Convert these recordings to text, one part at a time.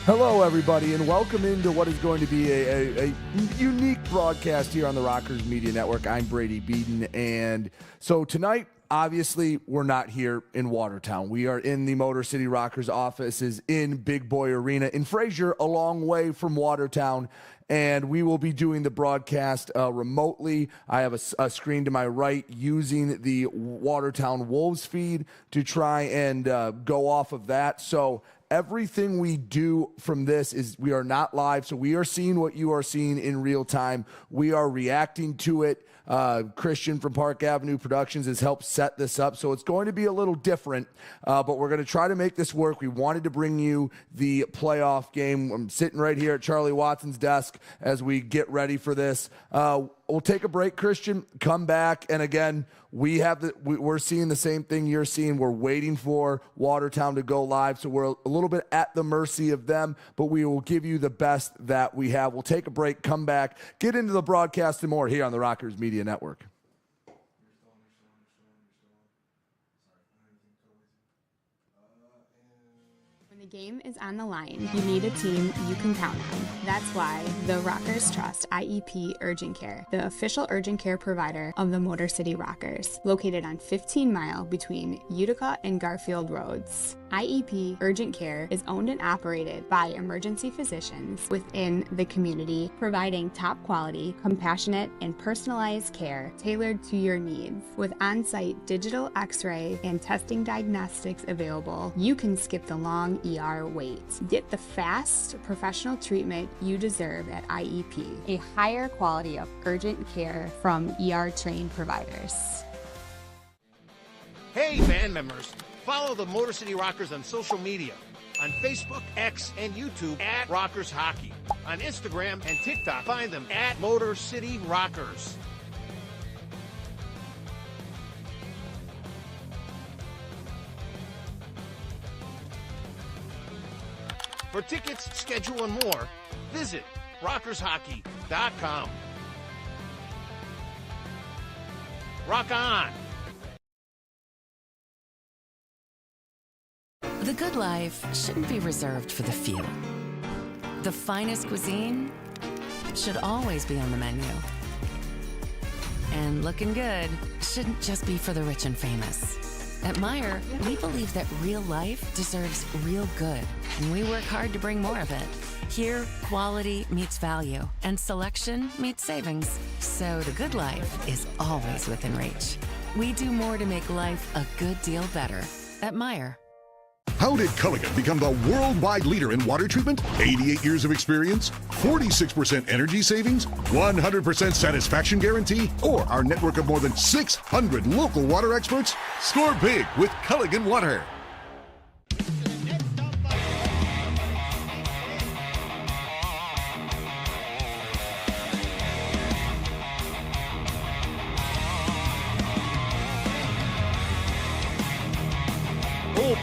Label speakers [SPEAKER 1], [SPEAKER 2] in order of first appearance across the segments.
[SPEAKER 1] Hello, everybody, and welcome into what is going to be a unique broadcast here on the Rockers Media Network. I'm Brady Beaton, and so tonight, obviously, we're not here in Watertown. We are in the Motor City Rockers offices in Big Boy Arena in Fraser, a long way from Watertown, and we will be doing the broadcast remotely. I have a screen to my right using the Watertown Wolves feed to try and go off of that. So everything we do from this is we are not live, so we are seeing what you are seeing in real time. We are reacting to it. Christian from Park Avenue Productions has helped set this up, so it's going to be a little different, but we're going to try to make this work. We wanted to bring you the playoff game. I'm sitting right here at Charlie Watson's desk as we get ready for this. We'll take a break, Christian, come back, and again, we're seeing the same thing you're seeing. We're waiting for Watertown to go live, so we're a little bit at the mercy of them, but we will give you the best that we have. We'll take a break, come back, get into the broadcast and more here on the Rockers Media Network.
[SPEAKER 2] When the game is on the line, you need a team you can count on. That's why the Rockers trust IEP Urgent Care, the official urgent care provider of the Motor City Rockers, located on 15 Mile between Utica and Garfield Roads. IEP Urgent Care is owned and operated by emergency physicians within the community, providing top quality, compassionate, and personalized care tailored to your needs. With on-site digital x-ray and testing diagnostics available, you can skip the long ER wait. Get the fast, professional treatment you deserve at IEP, a higher quality of urgent care from ER-trained providers.
[SPEAKER 3] Hey, band members. Follow the Motor City Rockers on social media. On Facebook, X, and YouTube at Rockers Hockey. On Instagram and TikTok, find them at Motor City Rockers. For tickets, schedule, and more, visit rockershockey.com. Rock on!
[SPEAKER 4] The good life shouldn't be reserved for the few. The finest cuisine should always be on the menu. And looking good shouldn't just be for the rich and famous. At Meijer, we believe that real life deserves real good, and we work hard to bring more of it. Here, quality meets value, and selection meets savings. So the good life is always within reach. We do more to make life a good deal better at Meijer.
[SPEAKER 5] How did Culligan become the worldwide leader in water treatment? 88 years of experience, 46% energy savings, 100% satisfaction guarantee, or our network of more than 600 local water experts? Score big with Culligan Water.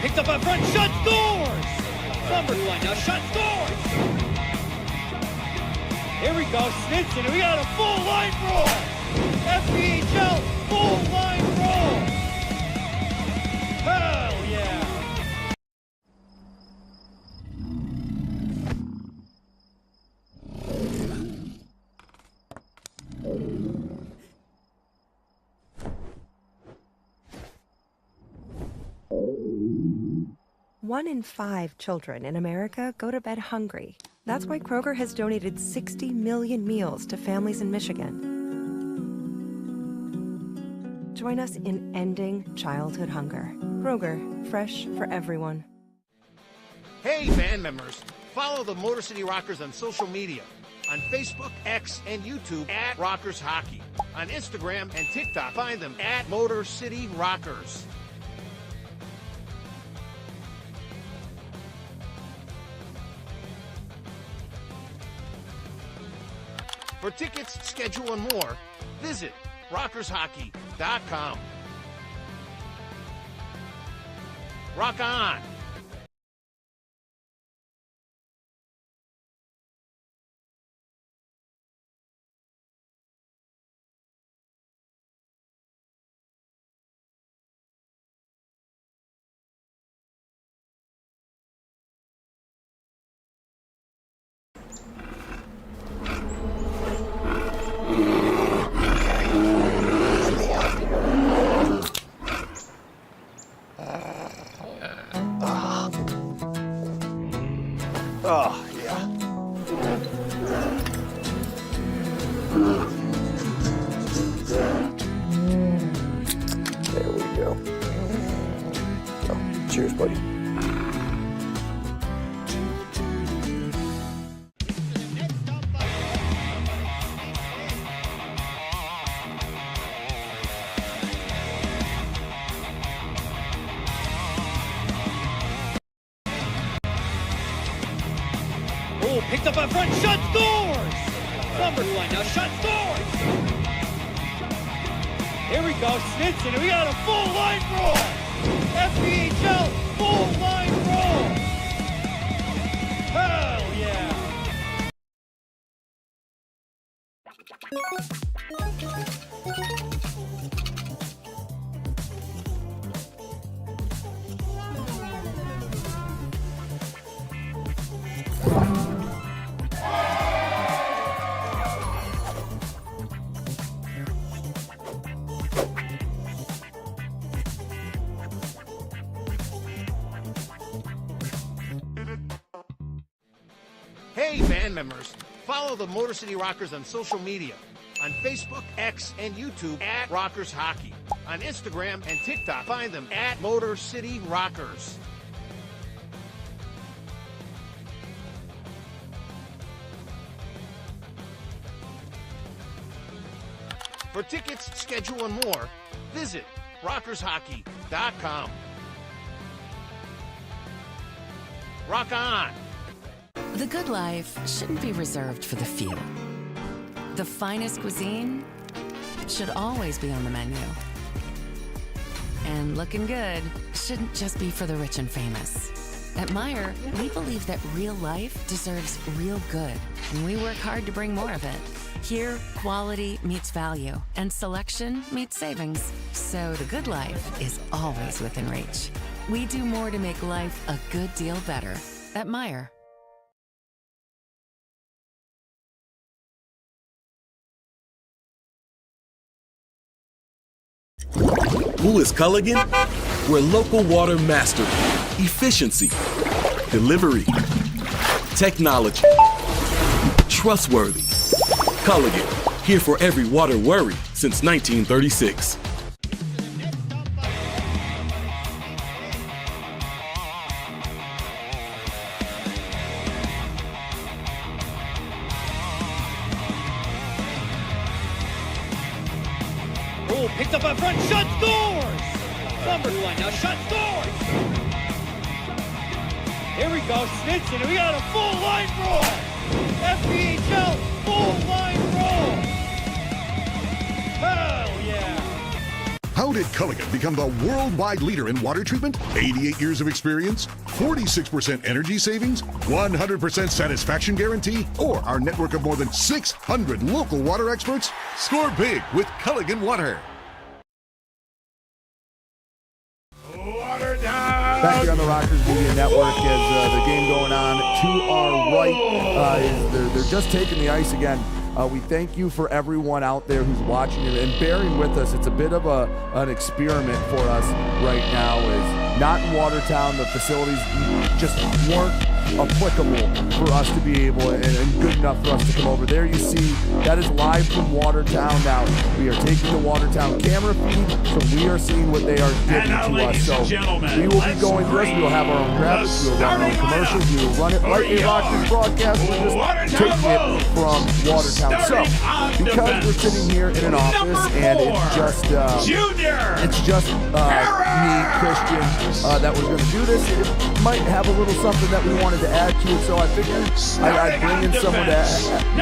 [SPEAKER 6] Picked up up front, shot, scores! Number one, now shot, scores! Here we go, Snitson, we got a full line roll! FPHL, full line roll! Hell yeah!
[SPEAKER 7] One in 5 children in America go to bed hungry. That's why Kroger has donated 60 million meals to families in Michigan. Join us in ending childhood hunger. Kroger, fresh for everyone.
[SPEAKER 3] Hey, band members. Follow the Motor City Rockers on social media. On Facebook, X, and YouTube at Rockers Hockey. On Instagram and TikTok, find them at Motor City Rockers. For tickets, schedule, and more, visit rockershockey.com. Rock on!
[SPEAKER 8] Cheers, buddy.
[SPEAKER 6] Oh, picked up in front, shot, scores! Numbers line now, shot, scores! Here we go, Snitson, and we got a full line roll! FPHL, full line roll! Hell yeah!
[SPEAKER 3] Hey, band members, follow the Motor City Rockers on social media. On Facebook, X, and YouTube at Rockers Hockey. On Instagram and TikTok, find them at Motor City Rockers. For tickets, schedule, and more, visit rockershockey.com. Rock on!
[SPEAKER 4] The good life shouldn't be reserved for the few. The finest cuisine should always be on the menu. And looking good shouldn't just be for the rich and famous. At Meijer, we believe that real life deserves real good, and we work hard to bring more of it. Here, quality meets value, and selection meets savings. So the good life is always within reach. We do more to make life a good deal better at Meijer.
[SPEAKER 9] Who is Culligan? We're local water mastery, efficiency, delivery, technology, trustworthy. Culligan, here for every water worry since 1936.
[SPEAKER 6] Oh, picked up in front, shot, scores! Numbers line now, shot, scores! Here we go, Snitson, and we got a full line roll! FPHL, full line roll! Hell yeah!
[SPEAKER 5] How did Culligan become the worldwide leader in water treatment? 88 years of experience, 46% energy savings, 100% satisfaction guarantee, or our network of more than 600 local water experts? Score big with Culligan Water.
[SPEAKER 1] Back here on the Rockers Media Network as the game going on. To our right, they're just taking the ice again. We thank you for everyone out there who's watching and bearing with us. It's a bit of an experiment for us right now. Is not in Watertown. The facilities just weren't applicable for us to be able and good enough for us to come over. There you see, that is live from Watertown now. We are taking the Watertown camera feed, so we are seeing what they are giving to us. So we will be going through this. We will have our own graphics. We will run our own commercials. We will run it like a Rockers broadcast. We're just taking it from Watertown. So because we're sitting here in an office and it's just me, Christian, that we're going to do this, it might have a little something that we wanted to add to it, so I figured I'd bring in someone to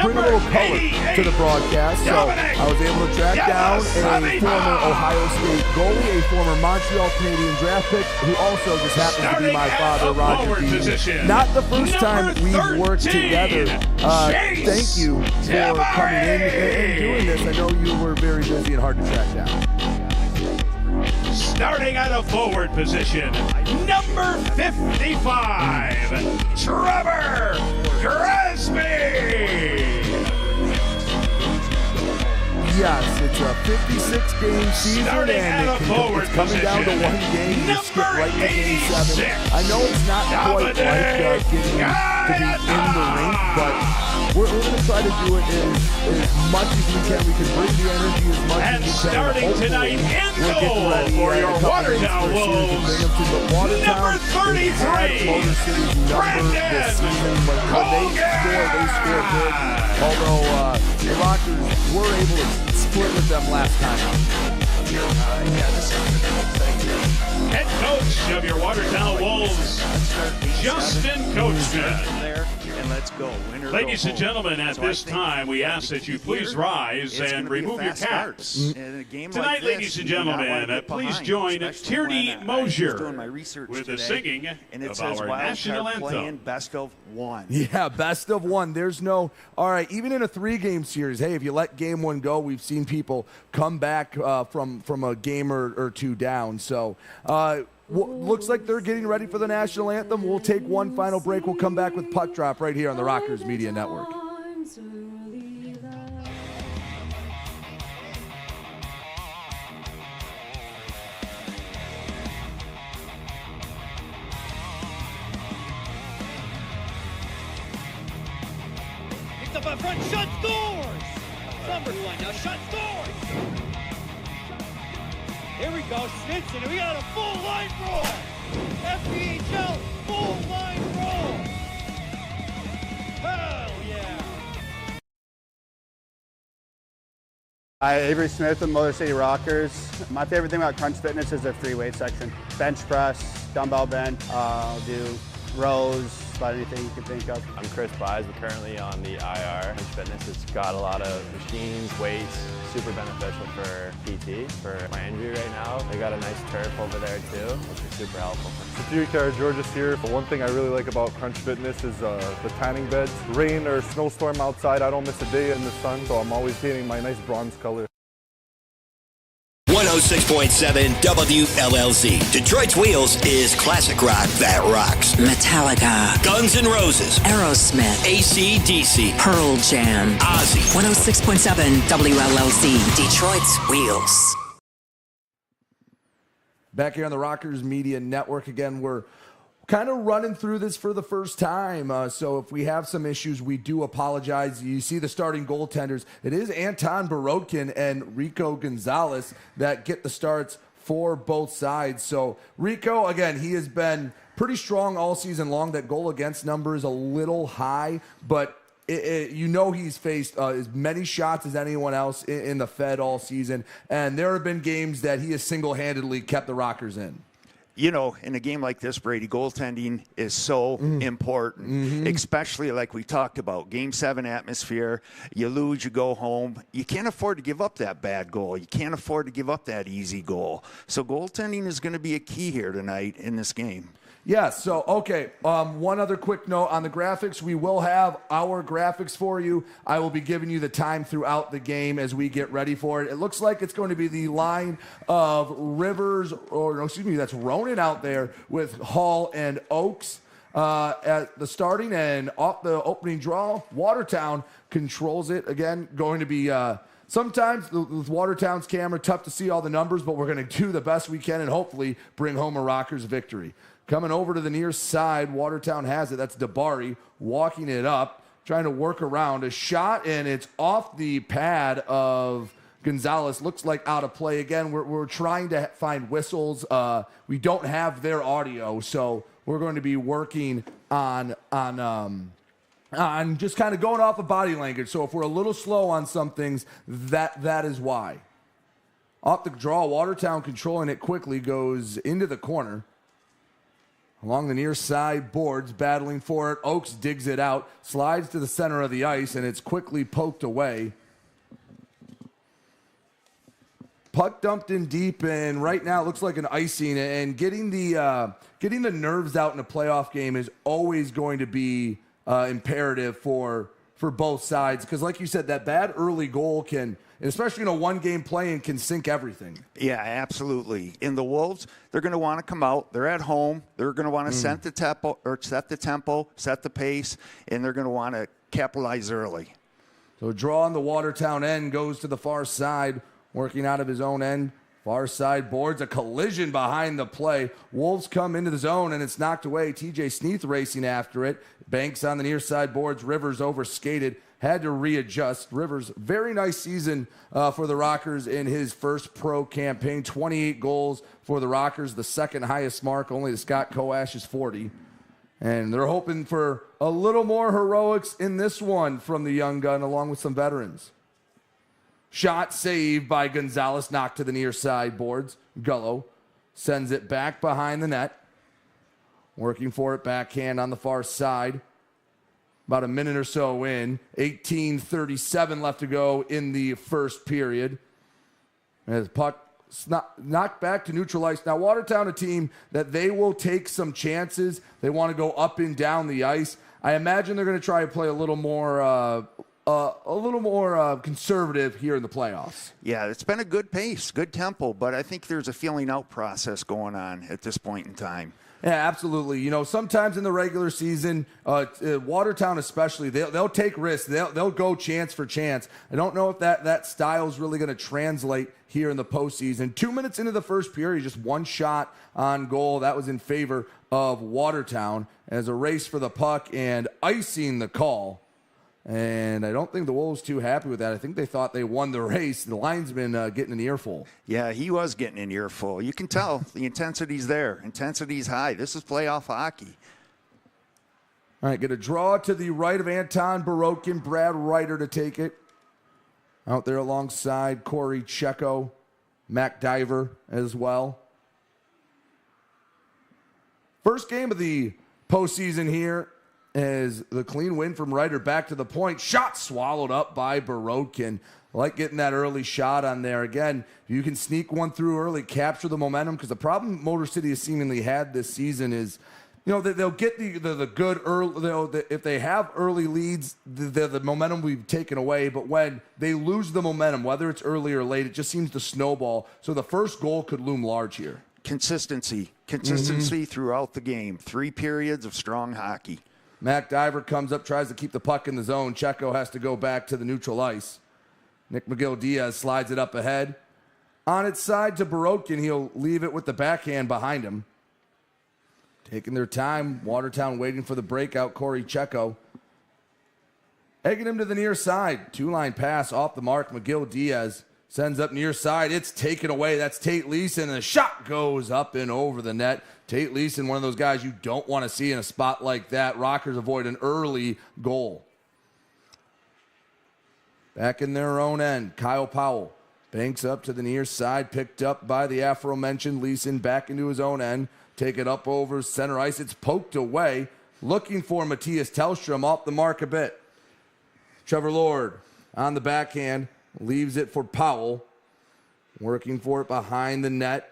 [SPEAKER 1] bring a little color to the broadcast. So I was able to track down a former Ohio State goalie, a former Montreal Canadian draft pick, who also just happens to be my father, Roger Beaton. Not the first time we've worked together. Thank you for coming in and doing this. I know you were very busy and hard to track down.
[SPEAKER 10] Starting at a forward position, number 55, Trevor Gresby.
[SPEAKER 1] Yes, it's a 56-game season,
[SPEAKER 10] Starting
[SPEAKER 1] and
[SPEAKER 10] at a forward
[SPEAKER 1] it's coming down to
[SPEAKER 10] position,
[SPEAKER 1] one game. You skip right to game 7.
[SPEAKER 10] 86.
[SPEAKER 1] I know it's not quite like getting to be in the rink, but we're going to try to do it as much as we can. We can bring the energy as much
[SPEAKER 10] And
[SPEAKER 1] as we can.
[SPEAKER 10] starting tonight in goal for your Watertown Wolves, number 33,
[SPEAKER 1] Motor City's number this season. When they score big. Although the Rockers were able to split with them last time out.
[SPEAKER 10] Head coach of your Watertown Wolves, Justin Coachman.
[SPEAKER 8] And let's go.
[SPEAKER 10] Ladies and gentlemen, at this time, we ask that you please rise and remove your caps. Tonight, ladies and gentlemen, please join Tierney Mosier with the singing of our national anthem.
[SPEAKER 8] Best of one.
[SPEAKER 1] Yeah, best of one. There's no, all right, even in a 3-game series, hey, if you let game 1 go, we've seen people come back from a game or 2 down. So, looks like they're getting ready for the national anthem. We'll take one final break. We'll come back with Puck Drop right here on the Rockers Media Network.
[SPEAKER 6] Picked up in front, shot, scores! Numbers one now, shot, scores! Here we go, Snitson, and we got a full line roll! FPHL, full line roll! Hell yeah!
[SPEAKER 11] Hi, Avery Smith with Motor City Rockers. My favorite thing about Crunch Fitness is their free weight section. Bench press, dumbbell bench, do rows, about anything you can think of.
[SPEAKER 12] I'm Chris Buys. We're currently on the IR. Crunch Fitness, it's got a lot of machines, weights, super beneficial for PT, for my injury right now. They got a nice turf over there too, which is super helpful.
[SPEAKER 13] George's here. One thing I really like about Crunch Fitness is the tanning beds. Rain or snowstorm outside, I don't miss a day in the sun, so I'm always painting my nice bronze color.
[SPEAKER 14] 106.7 WLLZ. Detroit's Wheels is classic rock that rocks.
[SPEAKER 15] Metallica.
[SPEAKER 14] Guns N' Roses.
[SPEAKER 15] Aerosmith.
[SPEAKER 14] AC/DC.
[SPEAKER 15] Pearl Jam.
[SPEAKER 14] Ozzy.
[SPEAKER 15] 106.7 WLLZ. Detroit's Wheels.
[SPEAKER 1] Back here on the Rockers Media Network again, we're kind of running through this for the first time. So if we have some issues, we do apologize. You see the starting goaltenders. It is Anton Borodkin and Rico Gonzalez that get the starts for both sides. So Rico, again, he has been pretty strong all season long. That goal against number is a little high, but you know he's faced as many shots as anyone else in the Fed all season. And there have been games that he has single-handedly kept the Rockers in.
[SPEAKER 8] You know, in a game like this, Brady, goaltending is so important, especially like we talked about, Game 7 atmosphere. You lose, you go home. You can't afford to give up that bad goal. You can't afford to give up that easy goal. So goaltending is going to be a key here tonight in this game.
[SPEAKER 1] Yes, so, okay, one other quick note on the graphics. We will have our graphics for you. I will be giving you the time throughout the game as we get ready for it. It looks like it's going to be the line of Rivers, that's Ronan out there with Hall and Oakes at the starting, and off the opening draw, Watertown controls it. Again, going to be... sometimes with Watertown's camera, tough to see all the numbers, but we're going to do the best we can and hopefully bring home a Rockers victory. Coming over to the near side, Watertown has it. That's Dabari walking it up, trying to work around. A shot, and it's off the pad of Gonzalez. Looks like out of play again. We're trying to find whistles. We don't have their audio, so we're going to be working on just kind of going off of body language. So if we're a little slow on some things, that is why. Off the draw, Watertown controlling it quickly, goes into the corner. Along the near side boards, battling for it. Oakes digs it out, slides to the center of the ice, and it's quickly poked away. Puck dumped in deep, and right now it looks like an icing. And getting the nerves out in a playoff game is always going to be imperative for both sides. Because like you said, that bad early goal can, especially in a one-game play-in, can sink everything.
[SPEAKER 8] Yeah, absolutely. In the Wolves, they're going to want to come out. They're at home. They're going to want to set the tempo, set the pace, and they're going to want to capitalize early.
[SPEAKER 1] So draw on the Watertown end, goes to the far side, working out of his own end. Far side boards, a collision behind the play. Wolves come into the zone, and it's knocked away. TJ Sneath racing after it. Banks on the near side boards. Rivers overskated. Had to readjust. Rivers, very nice season for the Rockers in his first pro campaign. 28 goals for the Rockers, the second highest mark, only to Scott Koash's 40. And they're hoping for a little more heroics in this one from the young gun, along with some veterans. Shot saved by Gonzalez, knocked to the near side boards. Gullo sends it back behind the net. Working for it, backhand on the far side. About a minute or so in. 18:37 left to go in the first period. As puck knocked back to neutral ice. Now, Watertown, a team that they will take some chances. They want to go up and down the ice. I imagine they're going to try to play a little more conservative here in the playoffs.
[SPEAKER 8] Yeah, it's been a good pace, good tempo, but I think there's a feeling out process going on at this point in time.
[SPEAKER 1] Yeah, absolutely. You know, sometimes in the regular season, Watertown especially, they'll take risks. They'll go chance for chance. I don't know if that style is really going to translate here in the postseason. 2 minutes into the first period, just one shot on goal. That was in favor of Watertown as a race for the puck and icing the call. And I don't think the Wolves too happy with that. I think they thought they won the race. The linesman getting an earful.
[SPEAKER 8] Yeah, he was getting an earful. You can tell the intensity's there. Intensity's high. This is playoff hockey.
[SPEAKER 1] All right, get a draw to the right of Anton Barokin. Brad Ryder to take it. Out there alongside Corey Checo. Mac Diver as well. First game of the postseason here. As the clean win from Ryder back to the point. Shot swallowed up by Barodkin. I like getting that early shot on there. Again, you can sneak one through early, capture the momentum, because the problem Motor City has seemingly had this season is, you know, they'll get the good early. If they have early leads, the momentum will be taken away. But when they lose the momentum, whether it's early or late, it just seems to snowball. So the first goal could loom large here.
[SPEAKER 8] Consistency throughout the game. 3 periods of strong hockey.
[SPEAKER 1] Mac Diver comes up, tries to keep the puck in the zone. Checo has to go back to the neutral ice. Nick McGill-Diaz slides it up ahead. On its side to Barokin, he'll leave it with the backhand behind him. Taking their time, Watertown waiting for the breakout, Corey Checo. Egging him to the near side. 2-line pass off the mark. McGill-Diaz sends up near side. It's taken away. That's Tate Leeson, and the shot goes up and over the net. Tate Leeson, one of those guys you don't want to see in a spot like that. Rockers avoid an early goal. Back in their own end, Kyle Powell banks up to the near side, picked up by the aforementioned Leeson, back into his own end. Take it up over center ice. It's poked away. Looking for Matthias Tellstrom, off the mark a bit. Trevor Lord on the backhand, leaves it for Powell. Working for it behind the net.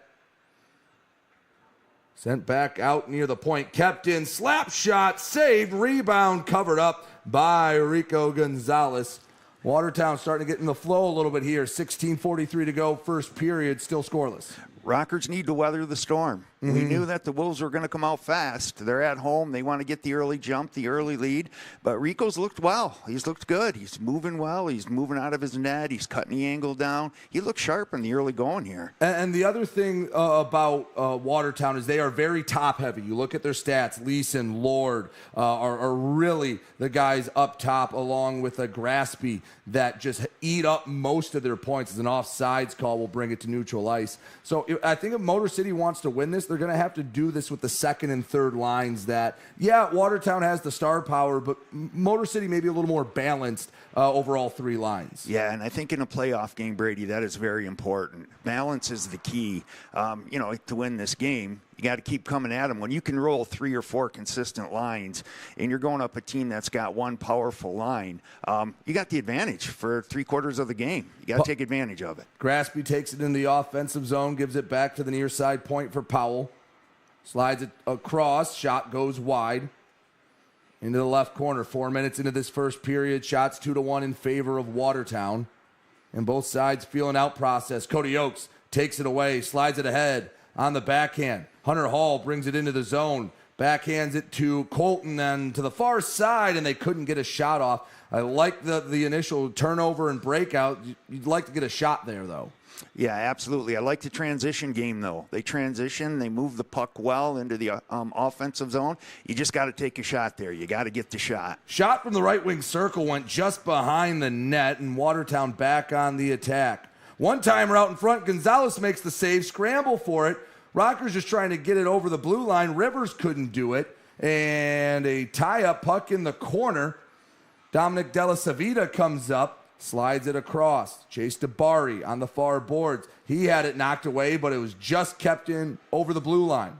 [SPEAKER 1] Sent back out near the point. Kept in. Slap shot. Saved. Rebound covered up by Rico Gonzalez. Watertown starting to get in the flow a little bit here. 16:43 to go. First period. Still scoreless.
[SPEAKER 8] Rockers need to weather the storm. We knew that the Wolves were going to come out fast. They're at home. They want to get the early jump, the early lead. But Rico's looked well. He's looked good. He's moving well. He's moving out of his net. He's cutting the angle down. He looked sharp in the early going here.
[SPEAKER 1] And the other thing about Watertown is they are very top-heavy. You look at their stats. Leeson, Lord are really the guys up top, along with a Graspy that just eat up most of their points. As an offsides call will bring it to neutral ice. So I think if Motor City wants to win this, they're going to have to do this with the second and third lines that, yeah, Watertown has the star power, but Motor City may be a little more balanced over all 3 lines.
[SPEAKER 8] Yeah, and I think in a playoff game, Brady, that is very important. Balance is the key. To win this game, you got to keep coming at them. When you can roll 3 or 4 consistent lines and you're going up a team that's got one powerful line, you got the advantage for 3/4 of the game. You got to take advantage of it.
[SPEAKER 1] Graspy takes it in the offensive zone, gives it back to the near side point for Powell. Slides it across. Shot goes wide into the left corner. 4 minutes into this first period. Shots 2-1 in favor of Watertown. And both sides feeling out process. Cody Oakes takes it away. Slides it ahead on the backhand. Hunter Hall brings it into the zone. backhands it to Colton, then to the far side, and they couldn't get a shot off. I like the initial turnover and breakout. You'd like to get a shot there, though.
[SPEAKER 8] Yeah, absolutely. I like the transition game, though. They transition, they move the puck well into the offensive zone. You just got to take a shot there. You got to get the shot.
[SPEAKER 1] Shot from the right wing circle went just behind the net, and Watertown back on the attack. One-timer out in front. Gonzalez makes the save, scramble for it. Rockers just trying to get it over the blue line. Rivers couldn't do it. And a tie-up puck in the corner. Dominic Della Savita comes up, slides it across. Chase DeBari on the far boards. He had it knocked away, but it was just kept in over the blue line.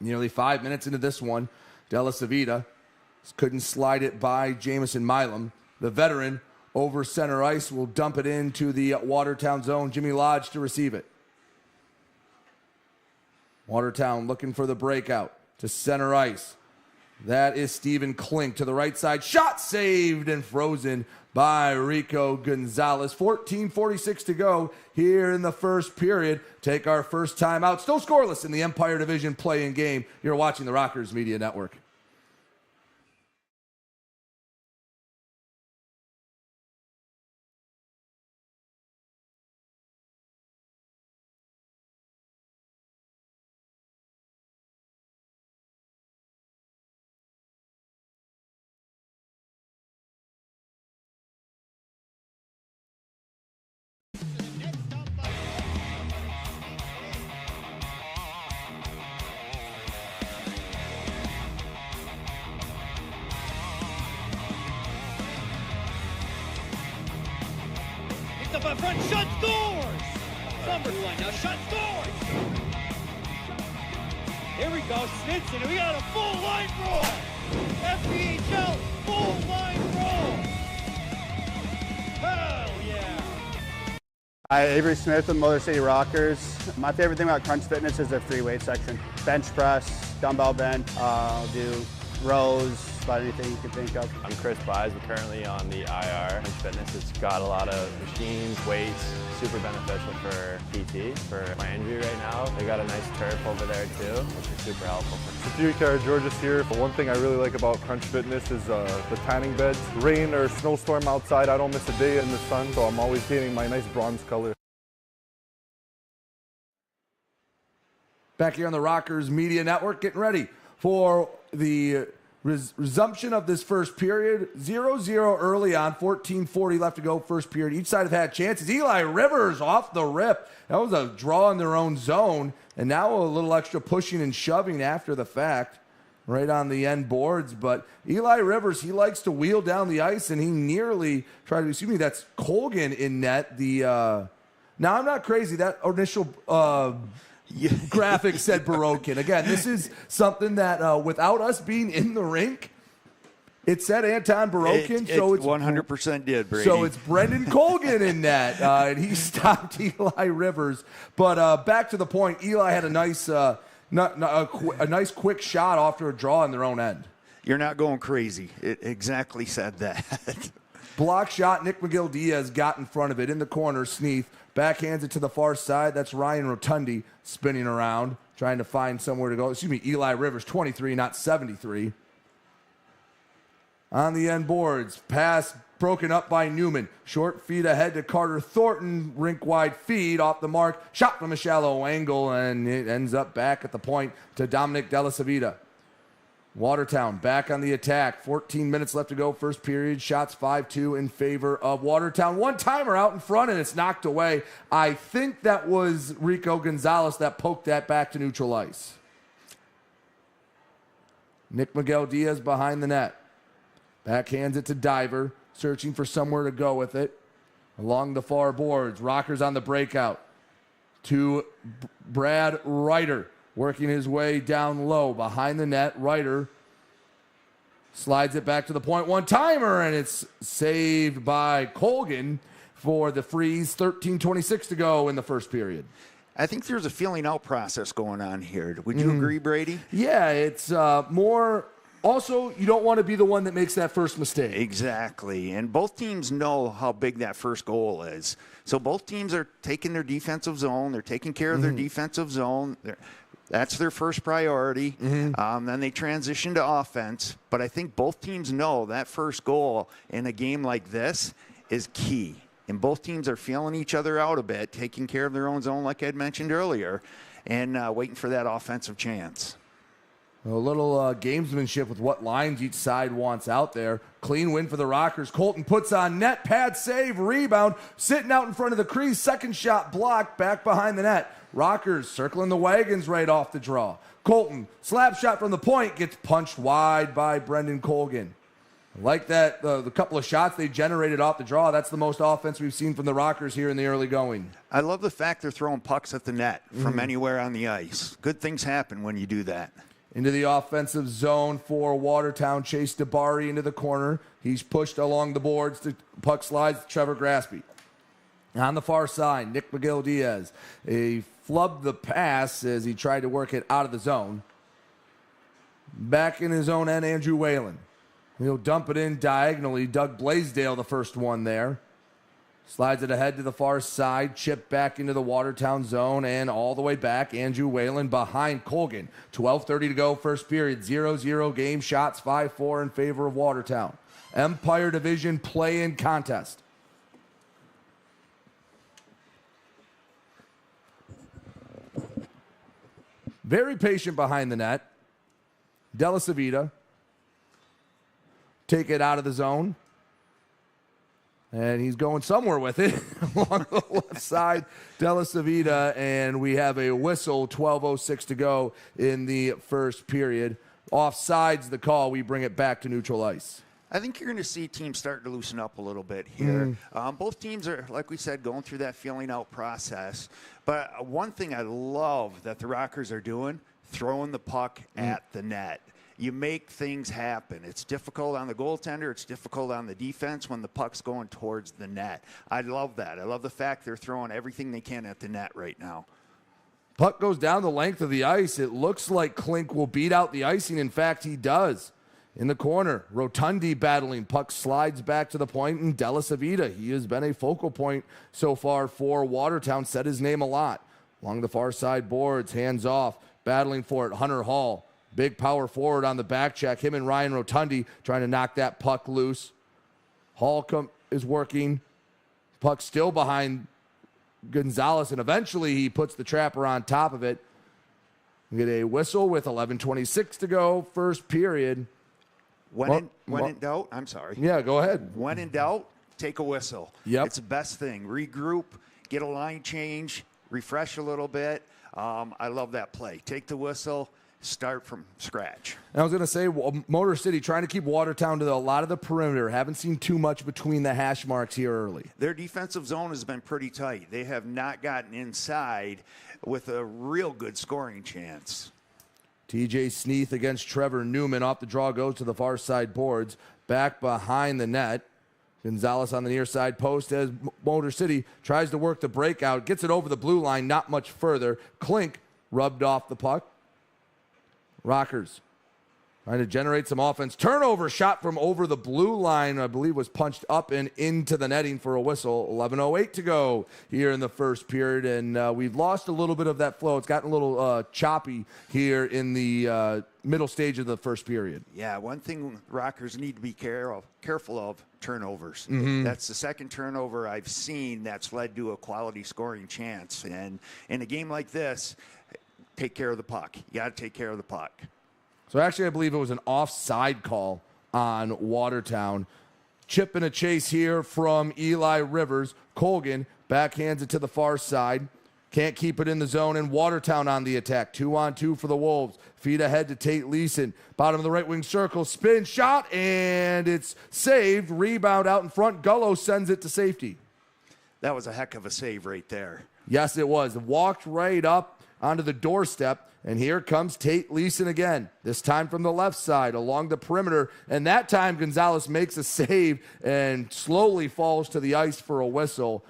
[SPEAKER 1] Nearly 5 minutes into this one, Della Savita couldn't slide it by Jamison Milam. The veteran over center ice will dump it into the Watertown zone. Jimmy Lodge to receive it. Watertown looking for the breakout to center ice. That is Stephen Klink to the right side. Shot saved and frozen by Rico Gonzalez. 14:46 to go here in the first period. Take our first time out. Still scoreless in the Empire Division play-in game. You're watching the Rockers Media Network.
[SPEAKER 6] Up in front, shot scores! SummerSlam now, shot scores! Here we go, Snitson, and we got a full line roll! FPHL, full line roll! Hell yeah!
[SPEAKER 11] Hi, Avery Smith with Motor City Rockers. My favorite thing about Crunch Fitness is their free weight section. Bench press, dumbbell bench, I'll do rows, about anything you can think of.
[SPEAKER 12] I'm Chris Buys. We're currently on the IR. Crunch Fitness, it's got a lot of machines, weights, super beneficial for PT, for my injury right now. They got a nice turf over there too, which is super helpful.
[SPEAKER 13] Security George's here. But one thing I really like about Crunch Fitness is the tanning beds. Rain or snowstorm outside, I don't miss a day in the sun, so I'm always getting my nice bronze color.
[SPEAKER 1] Back here on the Rockers Media Network, getting ready for the resumption of this first period. 0-0 early on, 14:40 left to go first period. Each side have had chances. Eli Rivers off the rip. That was a draw in their own zone. And now a little extra pushing and shoving after the fact right on the end boards. But Eli Rivers, he likes to wheel down the ice, and he nearly tried to, excuse me, that's Colgan in net. Now, I'm not crazy. That initial graphic said Barokin. Again, this is something that without us being in the rink, it said Anton Barokin. So it's
[SPEAKER 8] 100% did, Brady.
[SPEAKER 1] So it's Brendan Colgan in net, and he stopped Eli Rivers. But back to the point, Eli had a nice, a nice quick shot after a draw in their own end.
[SPEAKER 8] You're not going crazy. It exactly said that.
[SPEAKER 1] Block shot. Nick McGill-Diaz got in front of it in the corner. Sneath backhands it to the far side. That's Ryan Rotundi spinning around, trying to find somewhere to go. Excuse me, Eli Rivers, 23, not 73. On the end boards, pass broken up by Newman. Short feed ahead to Carter Thornton. Rink-wide feed off the mark. Shot from a shallow angle, and it ends up back at the point to Dominic Della Savita. Watertown back on the attack. 14 minutes left to go first period. Shots 5-2 in favor of Watertown. One-timer out in front, and it's knocked away. I think that was Rico Gonzalez that poked that back to neutral ice. Nick McGill-Diaz behind the net. Backhands it to Diver, searching for somewhere to go with it. Along the far boards, Rockers on the breakout to Brad Ryder. Working his way down low behind the net. Ryder slides it back to the point. One-timer, and it's saved by Colgan for the freeze. 13:26 to go in the first period.
[SPEAKER 8] I think there's a feeling out process going on here. Would you agree, Brady?
[SPEAKER 1] Yeah, it's more... Also, you don't want to be the one that makes that first mistake.
[SPEAKER 8] Exactly. And both teams know how big that first goal is. So both teams are taking their defensive zone. They're taking care of their defensive zone. That's their first priority. Then they transition to offense. But I think both teams know that first goal in a game like this is key. And both teams are feeling each other out a bit, taking care of their own zone, like I'd mentioned earlier, and waiting for that offensive chance.
[SPEAKER 1] A little gamesmanship with what lines each side wants out there. Clean win for the Rockers. Colton puts on net, pad save, rebound, sitting out in front of the crease. Second shot blocked, back behind the net. Rockers circling the wagons right off the draw. Colton, slap shot from the point, gets punched wide by Brendan Colgan. Like that, the couple of shots they generated off the draw, that's the most offense we've seen from the Rockers here in the early going.
[SPEAKER 8] I love the fact they're throwing pucks at the net from anywhere on the ice. Good things happen when you do that.
[SPEAKER 1] Into the offensive zone for Watertown. Chase DeBari into the corner. He's pushed along the boards. The puck slides to Trevor Graspy. On the far side, Nick McGill-Diaz. He flubbed the pass as he tried to work it out of the zone. Back in his own end, Andrew Whalen. He'll dump it in diagonally. Doug Blaisdell, the first one there. Slides it ahead to the far side. Chip back into the Watertown zone and all the way back. Andrew Whalen behind Colgan. 12:30 to go, first period. 0-0 game. Shots 5-4 in favor of Watertown. Empire Division play-in contest. Very patient behind the net. Della Savita. Take it out of the zone. And he's going somewhere with it along the left side. Della Savita, and we have a whistle, 12:06 to go in the first period. Offsides the call. We bring it back to neutral ice.
[SPEAKER 8] I think you're going to see teams start to loosen up a little bit here. Both teams are, like we said, going through that feeling out process. But one thing I love that the Rockers are doing, throwing the puck at the net. You make things happen. It's difficult on the goaltender. It's difficult on the defense when the puck's going towards the net. I love that. I love the fact they're throwing everything they can at the net right now.
[SPEAKER 1] Puck goes down the length of the ice. It looks like Klink will beat out the icing. In fact, he does. In the corner, Rotundi battling. Puck slides back to the point, and Della Savita, he has been a focal point so far for Watertown. Said his name a lot. Along the far side boards, hands off, battling for it. Hunter Hall. Big power forward on the back check. Him and Ryan Rotundi trying to knock that puck loose. Hall is working. Puck still behind Gonzalez, and eventually he puts the trapper on top of it. We get a whistle with 11:26 to go, first period.
[SPEAKER 8] When in doubt, I'm sorry.
[SPEAKER 1] Yeah, go ahead.
[SPEAKER 8] When in doubt, take a whistle.
[SPEAKER 1] Yep.
[SPEAKER 8] It's the best thing. Regroup, get a line change, refresh a little bit. I love that play. Take the whistle. Start from scratch.
[SPEAKER 1] And I was going to say, Motor City trying to keep Watertown to a lot of the perimeter. Haven't seen too much between the hash marks here early.
[SPEAKER 8] Their defensive zone has been pretty tight. They have not gotten inside with a real good scoring chance.
[SPEAKER 1] TJ Sneath against Trevor Newman. Off the draw goes to the far side boards. Back behind the net. Gonzalez on the near side post as Motor City tries to work the breakout. Gets it over the blue line, not much further. Klink rubbed off the puck. Rockers trying to generate some offense. Turnover shot from over the blue line, I believe, was punched up and into the netting for a whistle. 11:08 to go here in the first period, and we've lost a little bit of that flow. It's gotten a little choppy here in the middle stage of the first period.
[SPEAKER 8] Yeah, one thing Rockers need to be careful of, turnovers. That's the second turnover I've seen that's led to a quality scoring chance. And in a game like this, take care of the puck. You got to take care of the puck.
[SPEAKER 1] So actually, I believe it was an offside call on Watertown. Chip and a chase here from Eli Rivers. Colgan backhands it to the far side. Can't keep it in the zone, and Watertown on the attack. 2-on-2 for the Wolves. Feed ahead to Tate Leeson. Bottom of the right wing circle. Spin shot, and it's saved. Rebound out in front. Gullo sends it to safety.
[SPEAKER 8] That was a heck of a save right there.
[SPEAKER 1] Yes, it was. Walked right up onto the doorstep, and here comes Tate Leeson again, this time from the left side along the perimeter, and that time Gonzalez makes a save and slowly falls to the ice for a whistle.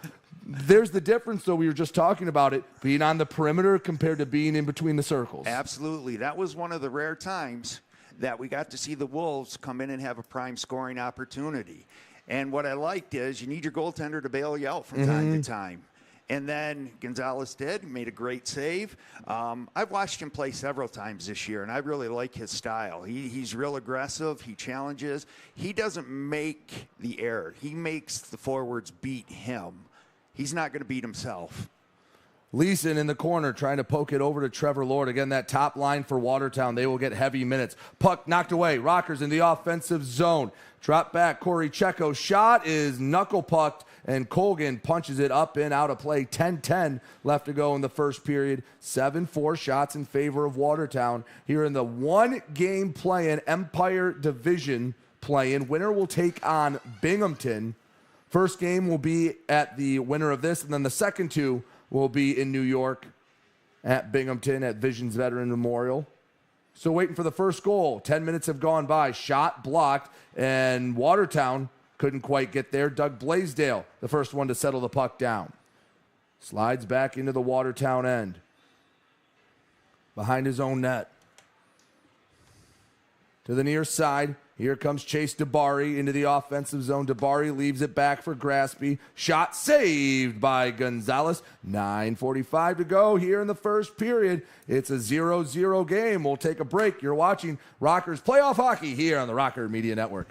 [SPEAKER 1] There's the difference, though. We were just talking about it, being on the perimeter compared to being in between the circles.
[SPEAKER 8] Absolutely. That was one of the rare times that we got to see the Wolves come in and have a prime scoring opportunity. And what I liked is you need your goaltender to bail you out from time to time. And then Gonzalez made a great save. I've watched him play several times this year, and I really like his style. He's real aggressive. He challenges. He doesn't make the error. He makes the forwards beat him. He's not going to beat himself.
[SPEAKER 1] Leeson in the corner trying to poke it over to Trevor Lord. Again, that top line for Watertown. They will get heavy minutes. Puck knocked away. Rockers in the offensive zone. Drop back. Corey Checo. Shot is knuckle pucked, and Colgan punches it up and out of play. 10-10 left to go in the first period. 7-4 shots in favor of Watertown. Here in the one-game play-in Empire Division play-in. Winner will take on Binghamton. First game will be at the winner of this, and then the second two will be in New York at Binghamton at Visions Veteran Memorial. So waiting for the first goal. 10 minutes have gone by. Shot blocked, and Watertown couldn't quite get there. Doug Blaisdell, the first one to settle the puck down. Slides back into the Watertown end. Behind his own net. To the near side. Here comes Chase DeBari into the offensive zone. DeBari leaves it back for Graspy. Shot saved by Gonzalez. 9:45 to go here in the first period. It's a 0-0 game. We'll take a break. You're watching Rockers Playoff Hockey here on the Rocker Media Network.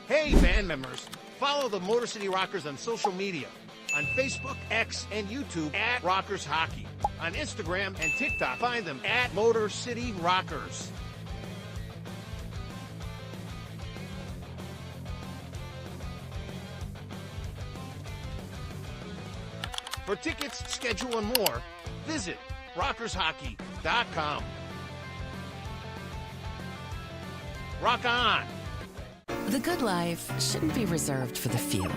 [SPEAKER 3] Hey, band members, follow the Motor City Rockers on social media. On Facebook, X, and YouTube at Rockers Hockey. On Instagram and TikTok, find them at Motor City Rockers. For tickets, schedule, and more, visit rockershockey.com. Rock on!
[SPEAKER 4] The good life shouldn't be reserved for the few.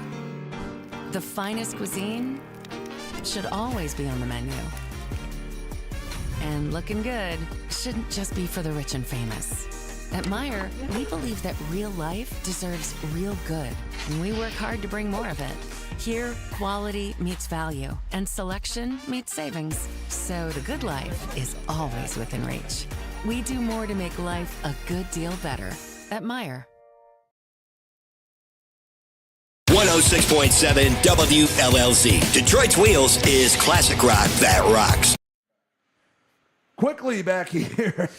[SPEAKER 4] The finest cuisine should always be on the menu. And looking good shouldn't just be for the rich and famous. At Meijer, we believe that real life deserves real good, and we work hard to bring more of it. Here, quality meets value, and selection meets savings. So the good life is always within reach. We do more to make life a good deal better at Meijer.
[SPEAKER 14] 106.7 WLLZ. Detroit's Wheels is classic rock that rocks.
[SPEAKER 1] Quickly back here.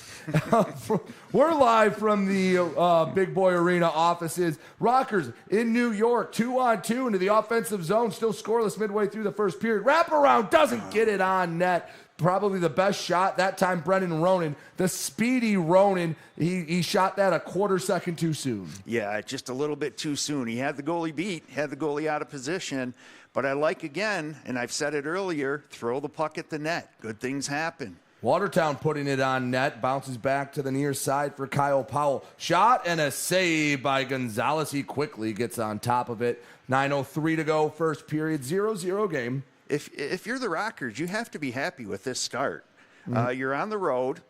[SPEAKER 1] We're live from the Big Boy Arena offices. Rockers in New York, 2-on-2 into the offensive zone. Still scoreless midway through the first period. Wraparound doesn't get it on net. Probably the best shot. That time, Brendan Ronan, the speedy Ronan, he shot that a quarter second too soon.
[SPEAKER 8] Yeah, just a little bit too soon. He had the goalie beat, had the goalie out of position. But I like, again, and I've said it earlier, throw the puck at the net. Good things happen.
[SPEAKER 1] Watertown putting it on net, bounces back to the near side for Kyle Powell. Shot and a save by Gonzalez. He quickly gets on top of it. 9:03 to go, first period, 0-0 game.
[SPEAKER 8] If you're the Rockers, you have to be happy with this start. You're on the road,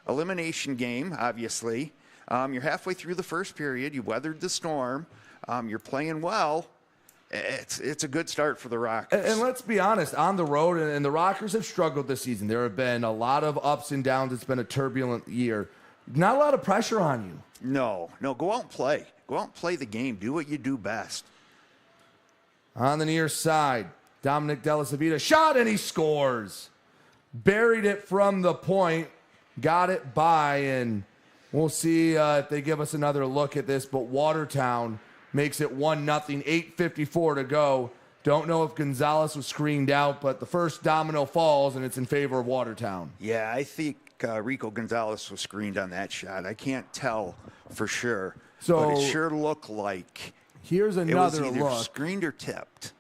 [SPEAKER 8] elimination game, obviously. You're halfway through the first period. You weathered the storm. You're playing well. It's a good start for the Rockers.
[SPEAKER 1] And let's be honest, on the road, and the Rockers have struggled this season. There have been a lot of ups and downs. It's been a turbulent year. Not a lot of pressure on you.
[SPEAKER 8] No, go out and play. Go out and play the game. Do what you do best.
[SPEAKER 1] On the near side, Dominic Delasavita shot, and he scores. Buried it from the point, got it by, and we'll see if they give us another look at this, but Watertown makes it 1-0, 8:54 to go. Don't know if Gonzalez was screened out, but the first domino falls, and it's in favor of Watertown.
[SPEAKER 8] Yeah, I think Rico Gonzalez was screened on that shot. I can't tell for sure, but it sure looked like
[SPEAKER 1] here's another
[SPEAKER 8] it was either
[SPEAKER 1] look.
[SPEAKER 8] Screened or tipped.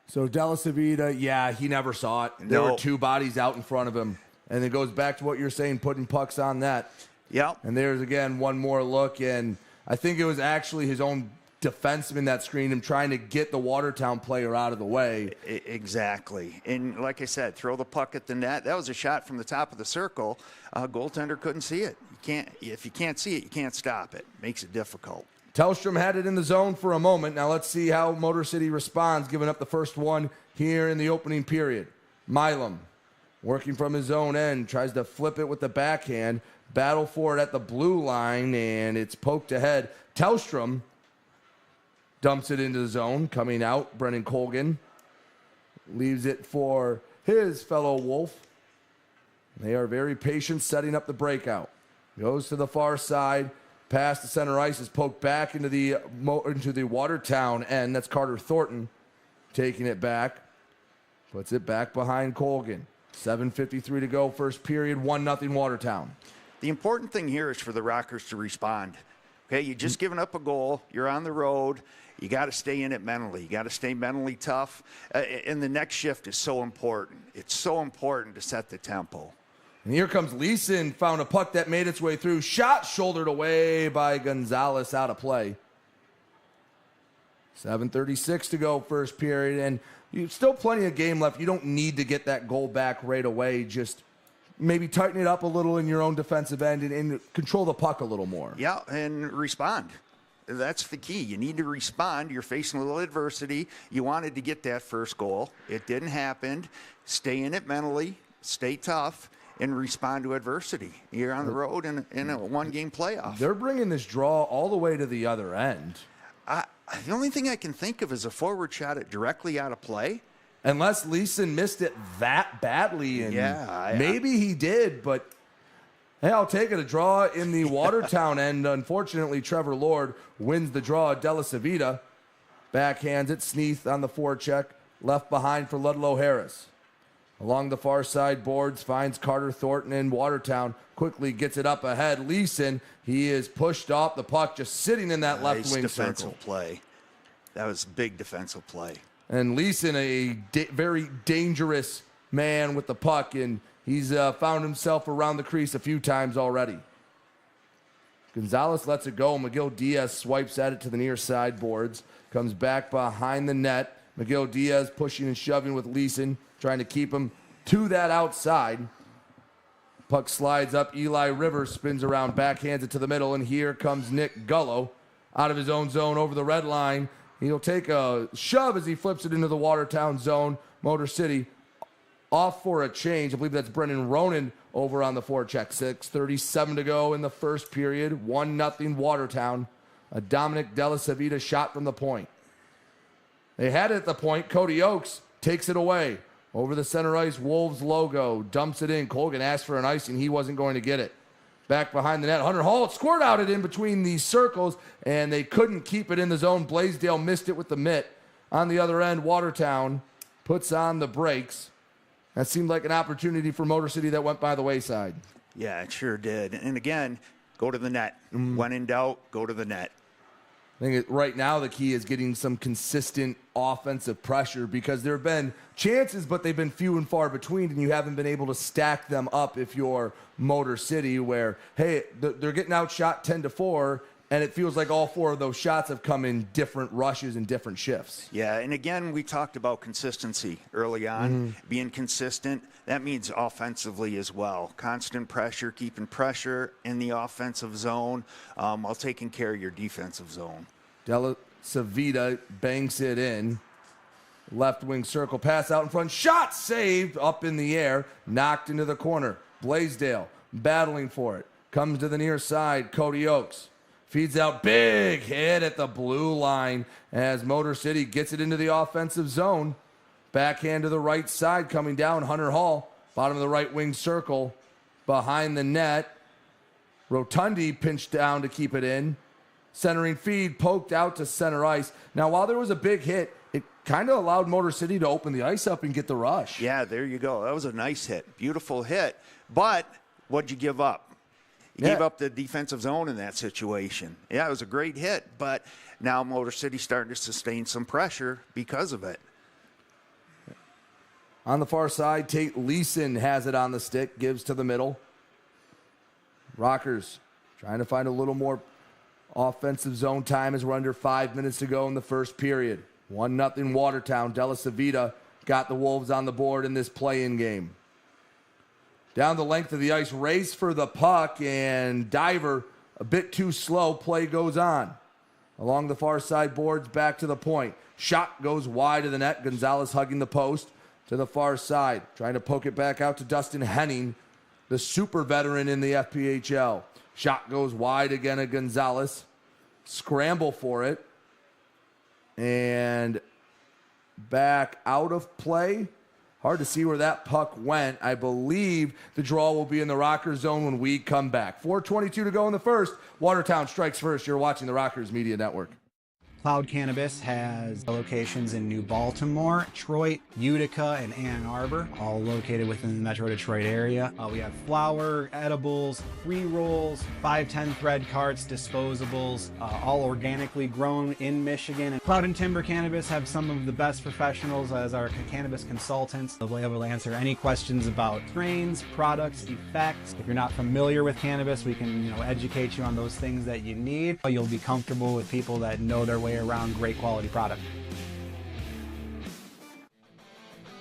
[SPEAKER 1] So Delasavita, yeah, he never saw it. There were two bodies out in front of him. And it goes back to what you're saying, putting pucks on net.
[SPEAKER 8] Yep.
[SPEAKER 1] And there's, again, one more look, and I think it was actually his own defenseman that screened him, trying to get the Watertown player out of the way.
[SPEAKER 8] Exactly. And like I said, throw the puck at the net. That was a shot from the top of the circle. Goaltender couldn't see it. If you can't see it, you can't stop it. Makes it difficult.
[SPEAKER 1] Tellstrom had it in the zone for a moment. Now let's see how Motor City responds, giving up the first one here in the opening period. Milam, working from his own end, tries to flip it with the backhand, battle for it at the blue line, and it's poked ahead. Tellstrom dumps it into the zone, coming out. Brennan Colgan leaves it for his fellow Wolf. They are very patient, setting up the breakout. Goes to the far side, past the center ice, is poked back into the Watertown end. That's Carter Thornton taking it back. Puts it back behind Colgan. 7:53 to go, first period, 1-0 Watertown.
[SPEAKER 8] The important thing here is for the Rockers to respond. Okay, you just given up a goal. You're on the road. You got to stay in it mentally. You got to stay mentally tough. And the next shift is so important. It's so important to set the tempo.
[SPEAKER 1] And here comes Leeson, found a puck that made its way through. Shot shouldered away by Gonzalez, out of play. 7:36 to go, first period. And still plenty of game left. You don't need to get that goal back right away. Just maybe tighten it up a little in your own defensive end and control the puck a little more.
[SPEAKER 8] Yeah, and respond. That's the key. You need to respond. You're facing a little adversity. You wanted to get that first goal. It didn't happen. Stay in it mentally. Stay tough. And respond to adversity. You're on the road in a one-game playoff.
[SPEAKER 1] They're bringing this draw all the way to the other end.
[SPEAKER 8] The only thing I can think of is a forward shot it directly out of play.
[SPEAKER 1] Unless Leeson missed it that badly. And maybe he did, but hey, I'll take it. A draw in the Watertown end. Unfortunately, Trevor Lord wins the draw. Della Savita backhands it. Sneath on the forecheck. Left behind for Ludlow Harris. Along the far side boards, finds Carter Thornton in Watertown. Quickly gets it up ahead. Leeson, he is pushed off the puck, just sitting in that left wing
[SPEAKER 8] defensive
[SPEAKER 1] circle.
[SPEAKER 8] Play. That was big defensive play.
[SPEAKER 1] And Leeson, a very dangerous man with the puck, and he's found himself around the crease a few times already. Gonzalez lets it go. McGill Diaz swipes at it to the near side boards. Comes back behind the net. McGill Diaz pushing and shoving with Leeson, trying to keep him to that outside. Puck slides up. Eli Rivers spins around, backhands it to the middle, and here comes Nick Gullo out of his own zone over the red line. He'll take a shove as he flips it into the Watertown zone. Motor City off for a change. I believe that's Brendan Ronan over on the forecheck. 6:37 to go in the first period. 1-0 Watertown. A Dominic Della Savita shot from the point. They had it at the point. Cody Oakes takes it away. Over the center ice, Wolves logo. Dumps it in. Colgan asked for an icing. He wasn't going to get it. Back behind the net. Hunter Hall scored out it in between these circles, and they couldn't keep it in the zone. Blaisdell missed it with the mitt. On the other end, Watertown puts on the brakes. That seemed like an opportunity for Motor City that went by the wayside.
[SPEAKER 8] Yeah, it sure did. And again, go to the net. When in doubt, go to the net.
[SPEAKER 1] I think right now the key is getting some consistent offensive pressure, because there have been chances, but they've been few and far between, and you haven't been able to stack them up if you're Motor City, where, hey, they're getting outshot 10-4, and it feels like all four of those shots have come in different rushes and different shifts.
[SPEAKER 8] Yeah, and again, we talked about consistency early on. Being consistent, that means offensively as well. Constant pressure, keeping pressure in the offensive zone while taking care of your defensive zone.
[SPEAKER 1] Della Savita banks it in. Left wing circle, pass out in front. Shot saved up in the air. Knocked into the corner. Blaisdell battling for it. Comes to the near side. Cody Oakes feeds out. Big hit at the blue line as Motor City gets it into the offensive zone. Backhand to the right side coming down. Hunter Hall, bottom of the right wing circle. Behind the net. Rotundi pinched down to keep it in. Centering feed poked out to center ice. Now, while there was a big hit, it kind of allowed Motor City to open the ice up and get the rush.
[SPEAKER 8] Yeah, there you go. That was a nice hit. Beautiful hit. But what'd you give up? You gave up the defensive zone in that situation. Yeah, it was a great hit, but now Motor City's starting to sustain some pressure because of it.
[SPEAKER 1] On the far side, Tate Leeson has it on the stick, gives to the middle. Rockers trying to find a little more Offensive zone time as we're under 5 minutes to go in the first period. 1-0 Watertown. Della Savita got the Wolves on the board in this play-in game. Down the length of the ice, race for the puck, and Diver a bit too slow. Play goes on. Along the far side boards, back to the point. Shot goes wide of the net. Gonzalez hugging the post to the far side. Trying to poke it back out to Dustin Henning, the super veteran in the FPHL. Shot goes wide again at Gonzalez. Scramble for it. And back out of play. Hard to see where that puck went. I believe the draw will be in the Rockers zone when we come back. 4:22 to go in the first. Watertown strikes first. You're watching the Rockers Media Network.
[SPEAKER 16] Cloud Cannabis has locations in New Baltimore, Detroit, Utica, and Ann Arbor, all located within the Metro Detroit area. We have flower, edibles, pre-rolls, 510 thread carts, disposables, all organically grown in Michigan. And Cloud and Timber Cannabis have some of the best professionals as our cannabis consultants. They'll be able to answer any questions about strains, products, effects. If you're not familiar with cannabis, we can educate you on those things that you need. You'll be comfortable with people that know their way around great quality product.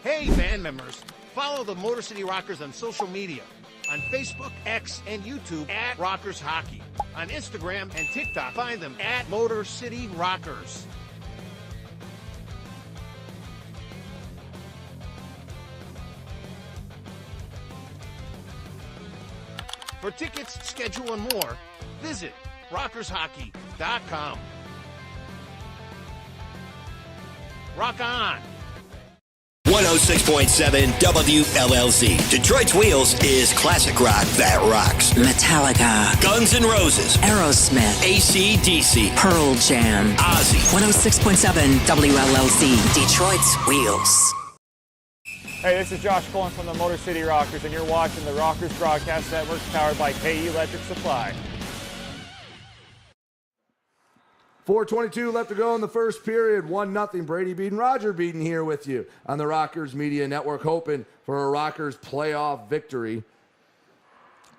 [SPEAKER 3] Hey, band members, follow the Motor City Rockers on social media. On Facebook, X, and YouTube at Rockers Hockey. On Instagram and TikTok, find them at Motor City Rockers. For tickets, schedule, and more, visit rockershockey.com. Rock on!
[SPEAKER 14] 106.7 WLLZ. Detroit's Wheels is classic rock that rocks.
[SPEAKER 15] Metallica,
[SPEAKER 14] Guns N' Roses,
[SPEAKER 15] Aerosmith,
[SPEAKER 14] AC/DC,
[SPEAKER 15] Pearl Jam,
[SPEAKER 14] Ozzy.
[SPEAKER 15] 106.7 WLLZ. Detroit's Wheels.
[SPEAKER 17] Hey, this is Josh Cullen from the Motor City Rockers, and you're watching the Rockers Broadcast Network powered by KE Electric Supply.
[SPEAKER 1] 4:22 left to go in the first period. 1-0. Brady Beaton, Roger Beaton here with you on the Rockers Media Network, hoping for a Rockers playoff victory.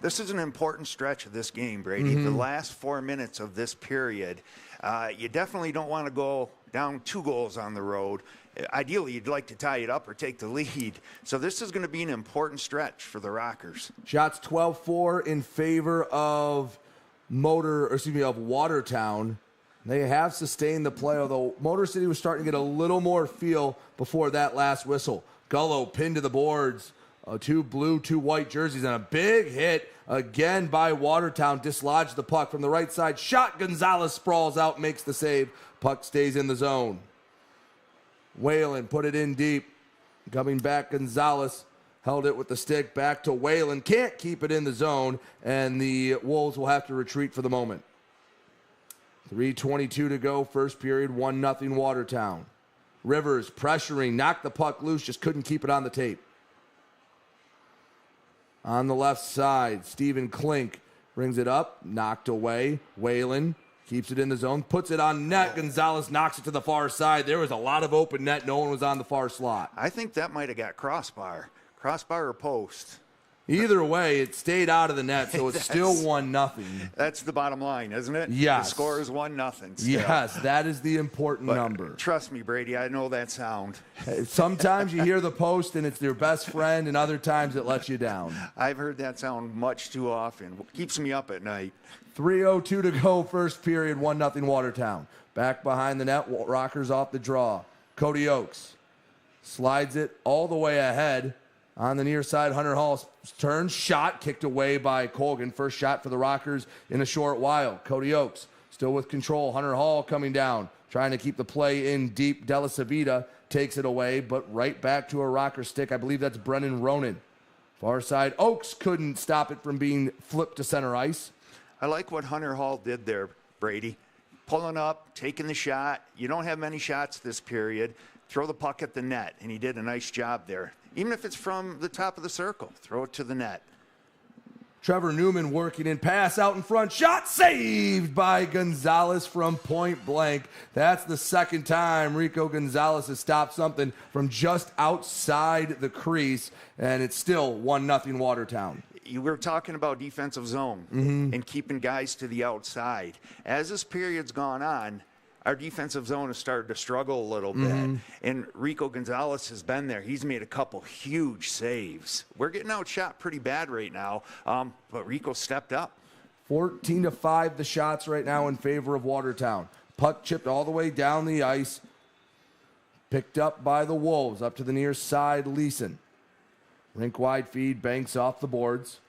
[SPEAKER 8] This is an important stretch of this game, Brady. The last 4 minutes of this period, you definitely don't want to go down 2 goals on the road. Ideally, you'd like to tie it up or take the lead. So this is going to be an important stretch for the Rockers.
[SPEAKER 1] Shots 12-4 in favor of Watertown. They have sustained the play, although Motor City was starting to get a little more feel before that last whistle. Gullo pinned to the boards. 2 blue, 2 white jerseys, and a big hit again by Watertown. Dislodged the puck from the right side. Shot, Gonzalez sprawls out, makes the save. Puck stays in the zone. Whalen put it in deep. Coming back, Gonzalez held it with the stick. Back to Whalen. Can't keep it in the zone, and the Wolves will have to retreat for the moment. 3:22 to go, first period, 1-0 Watertown. Rivers pressuring, knocked the puck loose, just couldn't keep it on the tape. On the left side, Stephen Klink brings it up, knocked away. Whalen keeps it in the zone, puts it on net. Gonzalez knocks it to the far side. There was a lot of open net. No one was on the far slot.
[SPEAKER 8] I think that might have got crossbar or post.
[SPEAKER 1] Either way, it stayed out of the net, so it's still 1-0.
[SPEAKER 8] That's the bottom line, isn't it?
[SPEAKER 1] Yes.
[SPEAKER 8] The score is 1-0.
[SPEAKER 1] Yes, that is the important number.
[SPEAKER 8] Trust me, Brady, I know that sound.
[SPEAKER 1] Sometimes you hear the post and it's your best friend, and other times it lets you down.
[SPEAKER 8] I've heard that sound much too often. It keeps me up at night.
[SPEAKER 1] 3:02 to go, first period, 1-0 Watertown. Back behind the net, Rockers off the draw. Cody Oakes slides it all the way ahead. On the near side, Hunter Hall turns, shot, kicked away by Colgan. First shot for the Rockers in a short while. Cody Oakes still with control. Hunter Hall coming down, trying to keep the play in deep. Della Savita takes it away, but right back to a Rocker stick. I believe that's Brennan Ronan. Far side, Oakes couldn't stop it from being flipped to center ice.
[SPEAKER 8] I like what Hunter Hall did there, Brady. Pulling up, taking the shot. You don't have many shots this period. Throw the puck at the net, and he did a nice job there. Even if it's from the top of the circle, throw it to the net.
[SPEAKER 1] Trevor Newman working in, pass out in front, shot saved by Gonzalez from point blank. That's the second time Rico Gonzalez has stopped something from just outside the crease, and it's still 1-0 Watertown.
[SPEAKER 8] you were talking about defensive zone and keeping guys to the outside. As this period's gone on, our defensive zone has started to struggle a little bit. And Rico Gonzalez has been there. He's made a couple huge saves. We're getting outshot pretty bad right now, but Rico stepped up.
[SPEAKER 1] 14-5 the shots right now in favor of Watertown. Puck chipped all the way down the ice. Picked up by the Wolves. Up to the near side, Leeson. Rink wide feed, banks off the boards.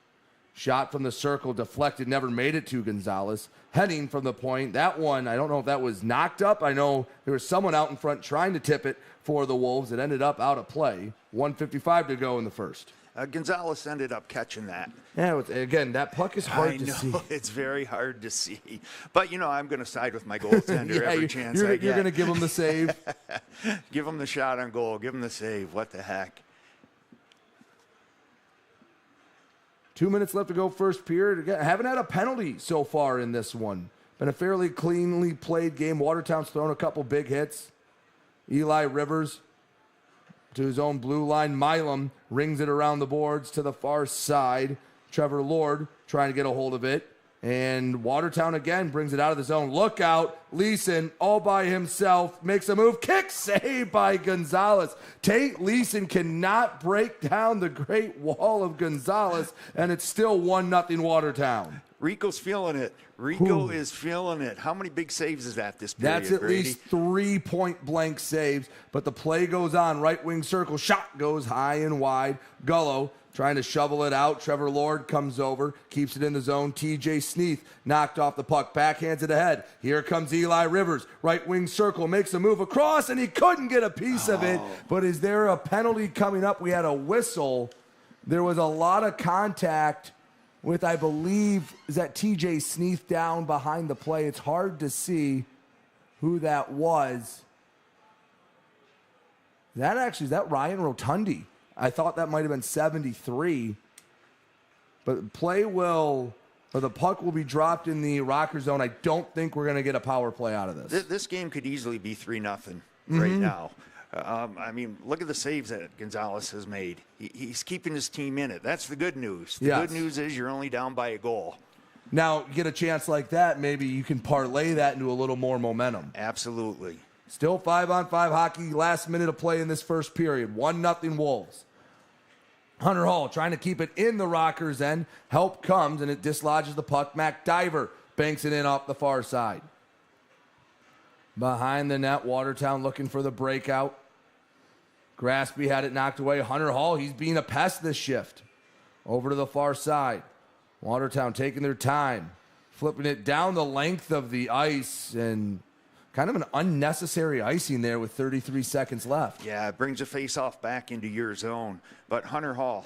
[SPEAKER 1] Shot from the circle, deflected, never made it to Gonzalez. Heading from the point, that one, I don't know if that was knocked up. I know there was someone out in front trying to tip it for the Wolves. It ended up out of play. 1:55 to go in the first.
[SPEAKER 8] Gonzalez ended up catching that.
[SPEAKER 1] Yeah, again, that puck is hard to see.
[SPEAKER 8] It's very hard to see. But, I'm going to side with my goaltender every chance I get.
[SPEAKER 1] You're going to give him the save?
[SPEAKER 8] Give him the shot on goal. Give him the save. What the heck?
[SPEAKER 1] 2 minutes left to go first period. Again, haven't had a penalty so far in this one. Been a fairly cleanly played game. Watertown's thrown a couple big hits. Eli Rivers to his own blue line. Milam rings it around the boards to the far side. Trevor Lord trying to get a hold of it. And Watertown again brings it out of the zone. Look out. Leeson all by himself. Makes a move. Kick save by Gonzalez. Tate Leeson cannot break down the great wall of Gonzalez. And it's still 1-0 Watertown.
[SPEAKER 8] Rico's feeling it. Rico is feeling it. How many big saves is that this period,
[SPEAKER 1] That's at
[SPEAKER 8] Brady?
[SPEAKER 1] least 3 point-blank saves. But the play goes on. Right wing circle. Shot goes high and wide. Gullo trying to shovel it out. Trevor Lord comes over, keeps it in the zone. TJ Sneath knocked off the puck, backhands it ahead. Here comes Eli Rivers. Right wing circle, makes a move across, and he couldn't get a piece of it. But is there a penalty coming up? We had a whistle. There was a lot of contact with, I believe, is that TJ Sneath down behind the play. It's hard to see who that was. Is that Ryan Rotundi? I thought that might have been 73. But the puck will be dropped in the Rocker zone. I don't think we're going to get a power play out of this.
[SPEAKER 8] This game could easily be 3-0 right now. Look at the saves that Gonzalez has made. He's keeping his team in it. That's the good news. The good news is you're only down by a goal.
[SPEAKER 1] Now, you get a chance like that, maybe you can parlay that into a little more momentum.
[SPEAKER 8] Absolutely.
[SPEAKER 1] Still 5-on-5 hockey, last minute of play in this first period. 1-0 Wolves. Hunter Hall trying to keep it in the Rockers' end. Help comes, and it dislodges the puck. McDiver banks it in off the far side. Behind the net, Watertown looking for the breakout. Graspy had it knocked away. Hunter Hall, he's being a pest this shift. Over to the far side. Watertown taking their time. Flipping it down the length of the ice, and kind of an unnecessary icing there with 33 seconds left.
[SPEAKER 8] Yeah, it brings a face-off back into your zone. But Hunter Hall,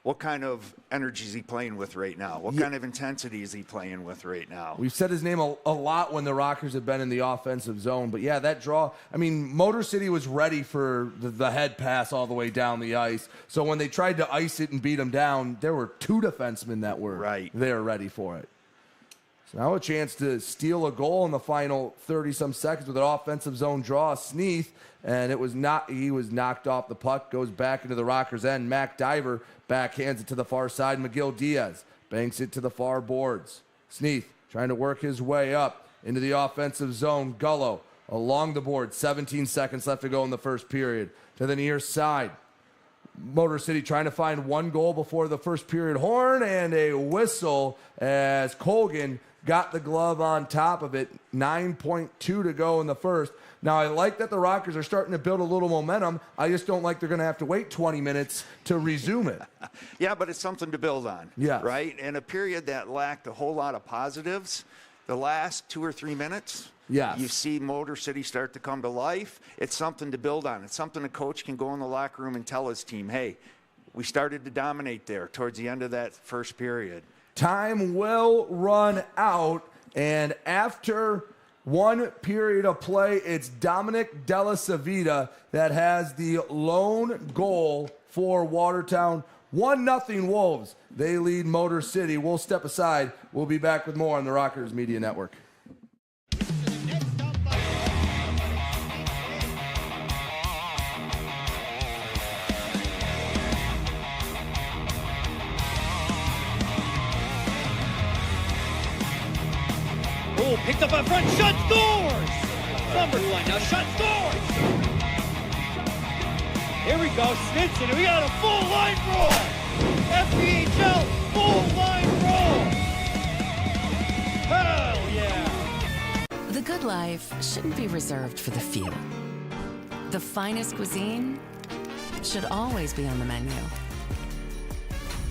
[SPEAKER 8] what kind of energy is he playing with right now? What kind of intensity is he playing with right now?
[SPEAKER 1] We've said his name a lot when the Rockers have been in the offensive zone. But, yeah, that draw, Motor City was ready for the head pass all the way down the ice. So when they tried to ice it and beat him down, there were two defensemen that were there ready for it. So now a chance to steal a goal in the final 30-some seconds with an offensive zone draw. Sneath, and he was knocked off the puck, goes back into the Rockers' end. McDiver backhands it to the far side. McGill Diaz banks it to the far boards. Sneath trying to work his way up into the offensive zone. Gullo along the board. 17 seconds left to go in the first period. To the near side. Motor City trying to find one goal before the first period horn, and a whistle as Colgan got the glove on top of it. 9.2 to go in the first. Now, I like that the Rockers are starting to build a little momentum. I just don't like they're going to have to wait 20 minutes to resume it.
[SPEAKER 8] Yeah, but it's something to build on.
[SPEAKER 1] Yeah.
[SPEAKER 8] Right? In a period that lacked a whole lot of positives, the last 2 or 3 minutes, you see Motor City start to come to life. It's something to build on. It's something a coach can go in the locker room and tell his team, hey, we started to dominate there towards the end of that first period.
[SPEAKER 1] Time will run out, and after one period of play, it's Dominic Della Savita that has the lone goal for Watertown. 1-0 Wolves. They lead Motor City. We'll step aside. We'll be back with more on the Rockers Media Network.
[SPEAKER 6] picked up up front, shut doors! Number one, now shut doors! Here we go, Snitson, and we got a full line roll! FPHL, full line roll! Hell yeah!
[SPEAKER 4] The good life shouldn't be reserved for the few. The finest cuisine should always be on the menu.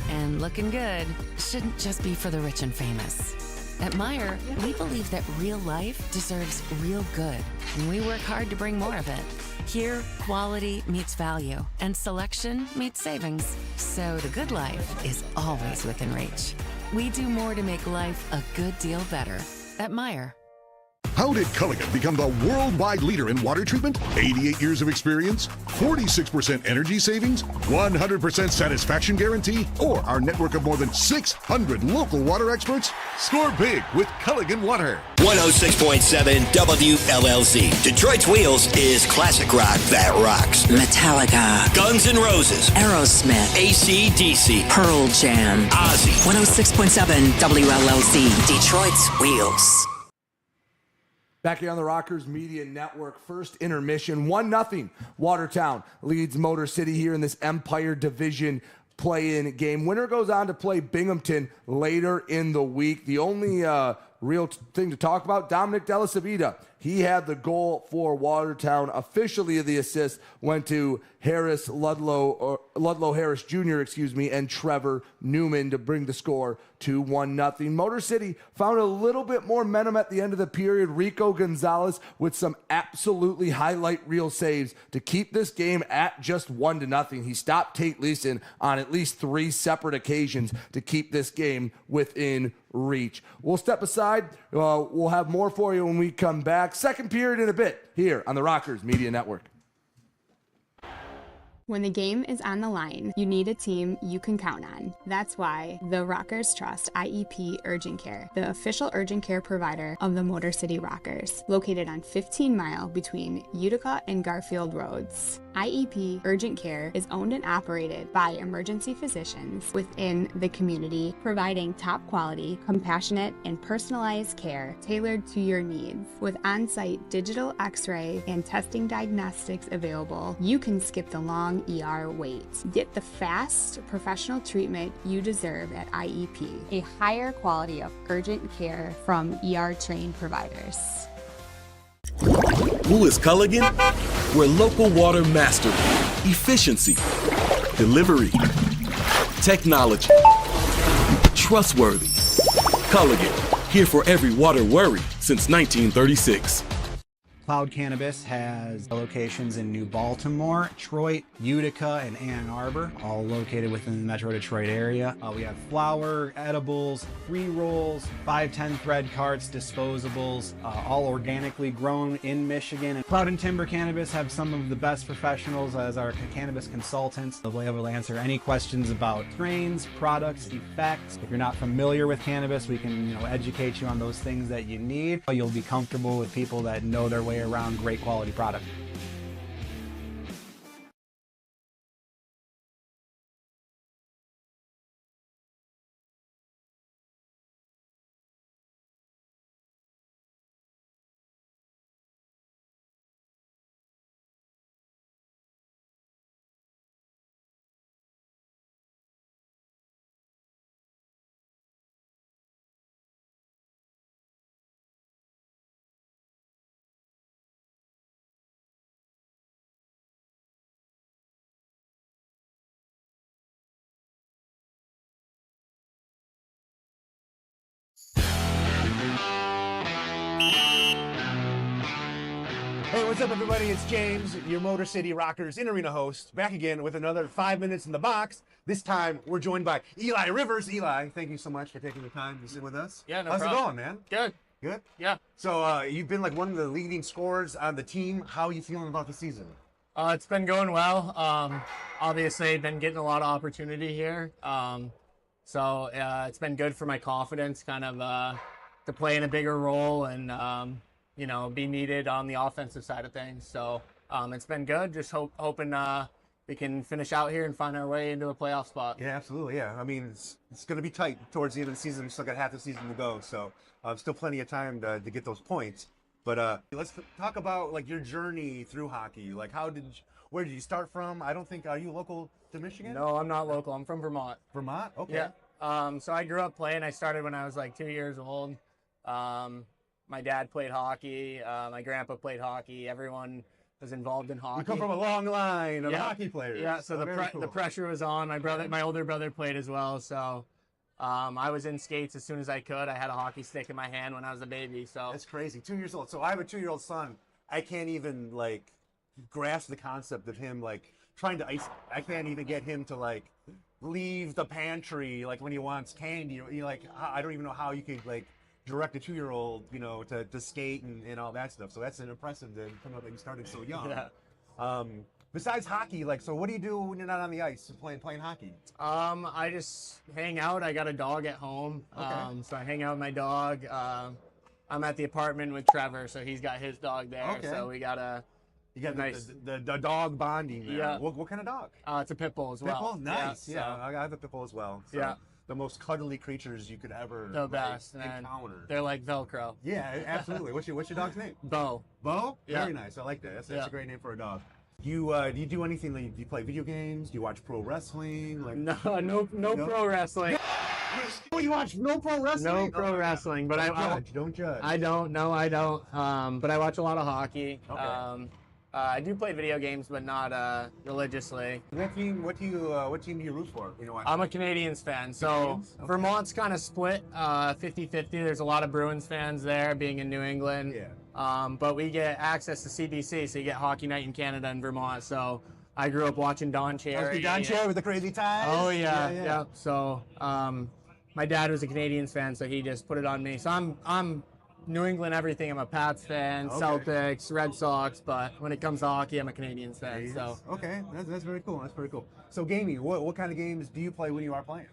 [SPEAKER 4] And looking good shouldn't just be for the rich and famous. At Meijer, we believe that real life deserves real good, and we work hard to bring more of it. Here, quality meets value, and selection meets savings. So the good life is always within reach. We do more to make life a good deal better at Meijer.
[SPEAKER 5] How did Culligan become the worldwide leader in water treatment? 88 years of experience, 46% energy savings, 100% satisfaction guarantee, or our network of more than 600 local water experts? Score big with Culligan Water.
[SPEAKER 14] 106.7 WLLZ. Detroit's Wheels is classic rock that rocks.
[SPEAKER 15] Metallica,
[SPEAKER 14] Guns N' Roses,
[SPEAKER 15] Aerosmith,
[SPEAKER 14] AC/DC,
[SPEAKER 15] Pearl Jam,
[SPEAKER 14] Ozzy.
[SPEAKER 15] 106.7 WLLZ. Detroit's Wheels.
[SPEAKER 1] Back here on the Rockers Media Network, first intermission, 1-0. Watertown leads Motor City here in this Empire Division play-in game. Winner goes on to play Binghamton later in the week. The only real thing to talk about, Dominic Della Sabita. He had the goal for Watertown. Officially, the assist went to Ludlow Harris Jr., and Trevor Newman to bring the score to 1-0. Motor City found a little bit more momentum at the end of the period. Rico Gonzalez with some absolutely highlight reel saves to keep this game at just 1-0. He stopped Tate Leeson on at least 3 separate occasions to keep this game within reach. We'll step aside. We'll have more for you when we come back. Second period in a bit here on the Rockers Media Network.
[SPEAKER 2] When the game is on the line, you need a team you can count on. That's why the Rockers Trust IEP Urgent Care, the official urgent care provider of the Motor City Rockers, located on 15 Mile between Utica and Garfield Roads. IEP Urgent Care is owned and operated by emergency physicians within the community, providing top quality, compassionate, and personalized care tailored to your needs. With on-site digital x-ray and testing diagnostics available, you can skip the long ER wait. Get the fast, professional treatment you deserve at IEP, a higher quality of urgent care from ER-trained providers.
[SPEAKER 9] Who is Culligan? We're local water mastery, efficiency, delivery, technology, trustworthy. Culligan, here for every water worry since 1936.
[SPEAKER 16] Cloud Cannabis has locations in New Baltimore, Detroit, Utica, and Ann Arbor, all located within the Metro Detroit area. We have flower, edibles, pre-rolls, 510 thread carts, disposables, all organically grown in Michigan. And Cloud and Timber Cannabis have some of the best professionals as our cannabis consultants. They'll be able to answer any questions about strains, products, effects. If you're not familiar with cannabis, we can educate you on those things that you need. You'll be comfortable with people that know their way around great quality product.
[SPEAKER 18] Hey, what's up, everybody? It's James, your Motor City Rockers in-arena host, back again with another 5 minutes in the box. This time, we're joined by Eli Rivers. Eli, thank you so much for taking the time to sit with us.
[SPEAKER 19] Yeah, no
[SPEAKER 18] How's
[SPEAKER 19] problem.
[SPEAKER 18] it going, man?
[SPEAKER 19] Good.
[SPEAKER 18] Good?
[SPEAKER 19] Yeah.
[SPEAKER 18] So, you've been like one of the leading scorers on the team. How are you feeling about the season?
[SPEAKER 19] It's been going well. Obviously, been getting a lot of opportunity here. So it's been good for my confidence, kind of to play in a bigger role and be needed on the offensive side of things. So it's been good. Just hoping we can finish out here and find our way into a playoff spot.
[SPEAKER 18] Yeah, absolutely. Yeah, I mean, it's going to be tight towards the end of the season. We still got half the season to go, so still plenty of time to get those points. But let's talk about like your journey through hockey. Like, where did you start from? I don't think, are you local to Michigan?
[SPEAKER 19] No, I'm not local. I'm from Vermont.
[SPEAKER 18] Vermont? Okay.
[SPEAKER 19] Yeah. So I grew up playing. I started when I was like 2 years old. My dad played hockey. My grandpa played hockey. Everyone was involved in hockey.
[SPEAKER 18] You come from a long line of hockey players.
[SPEAKER 19] Yeah, so the pressure was on. My older brother played as well, so I was in skates as soon as I could. I had a hockey stick in my hand when I was a baby. So
[SPEAKER 18] that's crazy. 2 years old. So I have a 2-year-old son. I can't even like grasp the concept of him like trying to ice. I can't even get him to like leave the pantry like when he wants candy. You like, I don't even know how you could like direct a 2-year-old, you know, to skate and all that stuff. So that's an impressive to come up and started so young.
[SPEAKER 19] Yeah.
[SPEAKER 18] Besides hockey, like, so what do you do when you're not on the ice playing hockey?
[SPEAKER 19] I just hang out. I got a dog at home.
[SPEAKER 18] Okay.
[SPEAKER 19] So I hang out with my dog. I'm at the apartment with Trevor, so he's got his dog there.
[SPEAKER 18] Okay.
[SPEAKER 19] So we got
[SPEAKER 18] you got
[SPEAKER 19] nice
[SPEAKER 18] the dog bonding there.
[SPEAKER 19] Yeah.
[SPEAKER 18] What kind of dog?
[SPEAKER 19] It's a pit bull as well.
[SPEAKER 18] Pit bull? Nice.
[SPEAKER 19] Yeah.
[SPEAKER 18] I have a pit bull as well. So
[SPEAKER 19] Yeah.
[SPEAKER 18] The most cuddly creatures you could ever
[SPEAKER 19] The best.
[SPEAKER 18] encounter.
[SPEAKER 19] They're like Velcro.
[SPEAKER 18] Yeah, absolutely. What's your dog's name?
[SPEAKER 19] Bo.
[SPEAKER 18] Bo?
[SPEAKER 19] Yeah.
[SPEAKER 18] Very nice. I like that. That's a great name for a dog. Do you do anything? Like, do you play video games? Do you watch pro wrestling? Like
[SPEAKER 19] No pro wrestling.
[SPEAKER 18] You watch no pro wrestling?
[SPEAKER 19] No pro wrestling, but
[SPEAKER 18] don't judge.
[SPEAKER 19] I don't. No, I don't. But I watch a lot of hockey.
[SPEAKER 18] Okay.
[SPEAKER 19] I do play video games, but not religiously.
[SPEAKER 18] What team do you root for? You know what?
[SPEAKER 19] I'm a Canadiens fan, so
[SPEAKER 18] Canadiens? Okay.
[SPEAKER 19] Vermont's kind of split 50-50. There's a lot of Bruins fans there, being in New England.
[SPEAKER 18] Yeah.
[SPEAKER 19] But we get access to CBC, so you get Hockey Night in Canada and Vermont. So I grew up watching Don Cherry.
[SPEAKER 18] Don Cherry with the crazy ties?
[SPEAKER 19] Oh, yeah. So my dad was a Canadiens fan, so he just put it on me. So I'm New England everything. I'm a Pats fan,
[SPEAKER 18] Okay.
[SPEAKER 19] Celtics, Red Sox, but when it comes to hockey, I'm a Canadiens fan. So
[SPEAKER 18] okay, that's very cool. That's very cool. So gaming, what kind of games do you play when you are playing?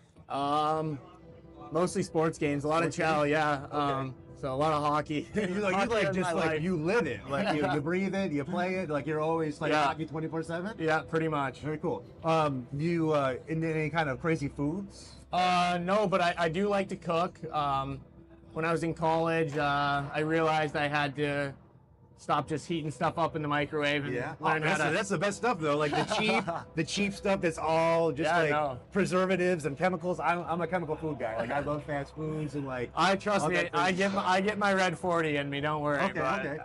[SPEAKER 19] Mostly sports games, a lot of chow, yeah.
[SPEAKER 18] Okay.
[SPEAKER 19] So a lot of hockey.
[SPEAKER 18] You live it, like you breathe it, you play it, like you're always like hockey 24/7.
[SPEAKER 19] Yeah, pretty much.
[SPEAKER 18] Very cool. You into any kind of crazy foods?
[SPEAKER 19] No, but I do like to cook. When I was in college, I realized I had to stop just heating stuff up in the microwave and learn how to...
[SPEAKER 18] That's the best stuff though. Like the cheap stuff that's all just preservatives and chemicals. I'm a chemical food guy. Like I love fast foods and like.
[SPEAKER 19] Trust me. I get my red 40 in me. Don't worry.
[SPEAKER 18] Okay.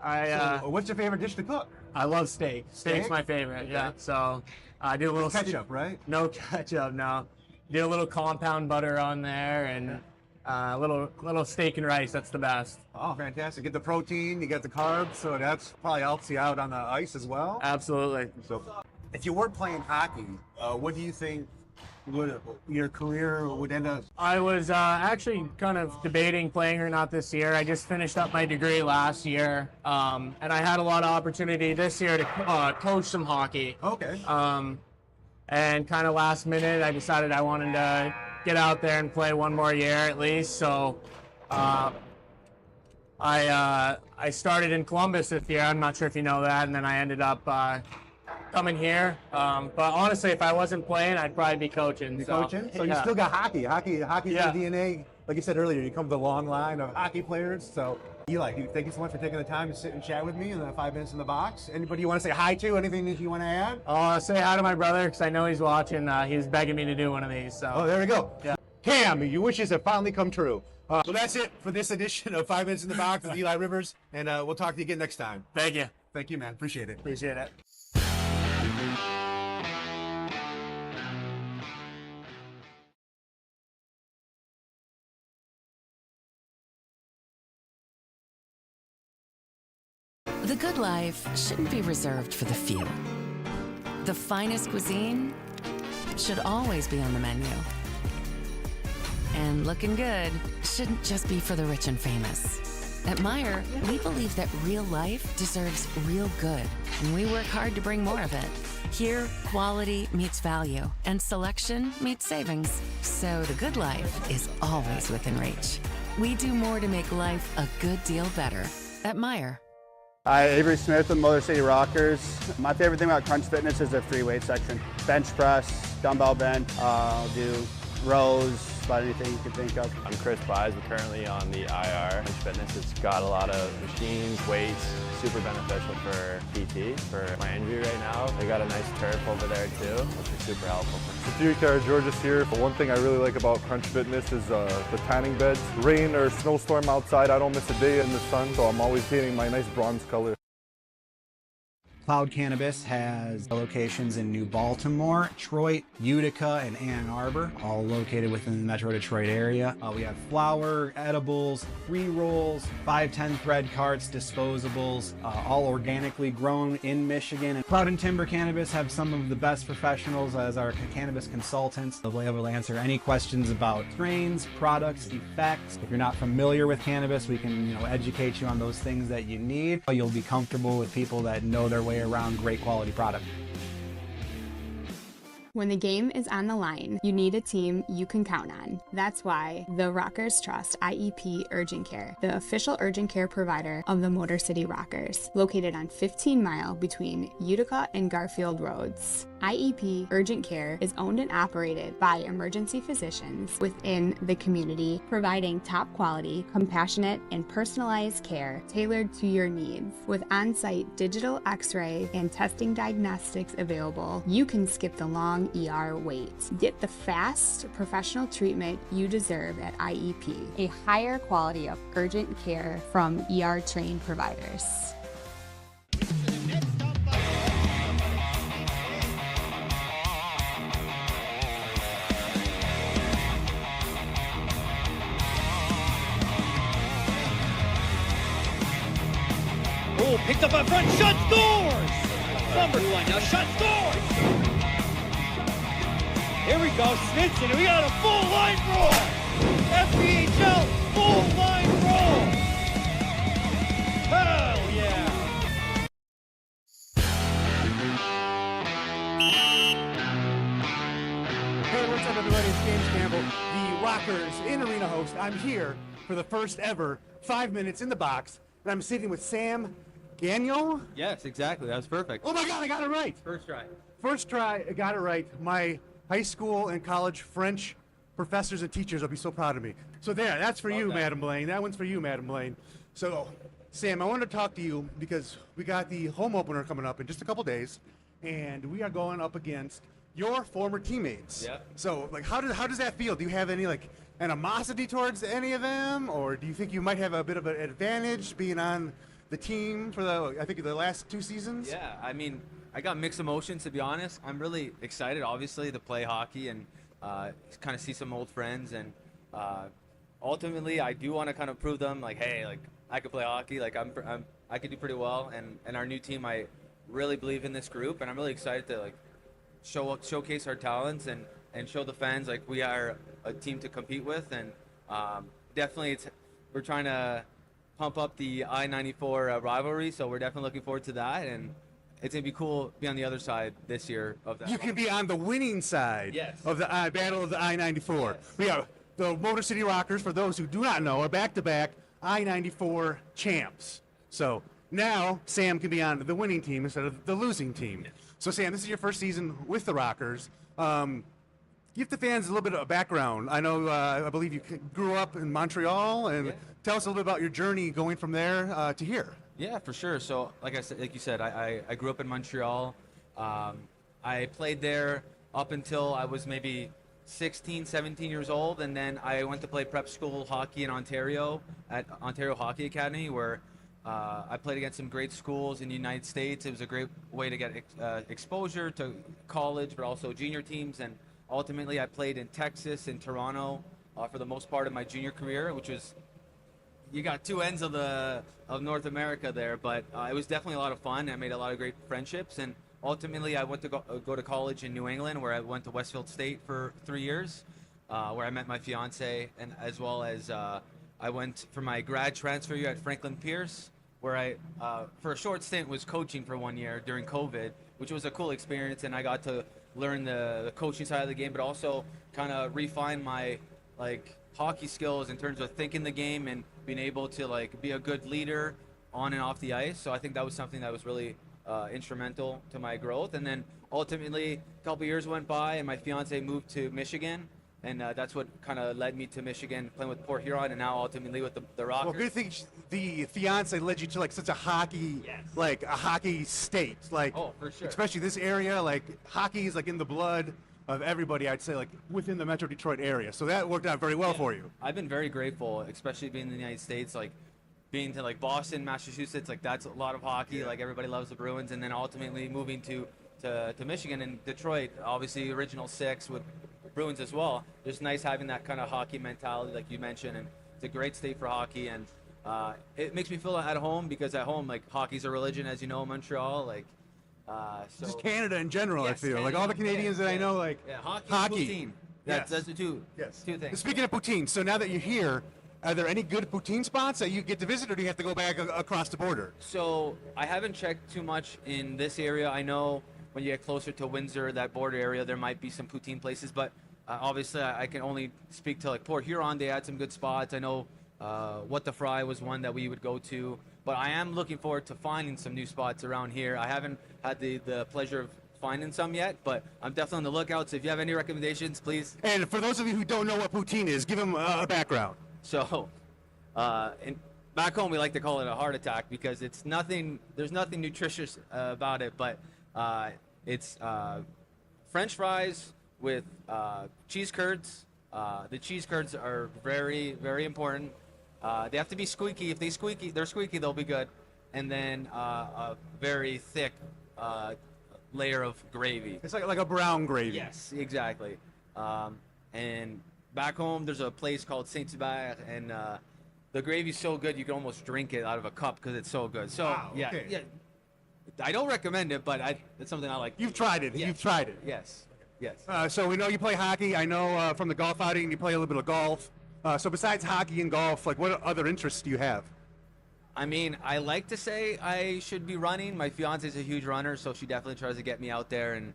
[SPEAKER 18] So what's your favorite dish to cook?
[SPEAKER 19] I love steak. Steak's my favorite.
[SPEAKER 18] Okay.
[SPEAKER 19] Yeah. So I do a little
[SPEAKER 18] ketchup, right?
[SPEAKER 19] No ketchup. No. Do a little compound butter on there and. Little steak and rice, that's the best.
[SPEAKER 18] Oh, fantastic. Get the protein, you get the carbs, so that's probably helps you out on the ice as well.
[SPEAKER 19] Absolutely.
[SPEAKER 18] So if you weren't playing hockey, what do you think your career would end up?
[SPEAKER 19] I was actually kind of debating playing or not this year. I just finished up my degree last year, and I had a lot of opportunity this year to coach some hockey.
[SPEAKER 18] Okay.
[SPEAKER 19] And kind of last minute, I decided I wanted to get out there and play one more year at least. So I started in Columbus this year. I'm not sure if you know that. And then I ended up coming here. But honestly, if I wasn't playing, I'd probably be coaching.
[SPEAKER 18] So you still got hockey. Hockey's in your DNA. Like you said earlier, you come with a long line of hockey players. So Eli, thank you so much for taking the time to sit and chat with me in the 5 minutes in the box. Anybody you want to say hi to? Anything that you want to add?
[SPEAKER 19] Say hi to my brother because I know he's watching. He was begging me to do one of these. So.
[SPEAKER 18] Oh, there we go.
[SPEAKER 19] Yeah.
[SPEAKER 18] Cam, your wishes have finally come true. So that's it for this edition of 5 minutes in the box with Eli Rivers, and we'll talk to you again next time.
[SPEAKER 19] Thank you.
[SPEAKER 18] Thank you, man. Appreciate it.
[SPEAKER 19] Appreciate it.
[SPEAKER 4] The good life shouldn't be reserved for the few. The finest cuisine should always be on the menu. And looking good shouldn't just be for the rich and famous. At Meijer, we believe that real life deserves real good, and we work hard to bring more of it. Here, quality meets value, and selection meets savings. So the good life is always within reach. We do more to make life a good deal better at Meijer.
[SPEAKER 11] Hi, Avery Smith with Motor City Rockers. My favorite thing about Crunch Fitness is their free weight section. Bench press, dumbbell bench, do rows, about anything you can think of.
[SPEAKER 12] I'm Chris Pies. We're currently on the IR. Crunch Fitness, it's got a lot of machines, weights, super beneficial for PT, for my injury right now. They got a nice turf over there too, which is super helpful.
[SPEAKER 13] George's here. One thing I really like about Crunch Fitness is the tanning beds. Rain or snowstorm outside, I don't miss a day in the sun, so I'm always getting my nice bronze color.
[SPEAKER 16] Cloud Cannabis has locations in New Baltimore, Detroit, Utica, and Ann Arbor, all located within the Metro Detroit area. We have flower, edibles, pre-rolls, 510 thread carts, disposables, all organically grown in Michigan. And Cloud and Timber Cannabis have some of the best professionals as our cannabis consultants. They'll be able to answer any questions about strains, products, effects. If you're not familiar with cannabis, we can educate you on those things that you need. You'll be comfortable with people that know their way around great quality product.
[SPEAKER 2] When the game is on the line, you need a team you can count on. That's why the Rockers Trust IEP Urgent Care, the official urgent care provider of the Motor City Rockers, located on 15 Mile between Utica and Garfield Roads. IEP Urgent Care is owned and operated by emergency physicians within the community, providing top quality, compassionate, and personalized care tailored to your needs. With on-site digital x-ray and testing diagnostics available, you can skip the long ER wait. Get the fast, professional treatment you deserve at IEP, a higher quality of urgent care from ER-trained providers.
[SPEAKER 6] Oh, picked up up front, shot, scores! Number one, now shot, scores! Here we go, Smithson, and we got a full line roll! FPHL, full line roll! Hell yeah!
[SPEAKER 18] Hey, what's up, everybody? It's James Campbell, the Rockers in-arena host. I'm here for the first ever 5 minutes in the box, and I'm sitting with Sam Gagnon?
[SPEAKER 20] Yes, exactly. That was perfect.
[SPEAKER 18] Oh my God, I got it right.
[SPEAKER 20] First try.
[SPEAKER 18] First try, I got it right. My high school and college French professors and teachers will be so proud of me. So there, that's for you, Madam Blaine. That one's for you, Madam Blaine. So, Sam, I wanted to talk to you because we got the home opener coming up in just a couple days, and we are going up against your former teammates.
[SPEAKER 20] Yeah.
[SPEAKER 18] So, like, how does that feel? Do you have any, like, animosity towards any of them, or do you think you might have a bit of an advantage being on the team for the last 2 seasons?
[SPEAKER 20] Yeah, I mean, I got mixed emotions, to be honest. I'm really excited, obviously, to play hockey and kind of see some old friends. And ultimately, I do want to kind of prove them, like, hey, like, I could play hockey. Like, I could do pretty well. And our new team, I really believe in this group. And I'm really excited to, like, showcase our talents and show the fans, like, we are a team to compete with. And definitely, we're trying to pump up the I-94 rivalry, so we're definitely looking forward to that, and it's going to be cool to be on the other side this year of that.
[SPEAKER 18] You can be on the winning side of the battle of the I-94. Yes. We are the Motor City Rockers, for those who do not know, are back-to-back I-94 champs. So now Sam can be on the winning team instead of the losing team. Yes. So Sam, this is your first season with the Rockers. Give the fans a little bit of a background. I know, I believe you grew up in Montreal, and tell us a little bit about your journey going from there to here.
[SPEAKER 20] Yeah, for sure. So, like you said, I grew up in Montreal. I played there up until I was maybe 16, 17 years old, and then I went to play prep school hockey in Ontario at Ontario Hockey Academy, where I played against some great schools in the United States. It was a great way to get exposure to college, but also junior teams. And ultimately, I played in Texas and Toronto for the most part of my junior career, which was, you got two ends of North America there, but it was definitely a lot of fun. I made a lot of great friendships, and ultimately I went to go to college in New England, where I went to Westfield State for 3 years, where I met my fiance, and as well as I went for my grad transfer year at Franklin Pierce, where I, for a short stint, was coaching for 1 year during COVID, which was a cool experience, and I got to learn the coaching side of the game, but also kind of refine my hockey skills in terms of thinking the game and being able to be a good leader on and off the ice. So I think that was something that was really instrumental to my growth. And then ultimately, a couple years went by, and my fiance moved to Michigan. And that's what kind of led me to Michigan, playing with Port Huron, and now ultimately with the Rockers.
[SPEAKER 18] Well, good thing the fiance led you to like such a hockey, like a hockey state, like
[SPEAKER 20] oh, for sure.
[SPEAKER 18] Especially this area, like hockey is like in the blood of everybody. I'd say like within the Metro Detroit area, so that worked out very well for you.
[SPEAKER 20] I've been very grateful, especially being in the United States, like being to like Boston, Massachusetts, like that's a lot of hockey. Like everybody loves the Bruins, and then ultimately moving to Michigan and Detroit, obviously original six with Bruins as well. Just nice having that kind of hockey mentality, like you mentioned, and it's a great state for hockey, and it makes me feel at home because at home, like hockey's a religion, as you know, in Montreal, like. So
[SPEAKER 18] Just Canada in general, I feel like all the Canadians that I know, like
[SPEAKER 20] hockey. Poutine. That's the two things.
[SPEAKER 18] Speaking of poutine, so now that you're here, are there any good poutine spots that you get to visit, or do you have to go back across the border?
[SPEAKER 20] So I haven't checked too much in this area. I know when you get closer to Windsor, that border area, there might be some poutine places, but obviously I can only speak to like Port Huron. They had some good spots. I know What the Fry was one that we would go to, but I am looking forward to finding some new spots around here. I haven't had the pleasure of finding some yet, but I'm definitely on the lookout. So if you have any recommendations, please.
[SPEAKER 18] And for those of you who don't know what poutine is, give them a background.
[SPEAKER 20] So, back home we like to call it a heart attack because it's nothing. There's nothing nutritious about it, but it's French fries with cheese curds. The cheese curds are very, very important. They have to be squeaky. If they're squeaky, they'll be good. And then a very thick layer of gravy.
[SPEAKER 18] It's like a brown gravy.
[SPEAKER 20] Yes, exactly. And back home, there's a place called Saint-Hubert, and the gravy's so good you can almost drink it out of a cup because it's so good. So
[SPEAKER 18] wow, okay.
[SPEAKER 20] yeah, I don't recommend it, but it's something I like.
[SPEAKER 18] You've tried it.
[SPEAKER 20] Yes.
[SPEAKER 18] You've tried it.
[SPEAKER 20] Yes. Yes.
[SPEAKER 18] So we know you play hockey. I know from the golf outing you play a little bit of golf. So besides hockey and golf, like what other interests do you have?
[SPEAKER 20] I mean, I like to say I should be running. My fiance's a huge runner, so she definitely tries to get me out there and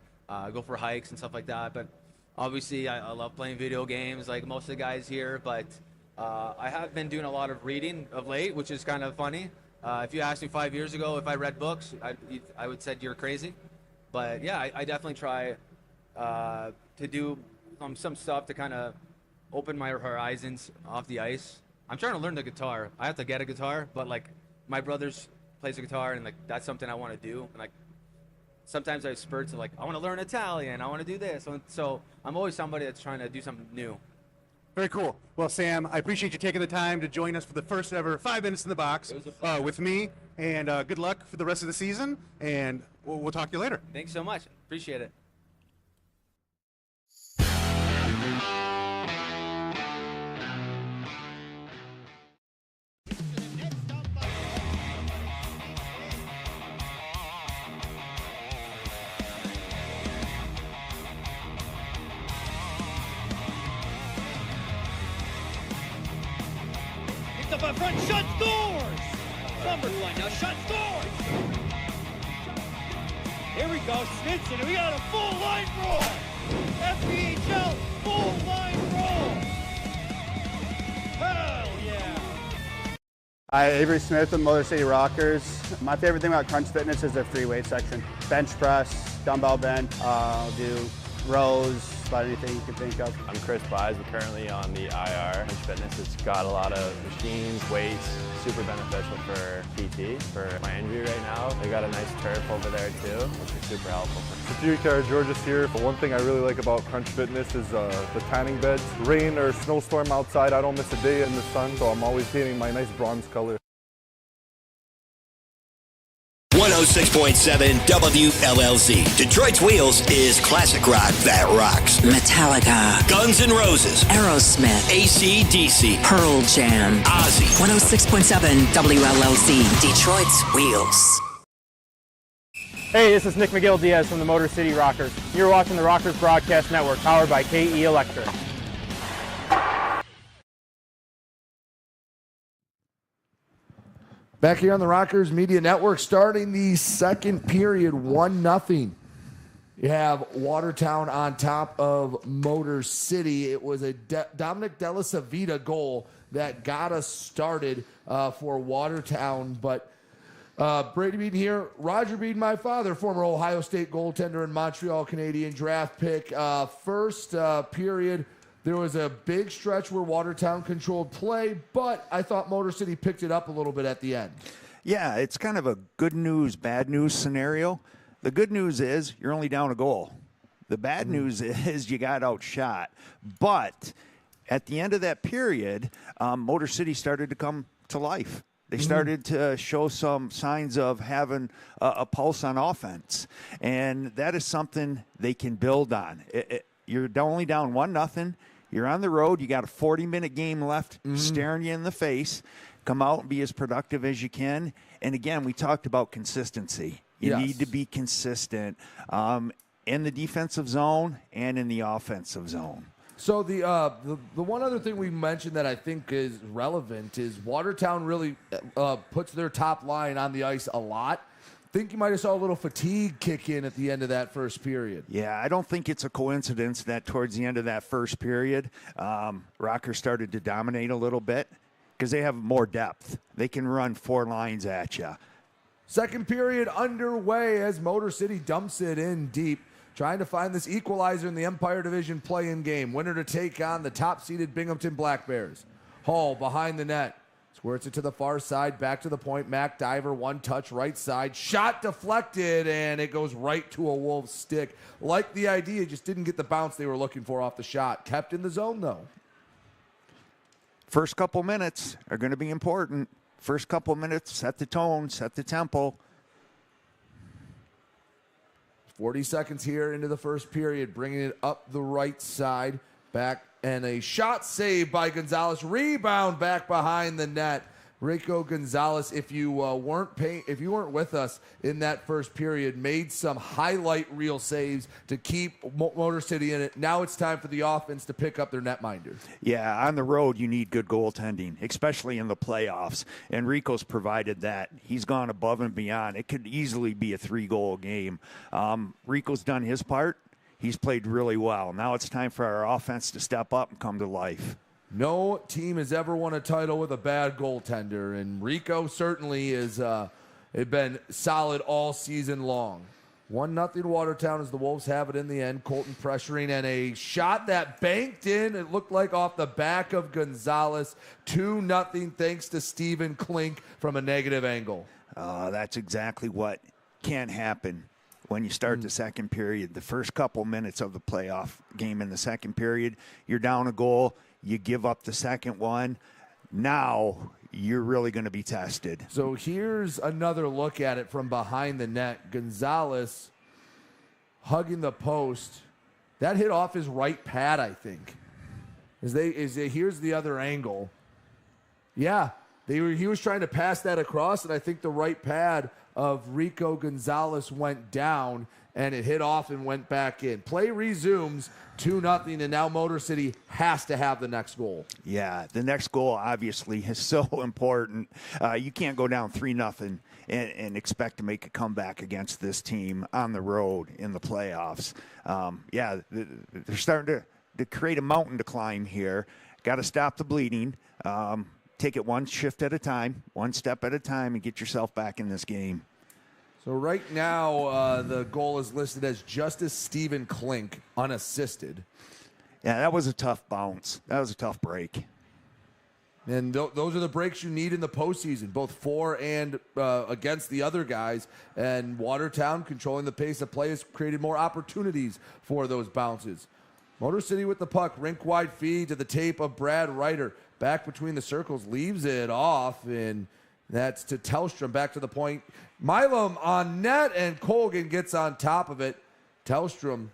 [SPEAKER 20] go for hikes and stuff like that. But obviously, I love playing video games like most of the guys here. But I have been doing a lot of reading of late, which is kind of funny. If you asked me 5 years ago if I read books, I would said you're crazy. But yeah, I definitely try to do some stuff to kind of open my horizons off the ice. I'm trying to learn the guitar. I have to get a guitar, but like my brother's plays a guitar, and like that's something I want to do. And like sometimes I have spurts of like I want to learn Italian, I want to do this. So I'm always somebody that's trying to do something new.
[SPEAKER 18] Very cool. Well, Sam, I appreciate you taking the time to join us for the first ever 5 minutes in the box with me. And good luck for the rest of the season. And we'll talk to you later.
[SPEAKER 20] Thanks so much. Appreciate it.
[SPEAKER 6] Up in front, shot, scores! Summerfly now, shot, scores! Here we go, Snitson, we got a full line roll! FPHL, full line roll! Hell yeah!
[SPEAKER 11] Hi, Avery Smith with Motor City Rockers. My favorite thing about Crunch Fitness is their free weight section. Bench press, dumbbell bench, do rows, about anything you can think of.
[SPEAKER 12] I'm Chris Buys. I'm currently on the IR. Crunch Fitness, it's got a lot of machines, weights, super beneficial for PT, for my injury right now. They got a nice turf over there too, which is super helpful.
[SPEAKER 13] Security George's here. But one thing I really like about Crunch Fitness is the tanning beds. Rain or snowstorm outside, I don't miss a day in the sun, so I'm always painting my nice bronze color.
[SPEAKER 14] 106.7 WLLZ. Detroit's Wheels is classic rock that rocks.
[SPEAKER 15] Metallica.
[SPEAKER 14] Guns N' Roses.
[SPEAKER 15] Aerosmith.
[SPEAKER 14] AC/DC.
[SPEAKER 15] Pearl Jam.
[SPEAKER 14] Ozzy.
[SPEAKER 15] 106.7 WLLZ. Detroit's Wheels.
[SPEAKER 17] Hey, this is Nick McGill-Diaz from the Motor City Rockers. You're watching the Rockers Broadcast Network, powered by KE Electric.
[SPEAKER 1] Back here on the Rockers Media Network, starting the second period, 1-0. You have Watertown on top of Motor City. It was a Dominic Della Savita goal that got us started for Watertown, but Brady Beaton here. Roger Beaton, my father, former Ohio State goaltender and Montreal Canadian draft pick. First period, there was a big stretch where Watertown controlled play, but I thought Motor City picked it up a little bit at the end.
[SPEAKER 8] Yeah, it's kind of a good news, bad news scenario. The good news is you're only down a goal. The bad news is you got outshot. But at the end of that period, Motor City started to come to life. They started to show some signs of having a pulse on offense. And that is something they can build on. You're only down 1-0. You're on the road. You got a 40-minute game left staring you in the face. Come out and be as productive as you can. And, again, we talked about consistency. You need to be consistent in the defensive zone and in the offensive zone.
[SPEAKER 1] So the one other thing we mentioned that I think is relevant is Watertown really puts their top line on the ice a lot. Think you might have saw a little fatigue kick in at the end of that first period.
[SPEAKER 8] Yeah, I don't think it's a coincidence that towards the end of that first period, Rockers started to dominate a little bit because they have more depth. They can run 4 lines at you.
[SPEAKER 1] Second period underway as Motor City dumps it in deep, trying to find this equalizer in the Empire Division play-in game. Winner to take on the top-seeded Binghamton Black Bears. Hall behind the net. Squirts it to the far side, back to the point. Mac Diver, one touch, right side. Shot deflected, and it goes right to a Wolves stick. Like the idea, just didn't get the bounce they were looking for off the shot. Kept in the zone, though.
[SPEAKER 8] First couple minutes are going to be important. First couple minutes, set the tone, set the tempo.
[SPEAKER 1] 40 seconds here into the first period, bringing it up the right side. Back, and a shot saved by Gonzalez. Rebound back behind the net. Rico Gonzalez, if you weren't with us in that first period, made some highlight reel saves to keep Motor City in it. Now it's time for the offense to pick up their netminder.
[SPEAKER 8] Yeah, on the road you need good goaltending, especially in the playoffs. And Rico's provided that. He's gone above and beyond. It could easily be a 3-goal game. Rico's done his part. He's played really well. Now it's time for our offense to step up and come to life.
[SPEAKER 1] No team has ever won a title with a bad goaltender, and Rico certainly has been solid all season long. 1-0 Watertown as the Wolves have it in the end. Colton pressuring, and a shot that banked in. It looked like off the back of Gonzalez. 2-0 thanks to Stephen Klink from a negative angle.
[SPEAKER 8] That's exactly what can happen when you start the second period. The first couple minutes of the playoff game in the second period, you're down a goal. You give up the second one. Now you're really going to be tested.
[SPEAKER 1] So here's another look at it from behind the net. Gonzalez hugging the post. That hit off his right pad, I think. Here's the other angle. Yeah, he was trying to pass that across, and I think the right pad of Rico Gonzalez went down, and it hit off and went back in. Play resumes, 2-0, and now Motor City has to have the next goal.
[SPEAKER 8] Yeah, the next goal obviously is so important. You can't go down 3-0 and expect to make a comeback against this team on the road in the playoffs. They're starting to create a mountain to climb here. Got to stop the bleeding. Take it one shift at a time, one step at a time, and get yourself back in this game.
[SPEAKER 1] So right now, the goal is listed as Justice Stephen Klink, unassisted.
[SPEAKER 8] Yeah, that was a tough bounce. That was a tough break.
[SPEAKER 1] And those are the breaks you need in the postseason, both for and against the other guys. And Watertown controlling the pace of play has created more opportunities for those bounces. Motor City with the puck, rink-wide feed to the tape of Brad Ryder. Back between the circles, leaves it off, and that's to Tellstrom, back to the point. Milam on net, and Colgan gets on top of it. Tellstrom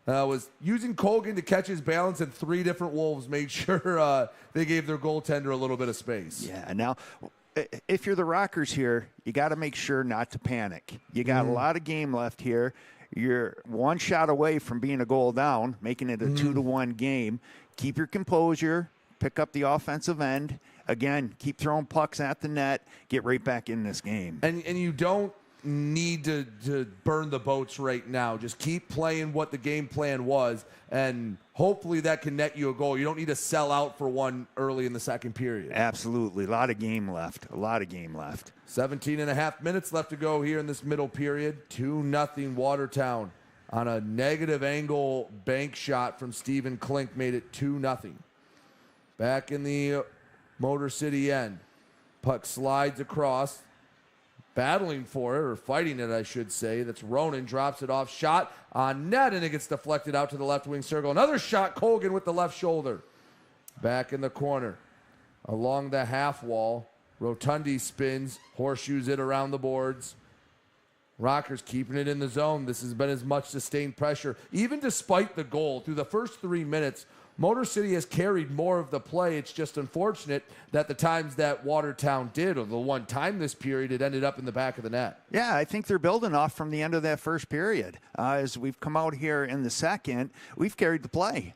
[SPEAKER 1] was using Colgan to catch his balance, and 3 different Wolves made sure they gave their goaltender a little bit of space.
[SPEAKER 8] Yeah, now, if you're the Rockers here, you got to make sure not to panic. You got a lot of game left here. You're one shot away from being a goal down, making it a 2-1 game. Keep your composure. Pick up the offensive end. Again, keep throwing pucks at the net. Get right back in this game.
[SPEAKER 1] And you don't need to burn the boats right now. Just keep playing what the game plan was. And hopefully that can net you a goal. You don't need to sell out for one early in the second period.
[SPEAKER 8] Absolutely. A lot of game left.
[SPEAKER 1] 17 and a half minutes left to go here in this middle period. 2-0 Watertown on a negative angle bank shot from Stephen Klink made it 2-0. Back in the Motor City end. Puck slides across. Battling for it, or fighting it, I should say. That's Ronan, drops it off, shot on net, and it gets deflected out to the left wing circle. Another shot, Colgan with the left shoulder. Back in the corner, along the half wall, Rotundi spins, horseshoes it around the boards. Rockers keeping it in the zone. This has been as much sustained pressure. Even despite the goal, through the first 3 minutes, Motor City has carried more of the play. It's just unfortunate that the times that Watertown did, or the one time this period, it ended up in the back of the net.
[SPEAKER 8] Yeah, I think they're building off from the end of that first period. As we've come out here in the second, we've carried the play.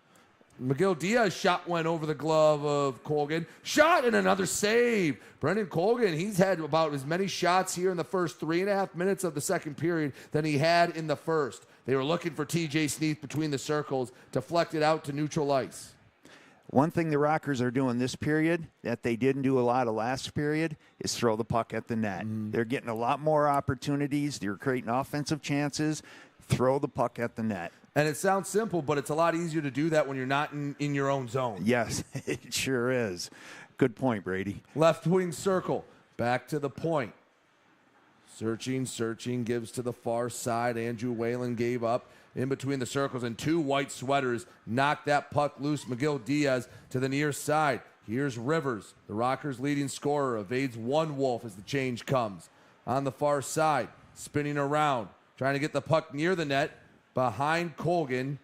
[SPEAKER 1] McGill Diaz's shot went over the glove of Colgan. Shot and another save. Brendan Colgan, he's had about as many shots here in the first 3.5 minutes of the second period than he had in the first. They were looking for TJ Sneath between the circles, deflected out to neutral ice.
[SPEAKER 8] One thing the Rockers are doing this period that they didn't do a lot of last period is throw the puck at the net. They're getting a lot more opportunities. They're creating offensive chances. Throw the puck at the net.
[SPEAKER 1] And it sounds simple, but it's a lot easier to do that when you're not in your own zone.
[SPEAKER 8] Yes, it sure is. Good point, Brady.
[SPEAKER 1] Left wing circle. Back to the point. Searching, gives to the far side. Andrew Whalen gave up in between the circles, and two white sweaters knocked that puck loose. McGill Diaz to the near side. Here's Rivers, the Rockers' leading scorer, evades one Wolf as the change comes. On the far side, spinning around, trying to get the puck near the net, behind Colgan.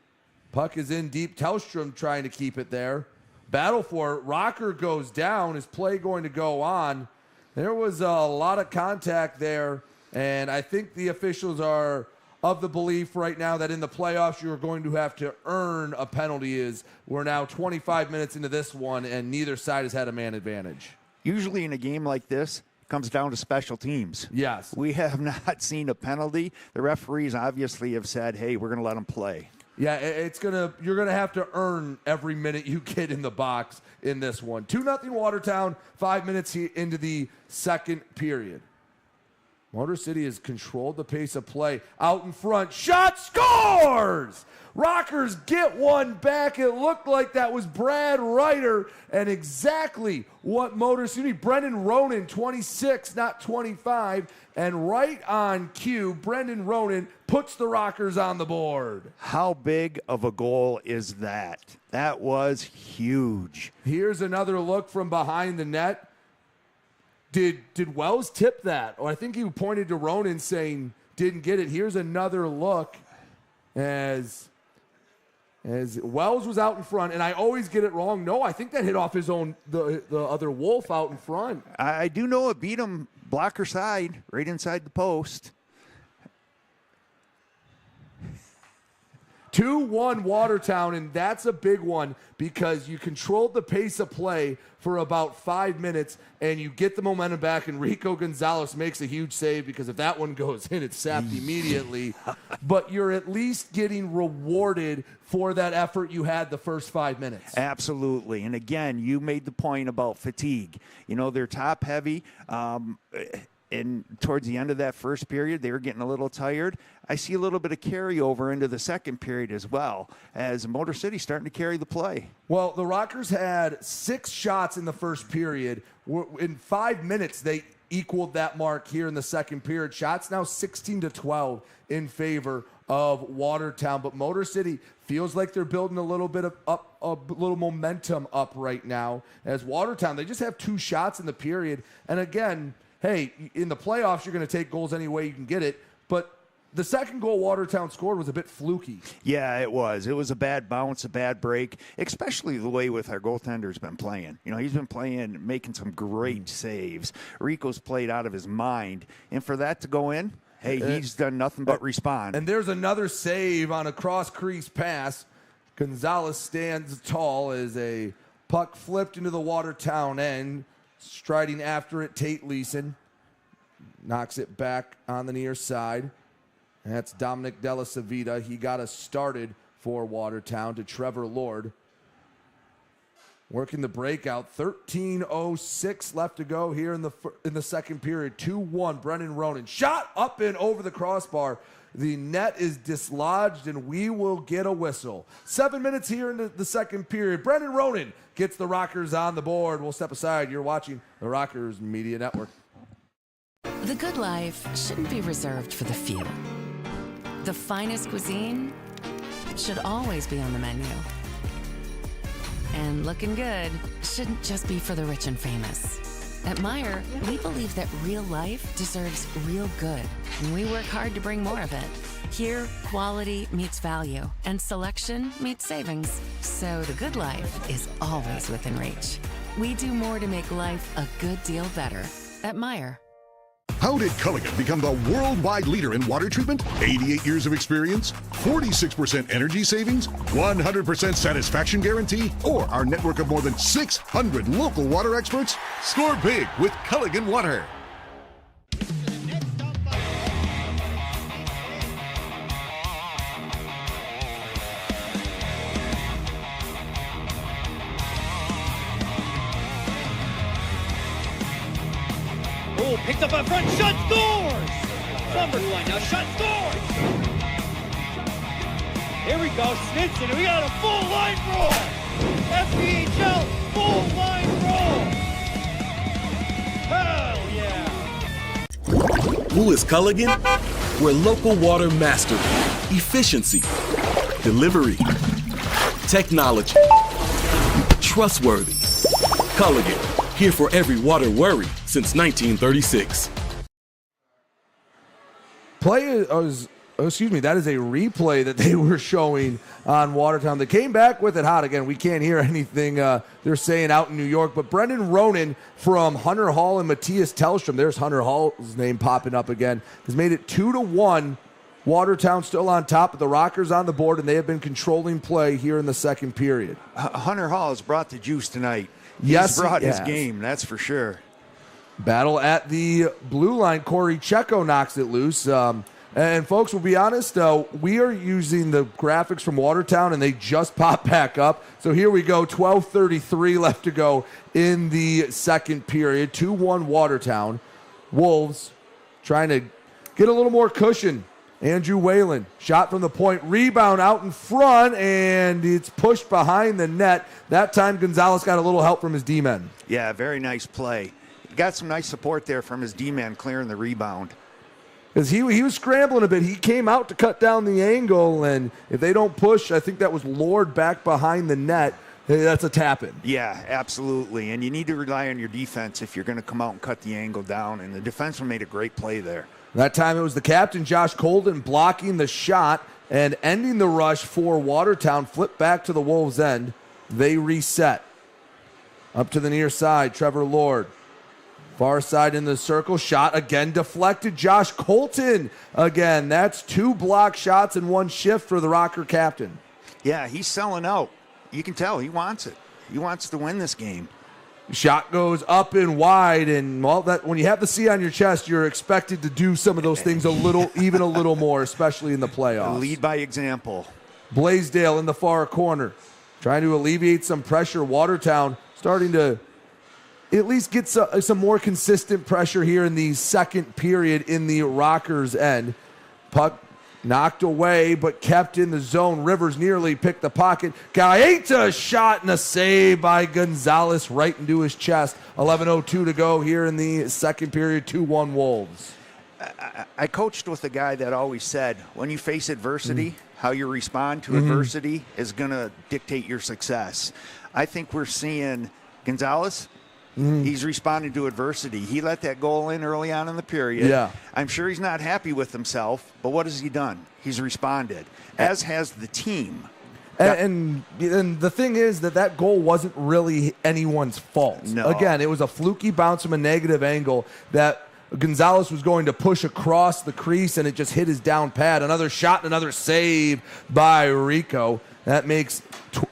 [SPEAKER 1] Puck is in deep. Tellstrom trying to keep it there. Battle for it. Rocker goes down. Is play going to go on? There was a lot of contact there, and I think the officials are of the belief right now that in the playoffs you're going to have to earn a penalty. We're now 25 minutes into this one, and neither side has had a man advantage.
[SPEAKER 8] Usually in a game like this, it comes down to special teams.
[SPEAKER 1] Yes.
[SPEAKER 8] We have not seen a penalty. The referees obviously have said, hey, we're going to let them play.
[SPEAKER 1] Yeah, you're gonna have to earn every minute you get in the box in this one. 2-0 Watertown, 5 minutes into the second period. Motor City has controlled the pace of play. Out in front, shot, scores! Rockers get one back. It looked like that was Brad Ryder, and exactly what Motor City. Brendan Ronan, 26, not 25, and right on cue, Brendan Ronan puts the Rockers on the board.
[SPEAKER 8] How big of a goal is that? That was huge.
[SPEAKER 1] Here's another look from behind the net. Did Wells tip that? Or I think he pointed to Ronan saying didn't get it. Here's another look as Wells was out in front, and I always get it wrong. No, I think that hit off the other Wolf out in front.
[SPEAKER 8] I do know it beat him blocker side, right inside the post.
[SPEAKER 1] 2-1 Watertown, and that's a big one because you controlled the pace of play for about 5 minutes, and you get the momentum back, and Rico Gonzalez makes a huge save because if that one goes in, it's sapped immediately. But you're at least getting rewarded for that effort you had the first 5 minutes.
[SPEAKER 8] Absolutely. And again, you made the point about fatigue. You know, they're top heavy. And towards the end of that first period, they were getting a little tired. I see a little bit of carryover into the second period as well, as Motor City starting to carry the play.
[SPEAKER 1] Well, the Rockers had 6 shots in the first period. In 5 minutes, they equaled that mark here in the second period. Shots now 16-12 in favor of Watertown. But Motor City feels like they're building a little bit of a little momentum up right now. As Watertown, they just have 2 shots in the period. And again, hey, in the playoffs, you're going to take goals any way you can get it. But the second goal Watertown scored was a bit fluky.
[SPEAKER 8] Yeah, it was. It was a bad bounce, a bad break, especially the way with our goaltender's been playing. You know, he's been playing, making some great saves. Rico's played out of his mind. And for that to go in, hey, he's done nothing but respond.
[SPEAKER 1] And there's another save on a cross-crease pass. Gonzalez stands tall as a puck flipped into the Watertown end. Striding after it, Tate Leeson knocks it back on the near side. That's Dominic Della Savita. He got us started for Watertown to Trevor Lord. Working the breakout. 13:06 left to go here in the second period. 2-1. Brennan Ronan. Shot up and over the crossbar. The net is dislodged, and we will get a whistle. 7 minutes here into the second period. Brennan Ronan gets the Rockers on the board. We'll step aside. You're watching the Rockers Media Network.
[SPEAKER 4] The good life shouldn't be reserved for the few. The finest cuisine should always be on the menu. And looking good shouldn't just be for the rich and famous. At Meijer, we believe that real life deserves real good, and we work hard to bring more of it. Here, quality meets value, and selection meets savings. So the good life is always within reach. We do more to make life a good deal better at Meijer.
[SPEAKER 5] How did Culligan become the worldwide leader in water treatment? 88 years of experience, 46% energy savings, 100% satisfaction guarantee, or our network of more than 600 local water experts? Score big with Culligan Water.
[SPEAKER 6] Oh, picked up up front, shot, scores! Summers line now, shot, scores! Here we go, Snitson, and we got a full line roll! FPHL, full line roll! Hell yeah!
[SPEAKER 9] Who is Culligan? We're local water mastery, efficiency, delivery, technology, trustworthy. Culligan, here for every water worry since 1936.
[SPEAKER 1] That is a replay that they were showing on Watertown. They came back with it hot. Again, we can't hear anything they're saying out in New York, but Brendan Ronan from Hunter Hall and Matthias Tellstrom, there's Hunter Hall's name popping up again, has made it 2-1. Watertown still on top, but the Rockers on the board, and they have been controlling play here in the second period.
[SPEAKER 8] Hunter Hall has brought the juice tonight.
[SPEAKER 1] Yes,
[SPEAKER 8] he's brought his game, that's for sure.
[SPEAKER 1] Battle at the blue line. Corey Checo knocks it loose. And folks, we'll be honest, we are using the graphics from Watertown, and they just popped back up. So here we go, 12:33 left to go in the second period. 2-1 Watertown. Wolves trying to get a little more cushion. Andrew Whalen, shot from the point, rebound out in front, and it's pushed behind the net. That time, Gonzalez got a little help from his D-men.
[SPEAKER 8] Yeah, very nice play. Got some nice support there from his D-man clearing the rebound.
[SPEAKER 1] Because he was scrambling a bit. He came out to cut down the angle, and if they don't push, I think that was Lord back behind the net. That's a tap-in.
[SPEAKER 8] Yeah, absolutely. And you need to rely on your defense if you're going to come out and cut the angle down, and the defenseman made a great play there.
[SPEAKER 1] That time it was the captain, Josh Colden, blocking the shot and ending the rush for Watertown. Flip back to the Wolves' end. They reset. Up to the near side, Trevor Lord. Far side in the circle, shot again deflected. Josh Colton again. That's 2 block shots in one shift for the Rocker captain.
[SPEAKER 8] Yeah, he's selling out. You can tell he wants it. He wants to win this game.
[SPEAKER 1] Shot goes up and wide, and that when you have the C on your chest, you're expected to do some of those things even a little more, especially in the playoffs.
[SPEAKER 8] Lead by example.
[SPEAKER 1] Blaisdell in the far corner, trying to alleviate some pressure. Watertown starting to at least get some more consistent pressure here in the second period in the Rockers' end. Puck knocked away, but kept in the zone. Rivers nearly picked the pocket. Gaeta shot and a save by Gonzalez right into his chest. 11:02 to go here in the second period. 2-1 Wolves.
[SPEAKER 8] I coached with a guy that always said, when you face adversity, how you respond to adversity is going to dictate your success. I think we're seeing Gonzalez. He's responding to adversity. He let that goal in early on in the period.
[SPEAKER 1] Yeah.
[SPEAKER 8] I'm sure he's not happy with himself, but what has he done? He's responded, as has the team.
[SPEAKER 1] And the thing is that goal wasn't really anyone's fault.
[SPEAKER 8] No.
[SPEAKER 1] Again, it was a fluky bounce from a negative angle that Gonzalez was going to push across the crease, and it just hit his down pad. Another shot and another save by Rico. That makes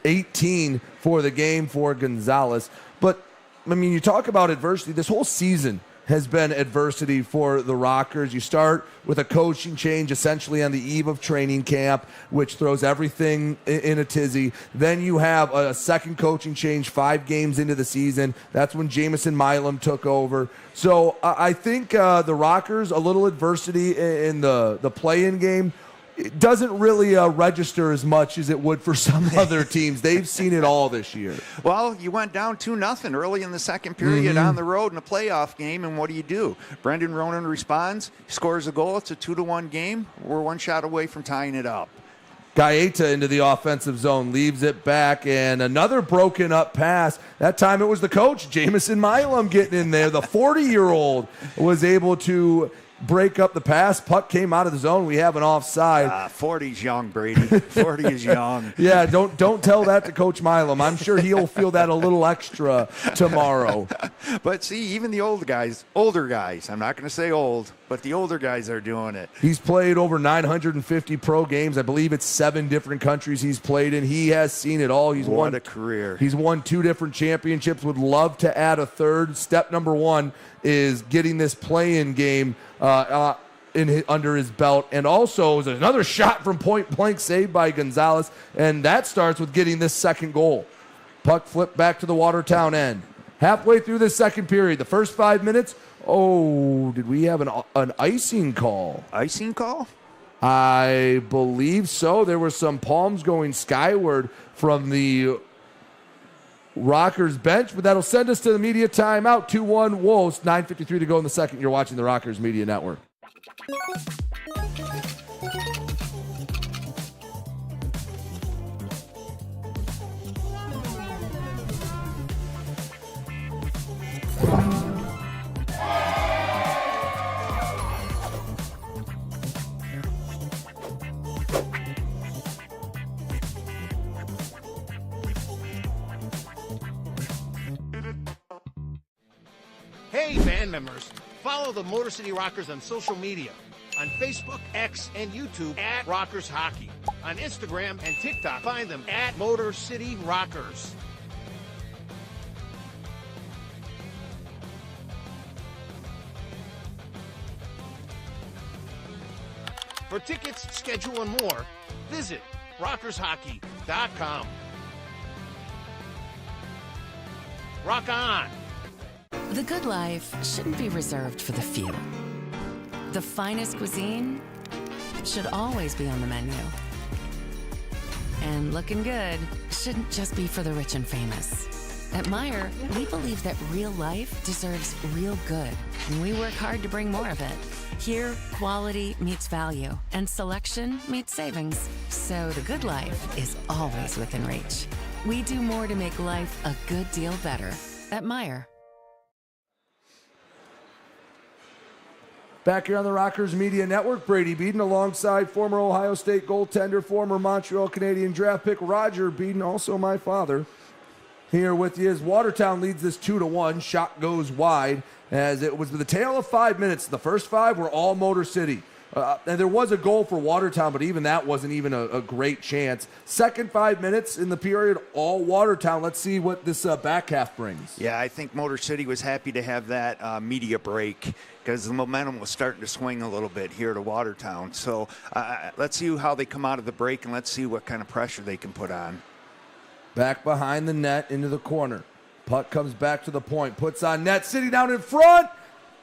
[SPEAKER 1] 18 for the game for Gonzalez. But I mean, you talk about adversity. This whole season has been adversity for the Rockers. You start with a coaching change essentially on the eve of training camp, which throws everything in a tizzy. Then you have a second coaching change 5 games into the season. That's when Jamison Milam took over. So I think the Rockers, a little adversity in the play-in game, it doesn't really register as much as it would for some other teams. They've seen it all this year.
[SPEAKER 8] Well, you went down 2-0 early in the second period on the road in a playoff game, and what do? Brendan Ronan responds, scores a goal. It's a 2-1 game. We're one shot away from tying it up.
[SPEAKER 1] Gaeta into the offensive zone, leaves it back, and another broken up pass. That time it was the coach, Jamison Milam, getting in there. The 40-year-old was able to break up the pass. Puck came out of the zone. We have an offside.
[SPEAKER 8] 40's young, Brady. 40 is young.
[SPEAKER 1] Yeah, don't tell that to Coach Milam. I'm sure he'll feel that a little extra tomorrow.
[SPEAKER 8] But see, even the older guys, I'm not going to say old, but the older guys are doing it.
[SPEAKER 1] He's played over 950 pro games. I believe it's 7 different countries he's played in. He has seen it all.
[SPEAKER 8] What a career.
[SPEAKER 1] He's won 2 different championships. Would love to add a third. Step number 1 is getting this play-in game under his belt. And also, there's another shot from point blank saved by Gonzalez. And that starts with getting this second goal. Puck flipped back to the Watertown end. Halfway through the second period, the first 5 minutes, did we have an icing call?
[SPEAKER 8] Icing call?
[SPEAKER 1] I believe so. There were some palms going skyward from the Rockers bench, but that'll send us to the media timeout. 2-1 Wolves, 9:53 to go in the second. You're watching the Rockers Media Network.
[SPEAKER 3] Hey, band members, follow the Motor City Rockers on social media. On Facebook, X, and YouTube at Rockers Hockey. On Instagram and TikTok, find them at Motor City Rockers. For tickets, schedule, and more, visit rockershockey.com. Rock on!
[SPEAKER 4] The good life shouldn't be reserved for the few. The finest cuisine should always be on the menu. And looking good shouldn't just be for the rich and famous. At Meijer, we believe that real life deserves real good, and we work hard to bring more of it. Here, quality meets value, and selection meets savings. So the good life is always within reach. We do more to make life a good deal better at Meijer.
[SPEAKER 1] Back here on the Rockers Media Network, Brady Beaton alongside former Ohio State goaltender, former Montreal Canadian draft pick Roger Beaton, also my father, here with you as Watertown leads this 2-1. Shot goes wide as it was the tale of 5 minutes. The first 5 were all Motor City. And there was a goal for Watertown, but even that wasn't even a great chance. Second 5 minutes in the period, all Watertown. Let's see what this back half brings.
[SPEAKER 8] Yeah, I think Motor City was happy to have that media break because the momentum was starting to swing a little bit here to Watertown. So let's see how they come out of the break, and let's see what kind of pressure they can put on.
[SPEAKER 1] Back behind the net into the corner. Puck comes back to the point, puts on net, City down in front,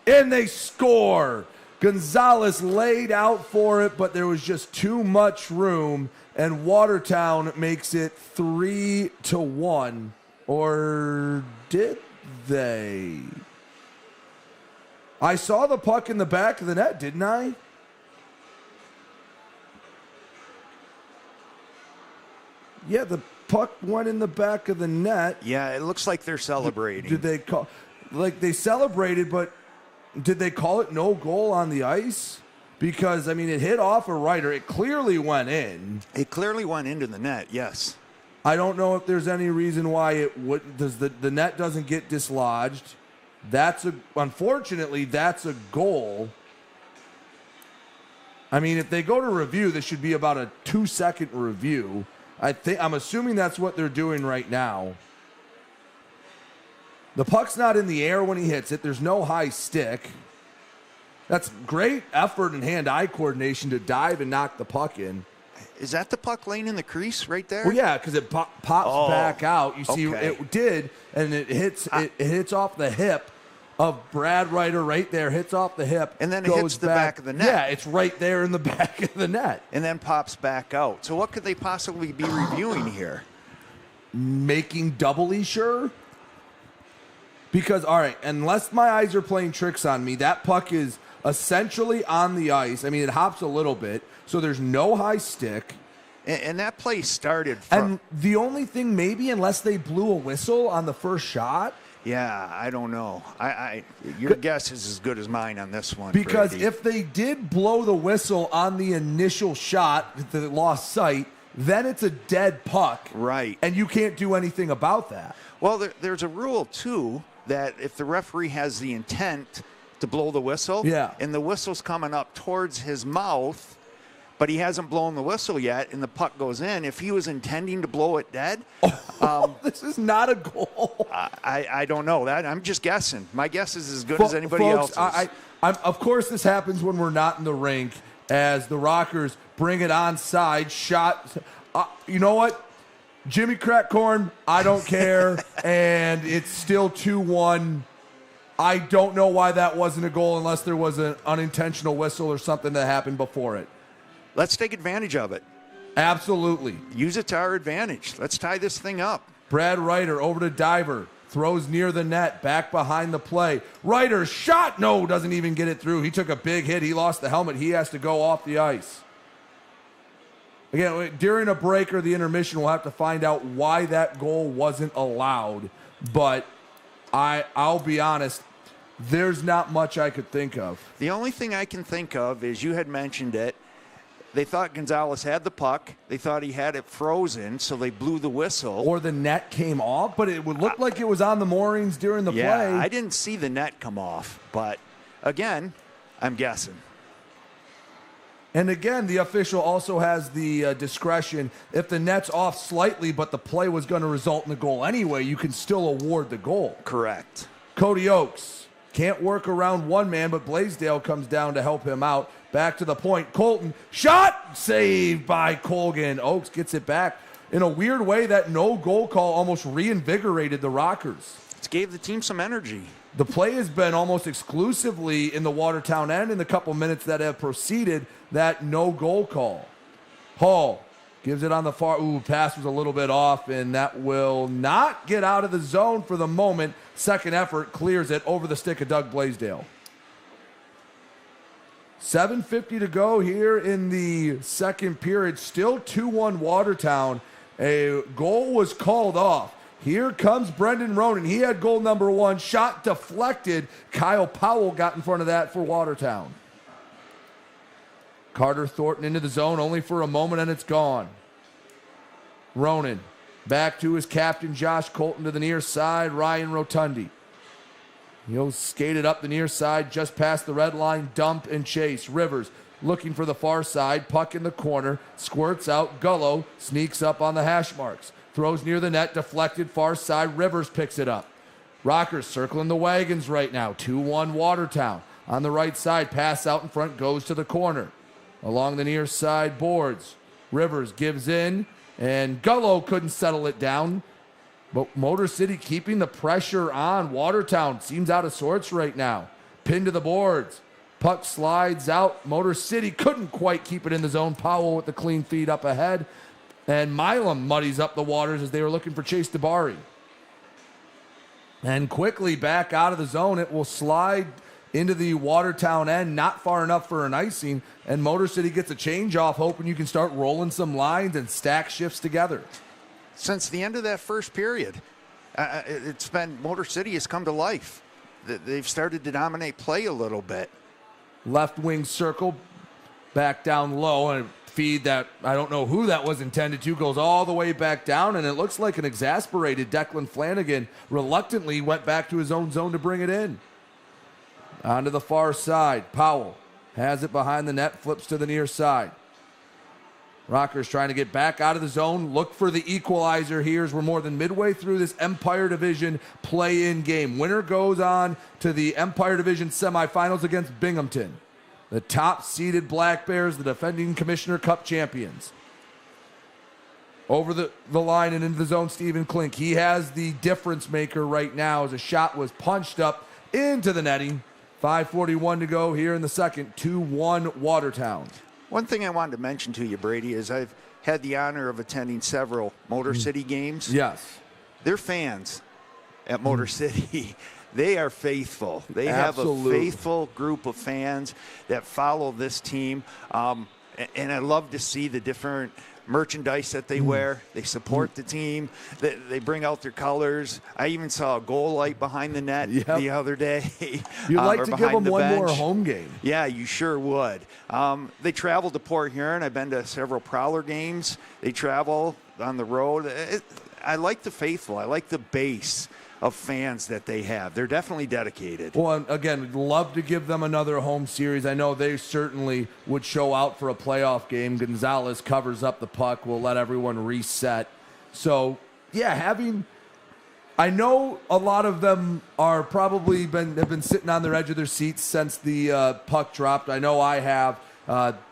[SPEAKER 1] and they score. Gonzalez laid out for it, but there was just too much room, and Watertown makes it 3-1. Or did they? I saw the puck in the back of the net, didn't I? Yeah, the puck went in the back of the net.
[SPEAKER 8] Yeah, it looks like they're celebrating.
[SPEAKER 1] Did they call, like they celebrated, but did they call it no goal on the ice? Because, I mean, it hit off a rider. It clearly went in.
[SPEAKER 8] It clearly went into the net, yes.
[SPEAKER 1] I don't know if there's any reason why it wouldn't. The net doesn't get dislodged. Unfortunately, that's a goal. I mean, if they go to review, this should be about a 2-second review. I'm assuming that's what they're doing right now. The puck's not in the air when he hits it. There's no high stick. That's great effort and hand-eye coordination to dive and knock the puck in.
[SPEAKER 8] Is that the puck laying in the crease right there?
[SPEAKER 1] Well, yeah, because it pops back out. You see, it did, and it hits off the hip of Brad Ryder right there, hits off the hip.
[SPEAKER 8] And then it hits the back of the net.
[SPEAKER 1] Yeah, it's right there in the back of the net.
[SPEAKER 8] And then pops back out. So what could they possibly be reviewing here?
[SPEAKER 1] Making doubly sure? Because, all right, unless my eyes are playing tricks on me, that puck is essentially on the ice. I mean, it hops a little bit, so there's no high stick.
[SPEAKER 8] And that play started from...
[SPEAKER 1] And the only thing, maybe, unless they blew a whistle on the first shot...
[SPEAKER 8] Yeah, I don't know. Your guess is as good as mine on this one.
[SPEAKER 1] Because
[SPEAKER 8] Brady.
[SPEAKER 1] if they did blow the whistle on the initial shot that lost sight, then it's a dead puck.
[SPEAKER 8] Right.
[SPEAKER 1] And you can't do anything about that.
[SPEAKER 8] Well, there's a rule, too, that if the referee has the intent to blow the whistle, and the whistle's coming up towards his mouth, but he hasn't blown the whistle yet, and the puck goes in, if he was intending to blow it dead...
[SPEAKER 1] this is not a goal.
[SPEAKER 8] I don't know. That I'm just guessing. My guess is as good as anybody
[SPEAKER 1] folks,
[SPEAKER 8] else's.
[SPEAKER 1] Of course, this happens when we're not in the rink, as the Rockers bring it onside. Shot. You know what? Jimmy Crackcorn, I don't care, and it's still 2-1. I don't know why that wasn't a goal unless there was an unintentional whistle or something that happened before it.
[SPEAKER 8] Let's take advantage of it.
[SPEAKER 1] Absolutely.
[SPEAKER 8] Use it to our advantage. Let's tie this thing up.
[SPEAKER 1] Brad Ryder over to Diver. Throws near the net, back behind the play. Ryder shot. No, doesn't even get it through. He took a big hit. He lost the helmet. He has to go off the ice. Again, during a break or the intermission, we'll have to find out why that goal wasn't allowed. But I'll be honest, there's not much I could think of.
[SPEAKER 8] The only thing I can think of is you had mentioned it. They thought Gonzalez had the puck. They thought he had it frozen, so they blew the whistle.
[SPEAKER 1] Or the net came off, but it would look like it was on the moorings during the play.
[SPEAKER 8] I didn't see the net come off, but again, I'm guessing.
[SPEAKER 1] And again, the official also has the discretion. If the net's off slightly, but the play was going to result in a goal anyway, you can still award the goal.
[SPEAKER 8] Correct.
[SPEAKER 1] Cody Oakes can't work around one man, but Blaisdell comes down to help him out. Back to the point. Colton, shot, saved by Colgan. Oakes gets it back. In a weird way, that no goal call almost reinvigorated the Rockers.
[SPEAKER 8] It gave the team some energy.
[SPEAKER 1] The play has been almost exclusively in the Watertown end in the couple minutes that have preceded that no goal call. Hall gives it on the far. Ooh, pass was a little bit off, and that will not get out of the zone for the moment. Second effort clears it over the stick of Doug Blaisdell. 7:50 to go here in the second period. Still 2-1 Watertown. A goal was called off. Here comes Brendan Ronan. He had goal number one. Shot deflected. Kyle Powell got in front of that for Watertown. Carter Thornton into the zone only for a moment, and it's gone. Ronan back to his captain, Josh Colton, to the near side, Ryan Rotundi. He'll skate it up the near side, just past the red line, dump and chase. Rivers looking for the far side, puck in the corner, squirts out. Gullo sneaks up on the hash marks. Throws near the net, deflected far side. Rivers picks it up. Rockers circling the wagons right now. 2-1 Watertown. On the right side, pass out in front, goes to the corner. Along the near side boards. Rivers gives in, and Gullo couldn't settle it down. But Motor City keeping the pressure on. Watertown seems out of sorts right now. Pinned to the boards. Puck slides out. Motor City couldn't quite keep it in the zone. Powell with the clean feed up ahead. And Milam muddies up the waters as they were looking for Chase DeBari. And quickly back out of the zone. It will slide into the Watertown end, not far enough for an icing. And Motor City gets a change off, hoping you can start rolling some lines and stack shifts together.
[SPEAKER 8] Since the end of that first period, it's been Motor City has come to life. They've started to dominate play a little bit.
[SPEAKER 1] Left wing circle, back down low, and a feed that I don't know who that was intended to, goes all the way back down, and it looks like an exasperated Declan Flanagan reluctantly went back to his own zone to bring it in. Onto the far side, Powell has it behind the net, flips to the near side. Rockers trying to get back out of the zone. Look for the equalizer here as we're more than midway through this Empire Division play-in game. Winner goes on to the Empire Division semifinals against Binghamton. The top-seeded Black Bears, the defending Commissioner Cup champions. Over the line and into the zone, Stephen Klink. He has the difference maker right now as a shot was punched up into the netting. 5:41 to go here in the second. 2-1 Watertown.
[SPEAKER 8] One thing I wanted to mention to you, Brady, is I've had the honor of attending several Motor City games.
[SPEAKER 1] Yes.
[SPEAKER 8] Their fans at Motor City, they are faithful. They
[SPEAKER 1] Absolutely.
[SPEAKER 8] have a faithful group of fans that follow this team. And I love to see the different merchandise that they wear. They support the team. They bring out their colors. I even saw a goal light behind the net the other day.
[SPEAKER 1] You'd like to give them
[SPEAKER 8] the
[SPEAKER 1] one
[SPEAKER 8] bench.
[SPEAKER 1] more home game.
[SPEAKER 8] Yeah, you sure would. They travel to Port Huron. I've been to several Prowler games. They travel on the road. I like the faithful. I like the base of fans that they have. They're definitely dedicated.
[SPEAKER 1] Well, again, we'd love to give them another home series. I know they certainly would show out for a playoff game. Gonzalez covers up the puck. We'll let everyone reset. So, yeah, I know a lot of them are probably have been sitting on their edge of their seats since the puck dropped. I know I have.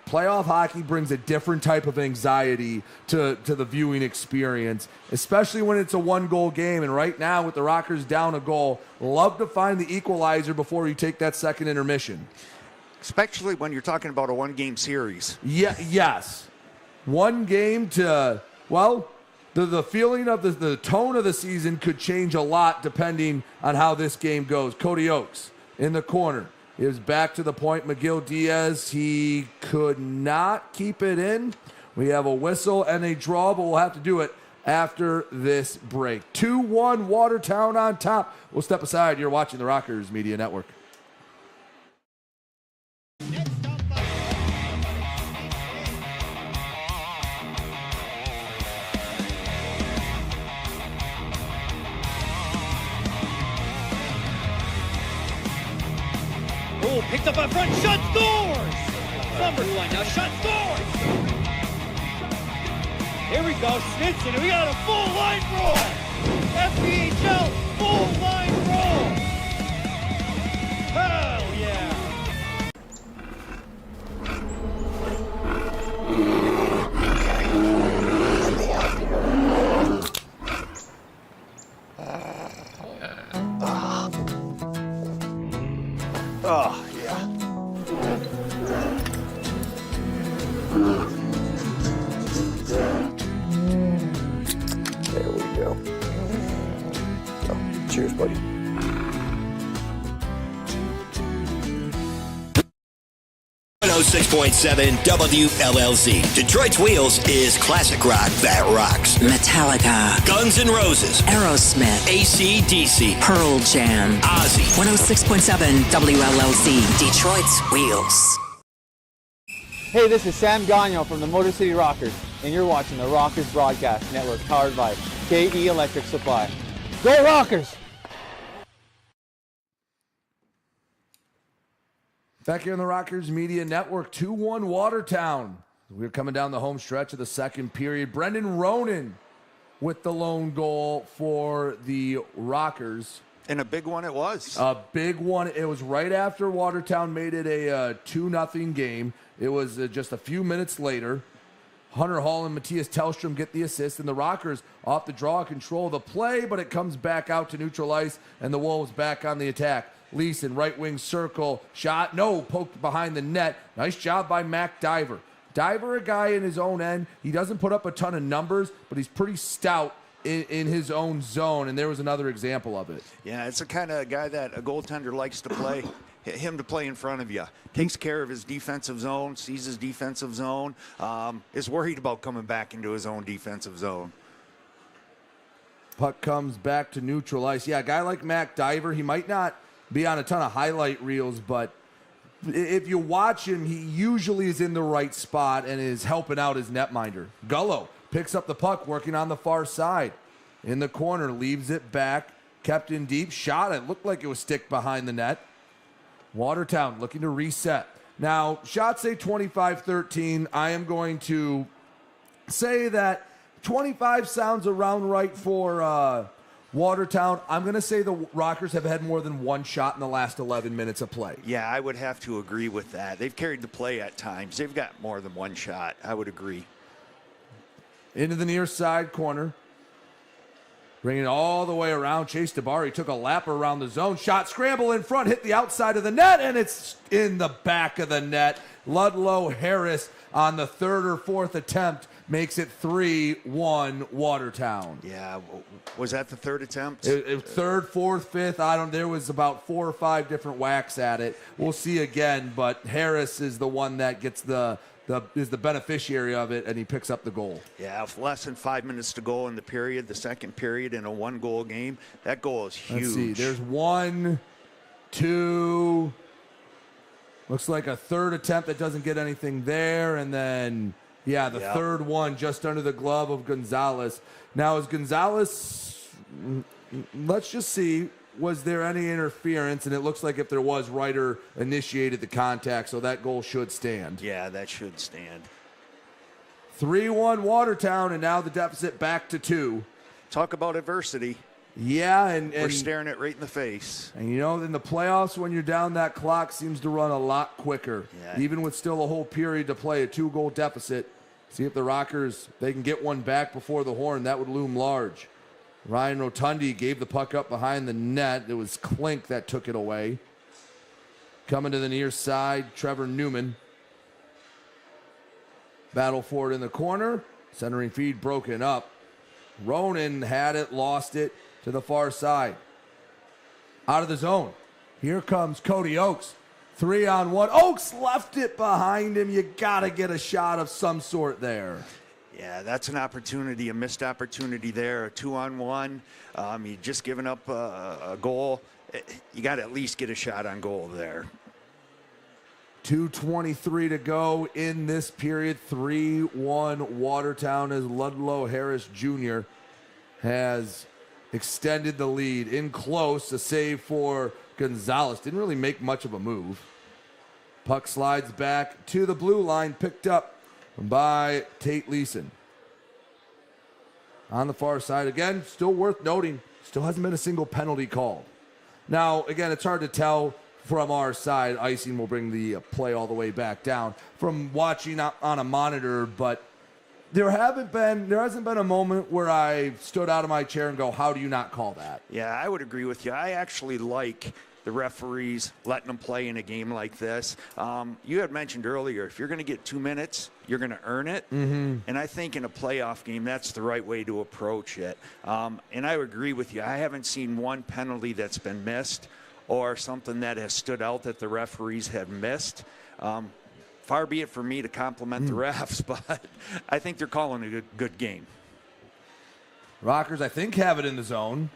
[SPEAKER 1] Playoff hockey brings a different type of anxiety to the viewing experience, especially when it's a one-goal game. And right now, with the Rockers down a goal, love to find the equalizer before you take that second intermission.
[SPEAKER 8] Especially when you're talking about a one-game series.
[SPEAKER 1] Yes. One game to, well, the feeling of the tone of the season could change a lot depending on how this game goes. Cody Oakes in the corner. It was back to the point. McGill Diaz, he could not keep it in. We have a whistle and a draw, but we'll have to do it after this break. 2-1 Watertown on top. We'll step aside. You're watching the Rockers Media Network.
[SPEAKER 6] Oh, picked up up front, shot, scores! Number one, now shot, scores! Here we go, Snitson, we got a full line roll! FPHL, full line roll! Hell yeah!
[SPEAKER 8] Oh, yeah.
[SPEAKER 21] There we go. Oh, cheers, buddy.
[SPEAKER 14] .7 WLLZ. Detroit's Wheels is classic rock that rocks.
[SPEAKER 15] Metallica,
[SPEAKER 14] Guns N' Roses,
[SPEAKER 15] Aerosmith,
[SPEAKER 14] AC/DC,
[SPEAKER 15] Pearl Jam,
[SPEAKER 14] Ozzy.
[SPEAKER 15] 106.7 WLLZ, Detroit's Wheels.
[SPEAKER 17] Hey, this is Sam Gagnon from the Motor City Rockers, and you're watching the Rockers Broadcast Network powered by KE Electric Supply. Go Rockers!
[SPEAKER 1] Back here on the Rockers Media Network, 2-1 Watertown. We're coming down the home stretch of the second period. Brendan Ronan with the lone goal for the Rockers.
[SPEAKER 8] And a big one it was.
[SPEAKER 1] A big one. It was right after Watertown made it a 2-0 game. It was just a few minutes later. Hunter Hall and Matthias Tellstrom get the assist, and the Rockers off the draw control the play, but it comes back out to neutral ice, and the Wolves back on the attack. Leeson, right wing circle, shot, no, poked behind the net. Nice job by Mac Diver. Diver, a guy in his own end. He doesn't put up a ton of numbers, but he's pretty stout in his own zone, and there was another example of it.
[SPEAKER 8] Yeah, it's the kind of guy that a goaltender likes to play. Him to play in front of you. Takes care of his defensive zone, sees his defensive zone, is worried about coming back into his own defensive zone.
[SPEAKER 1] Puck comes back to neutral ice. Yeah, a guy like Mac Diver, he might not be on a ton of highlight reels, but if you watch him, he usually is in the right spot and is helping out his netminder. Gullo picks up the puck, working on the far side. In the corner, leaves it back, kept in deep, shot. It looked like it was stick behind the net. Watertown looking to reset. Now, shots say 25-13. I am going to say that 25 sounds around right for Watertown. I'm going to say the Rockers have had more than one shot in the last 11 minutes of play.
[SPEAKER 8] Yeah, I would have to agree with that. They've carried the play at times. They've got more than one shot. I would agree.
[SPEAKER 1] Into the near side corner. Bringing it all the way around. Chase Tabari took a lap around the zone. Shot, scramble in front, hit the outside of the net, and it's in the back of the net. Ludlow Harris on the third or fourth attempt makes it 3-1 Watertown.
[SPEAKER 8] Yeah, was that the third attempt?
[SPEAKER 1] Third, fourth, fifth. There was about 4 or 5 different whacks at it. We'll see again, but Harris is the one that gets is the beneficiary of it, and he picks up the goal.
[SPEAKER 8] Yeah, with less than 5 minutes to go in the period, the second period in a 1-goal game, that goal is huge.
[SPEAKER 1] Let's see. There's 1, 2. Looks like a third attempt that doesn't get anything there, and then the third one just under the glove of Gonzalez. Now, is Gonzalez? Let's just see. Was there any interference? And it looks like if there was, Ryder initiated the contact, so that goal should stand.
[SPEAKER 8] Yeah, that should stand.
[SPEAKER 1] 3-1 Watertown, and now the deficit back to 2.
[SPEAKER 8] Talk about adversity.
[SPEAKER 1] Yeah, and
[SPEAKER 8] we're staring it right in the face.
[SPEAKER 1] And in the playoffs, when you're down, that clock seems to run a lot quicker.
[SPEAKER 8] Yeah.
[SPEAKER 1] Even with still a whole period to play, a 2-goal deficit. See if the Rockers, they can get one back before the horn. That would loom large. Ryan Rotundi gave the puck up behind the net. It was Klink that took it away. Coming to the near side, Trevor Newman. Battle for it in the corner. Centering feed broken up. Ronan had it, lost it to the far side. Out of the zone. Here comes Cody Oakes. 3-on-1. Oakes left it behind him. You got to get a shot of some sort there.
[SPEAKER 8] Yeah, that's an opportunity, a missed opportunity there. A 2-on-1. You just given up a goal. You got to at least get a shot on goal there.
[SPEAKER 1] 2:23 to go in this period. 3-1 Watertown as Ludlow Harris Jr. has extended the lead. In close, a save for Gonzalez. Didn't really make much of a move. Puck slides back to the blue line, picked up by Tate Leeson. On the far side again, still worth noting, still hasn't been a single penalty called. Now, again, it's hard to tell from our side. Icing will bring the play all the way back down from watching on a monitor, but there hasn't been a moment where I stood out of my chair and go, how do you not call that?
[SPEAKER 8] Yeah, I would agree with you. I actually like the referees letting them play in a game like this. You had mentioned earlier, if you're going to get 2 minutes, you're going to earn it.
[SPEAKER 1] Mm-hmm.
[SPEAKER 8] And I think in a playoff game, that's the right way to approach it. And I would agree with you. I haven't seen one penalty that's been missed or something that has stood out that the referees have missed. Far be it for me to compliment the refs, but I think they're calling a good game.
[SPEAKER 1] Rockers, I think, have it in the zone.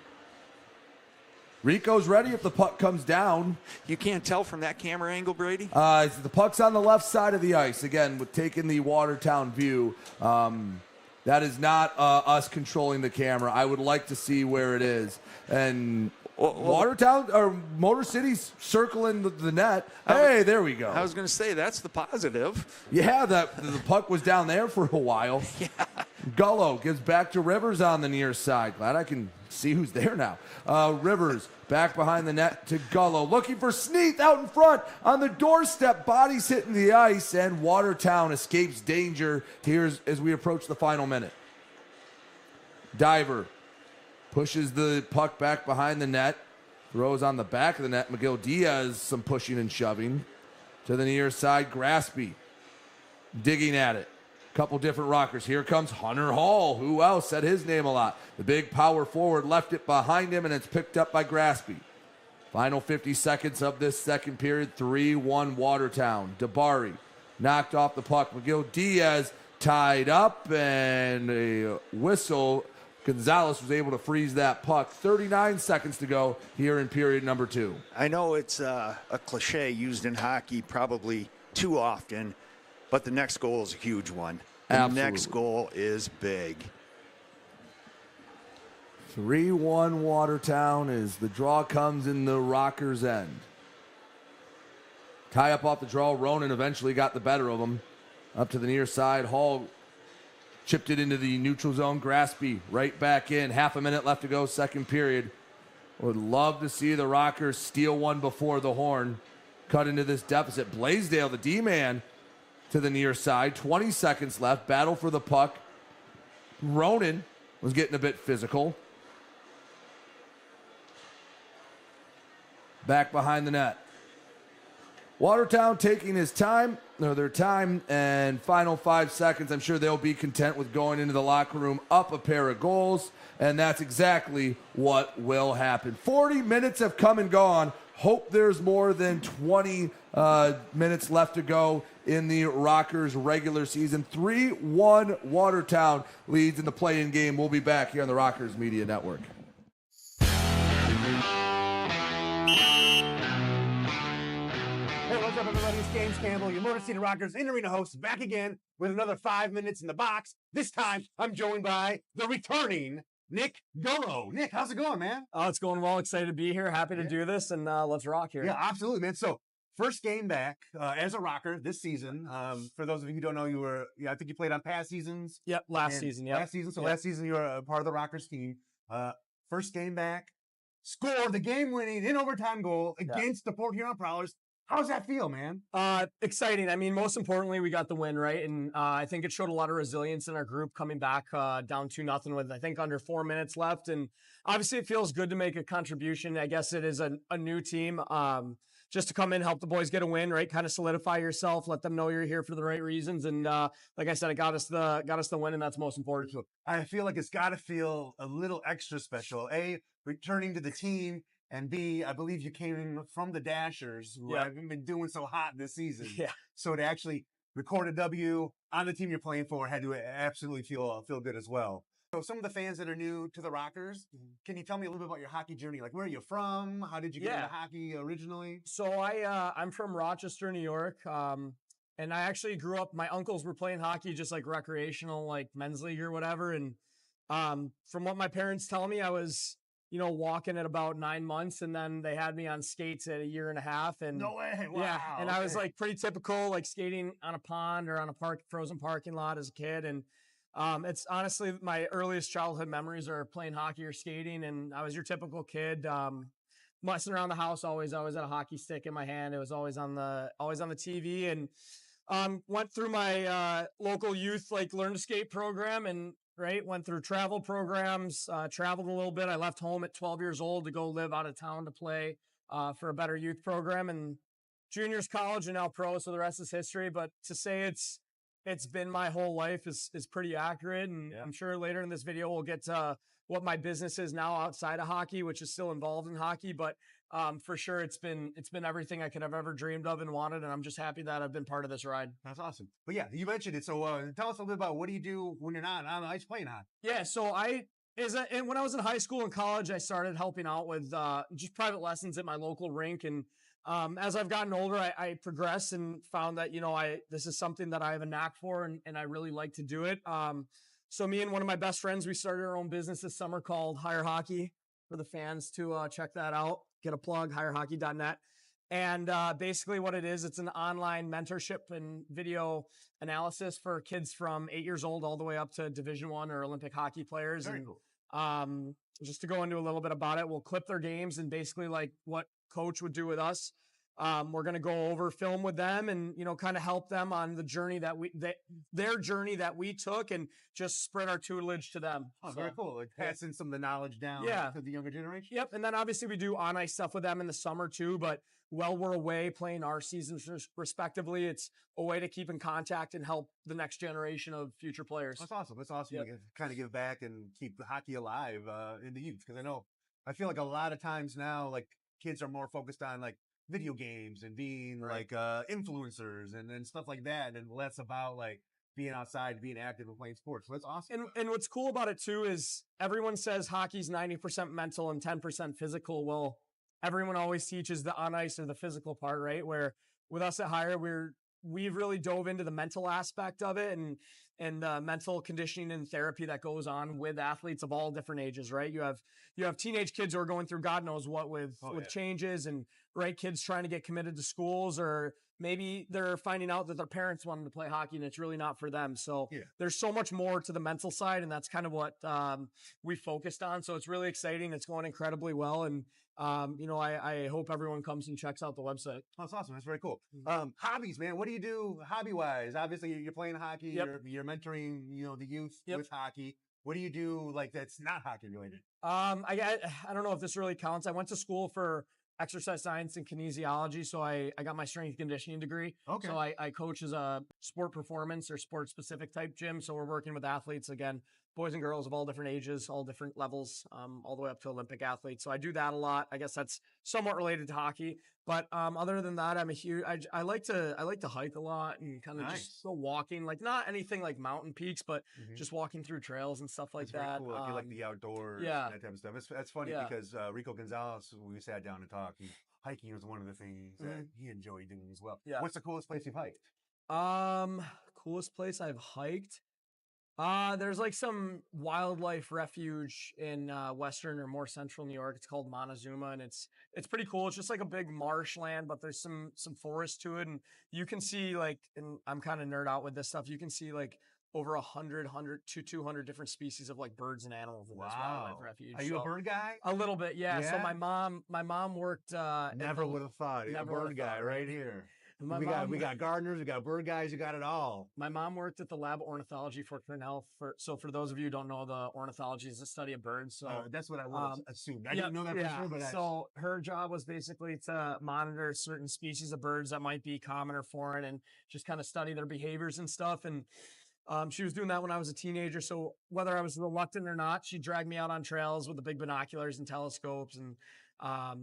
[SPEAKER 1] Rico's ready if the puck comes down.
[SPEAKER 8] You can't tell from that camera angle, Brady?
[SPEAKER 1] The puck's on the left side of the ice. Again, with taking the Watertown view, that is not us controlling the camera. I would like to see where it is. And Watertown or Motor City's circling the net. Hey, there we go.
[SPEAKER 8] I was going to say, that's the positive.
[SPEAKER 1] Yeah, the puck was down there for a while.
[SPEAKER 8] Yeah.
[SPEAKER 1] Gullo gives back to Rivers on the near side. Glad I can see who's there now. Rivers back behind the net to Gullo. Looking for Sneath out in front on the doorstep. Bodies hitting the ice, and Watertown escapes danger here as we approach the final minute. Diver pushes the puck back behind the net. Throws on the back of the net. McGill Diaz some pushing and shoving. To the near side, Graspy digging at it. Couple different Rockers. Here comes Hunter Hall. Who else said his name a lot? The big power forward left it behind him, and it's picked up by Graspy. Final 50 seconds of this second period. 3-1 Watertown. Dabari knocked off the puck. McGill Diaz tied up, and a whistle. Gonzalez was able to freeze that puck. 39 seconds to go here in period number 2.
[SPEAKER 8] I know it's a cliche used in hockey probably too often, but the next goal is a huge one. The next goal is big.
[SPEAKER 1] 3-1 Watertown as the draw comes in the Rockers' end. Tie up off the draw. Ronan eventually got the better of him. Up to the near side. Hall Chipped it into the neutral zone. Graspy right back in. Half a minute left to go, second period. Would love to see the Rockers steal one before the horn. Cut into this deficit. Blaisdell, the D-man, to the near side. 20 seconds left. Battle for the puck. Ronan was getting a bit physical. Back behind the net. Watertown taking their time, and final 5 seconds. I'm sure they'll be content with going into the locker room up a pair of goals, and that's exactly what will happen. 40 minutes have come and gone. Hope there's more than 20 minutes left to go in the Rockers regular season. 3-1 Watertown leads in the play-in game. We'll be back here on the Rockers Media Network.
[SPEAKER 18] Hey, what's up, everybody? It's James Campbell, your Motor City Rockers in-arena host, back again with another 5 minutes in the box. This time, I'm joined by the returning Nick Gurro. Nick, how's it going, man?
[SPEAKER 7] Oh, it's going well. Excited to be here. Happy to do this, and let's rock here.
[SPEAKER 18] Yeah, absolutely, man. So, first game back as a Rocker this season. For those of you who don't know, I think you played on past seasons.
[SPEAKER 7] Yep, last season.
[SPEAKER 18] Last season, you were a part of the Rockers team. First game back, scored the game-winning in overtime goal against the Port Huron Prowlers. How's that feel, man?
[SPEAKER 7] Exciting. I mean, most importantly, we got the win, right? And I think it showed a lot of resilience in our group coming back down 2-0 with, I think, under 4 minutes left. And obviously, it feels good to make a contribution. I guess it is a new team. Just to come in, help the boys get a win, right? Kind of solidify yourself, let them know you're here for the right reasons. And like I said, it got us the win, and that's most important.
[SPEAKER 18] I feel like it's got to feel a little extra special. A, returning to the team. And B, I believe you came from the Dashers, who haven't been doing so hot this season.
[SPEAKER 7] Yeah.
[SPEAKER 18] So to actually record a W on the team you're playing for had to absolutely feel good as well. So some of the fans that are new to the Rockers, can you tell me a little bit about your hockey journey? Like, where are you from? How did you get into hockey originally?
[SPEAKER 7] So I'm from Rochester, New York. And I actually grew up, my uncles were playing hockey, just like recreational, like men's league or whatever. And from what my parents tell me, I was walking at about 9 months, and then they had me on skates at 1.5 years. And
[SPEAKER 18] no way! Wow.
[SPEAKER 7] Yeah, and I was like pretty typical, like skating on a pond or on a frozen parking lot as a kid. And it's honestly my earliest childhood memories are playing hockey or skating. And I was your typical kid, messing around the house. Always had a hockey stick in my hand. It was always on the TV. And went through my local youth learn to skate program, and went through travel programs, traveled a little bit. I left home at 12 years old to go live out of town to play for a better youth program, and juniors, college, and now pro. So the rest is history. But to say it's been my whole life is pretty accurate. And I'm sure later in this video we'll get to what my business is now outside of hockey, which is still involved in hockey. But for sure, it's been everything I could have ever dreamed of and wanted, and I'm just happy that I've been part of this ride.
[SPEAKER 18] That's awesome. But yeah, you mentioned it, so tell us a little bit about what do you do when you're not on the ice playing hockey?
[SPEAKER 7] Yeah, so and when I was in high school and college, I started helping out with just private lessons at my local rink, and as I've gotten older, I progressed and found that this is something that I have a knack for, and I really like to do it. So me and one of my best friends, we started our own business this summer called Hire Hockey. For the fans to check that out, get a plug, hirehockey.net. And basically what it is, it's an online mentorship and video analysis for kids from 8 years old all the way up to Division I or Olympic hockey players.
[SPEAKER 18] Very
[SPEAKER 7] and
[SPEAKER 18] cool.
[SPEAKER 7] Just to go into a little bit about it, we'll clip their games and basically like what coach would do with us. We're going to go over film with them and, kind of help them on the journey their journey that we took, and just spread our tutelage to them.
[SPEAKER 18] Oh, very cool. Like passing some of the knowledge down to the younger generation.
[SPEAKER 7] Yep. And then obviously we do on-ice stuff with them in the summer too, but while we're away playing our seasons respectively, it's a way to keep in contact and help the next generation of future players.
[SPEAKER 18] That's awesome. That's awesome.
[SPEAKER 7] Yep.
[SPEAKER 18] You can kind of give back and keep the hockey alive in the youth. Because I feel like a lot of times now, like kids are more focused on like video games and being like influencers and stuff like that, and less about like being outside, being active and playing sports. So that's awesome.
[SPEAKER 7] And what's cool about it too is everyone says hockey's 90% mental and 10% physical. Well, everyone always teaches the on ice or the physical part, right? Where with us at Hire, we're we've really dove into the mental aspect of it and mental conditioning and therapy that goes on with athletes of all different ages, right? You have teenage kids who are going through God knows what with changes, and right, kids trying to get committed to schools, or maybe they're finding out that their parents want them to play hockey and it's really not for them. So there's so much more to the mental side, and that's kind of what we focused on. So it's really exciting. It's going incredibly well. And, I hope everyone comes and checks out the website.
[SPEAKER 18] Oh, that's awesome. That's very cool. Hobbies, man. What do you do hobby-wise? Obviously, you're playing hockey. You're mentoring, the youth with hockey. What do you do that's not hockey related?
[SPEAKER 7] I don't know if this really counts. I went to school for exercise science and kinesiology, so I got my strength conditioning degree. Okay. So I coach as a sport performance or sport specific type gym. So we're working with athletes, again, boys and girls of all different ages, all different levels, all the way up to Olympic athletes. So I do that a lot. I guess that's somewhat related to hockey. But other than that, I like to hike a lot and kind of just go walking, like not anything like mountain peaks, but just walking through trails and stuff like
[SPEAKER 18] that's
[SPEAKER 7] that.
[SPEAKER 18] Very cool. You like the outdoors, that type of stuff. That's funny because Rico Gonzalez, when we sat down to talk, hiking was one of the things that he enjoyed doing as well. Yeah. What's the coolest place you've hiked?
[SPEAKER 7] Coolest place I've hiked? There's like some wildlife refuge in western or more central New York. It's called Montezuma, and it's pretty cool. It's just like a big marshland, but there's some forest to it, and you can see and I'm kind of nerd out with this stuff. You can see like over 100 to 200 different species of like birds and animals in this wildlife refuge.
[SPEAKER 18] Are you a bird guy?
[SPEAKER 7] A little bit, yeah. So my mom worked.
[SPEAKER 18] Never would have thought. A bird guy right here. We got gardeners, we got bird guys, you got it all.
[SPEAKER 7] My mom worked at the lab of ornithology for Cornell. So for those of you who don't know, the ornithology is the study of birds. So
[SPEAKER 18] that's what I would have assumed. I didn't know that for sure, but
[SPEAKER 7] so her job was basically to monitor certain species of birds that might be common or foreign, and just kind of study their behaviors and stuff. And she was doing that when I was a teenager. So whether I was reluctant or not, she dragged me out on trails with the big binoculars and telescopes, and I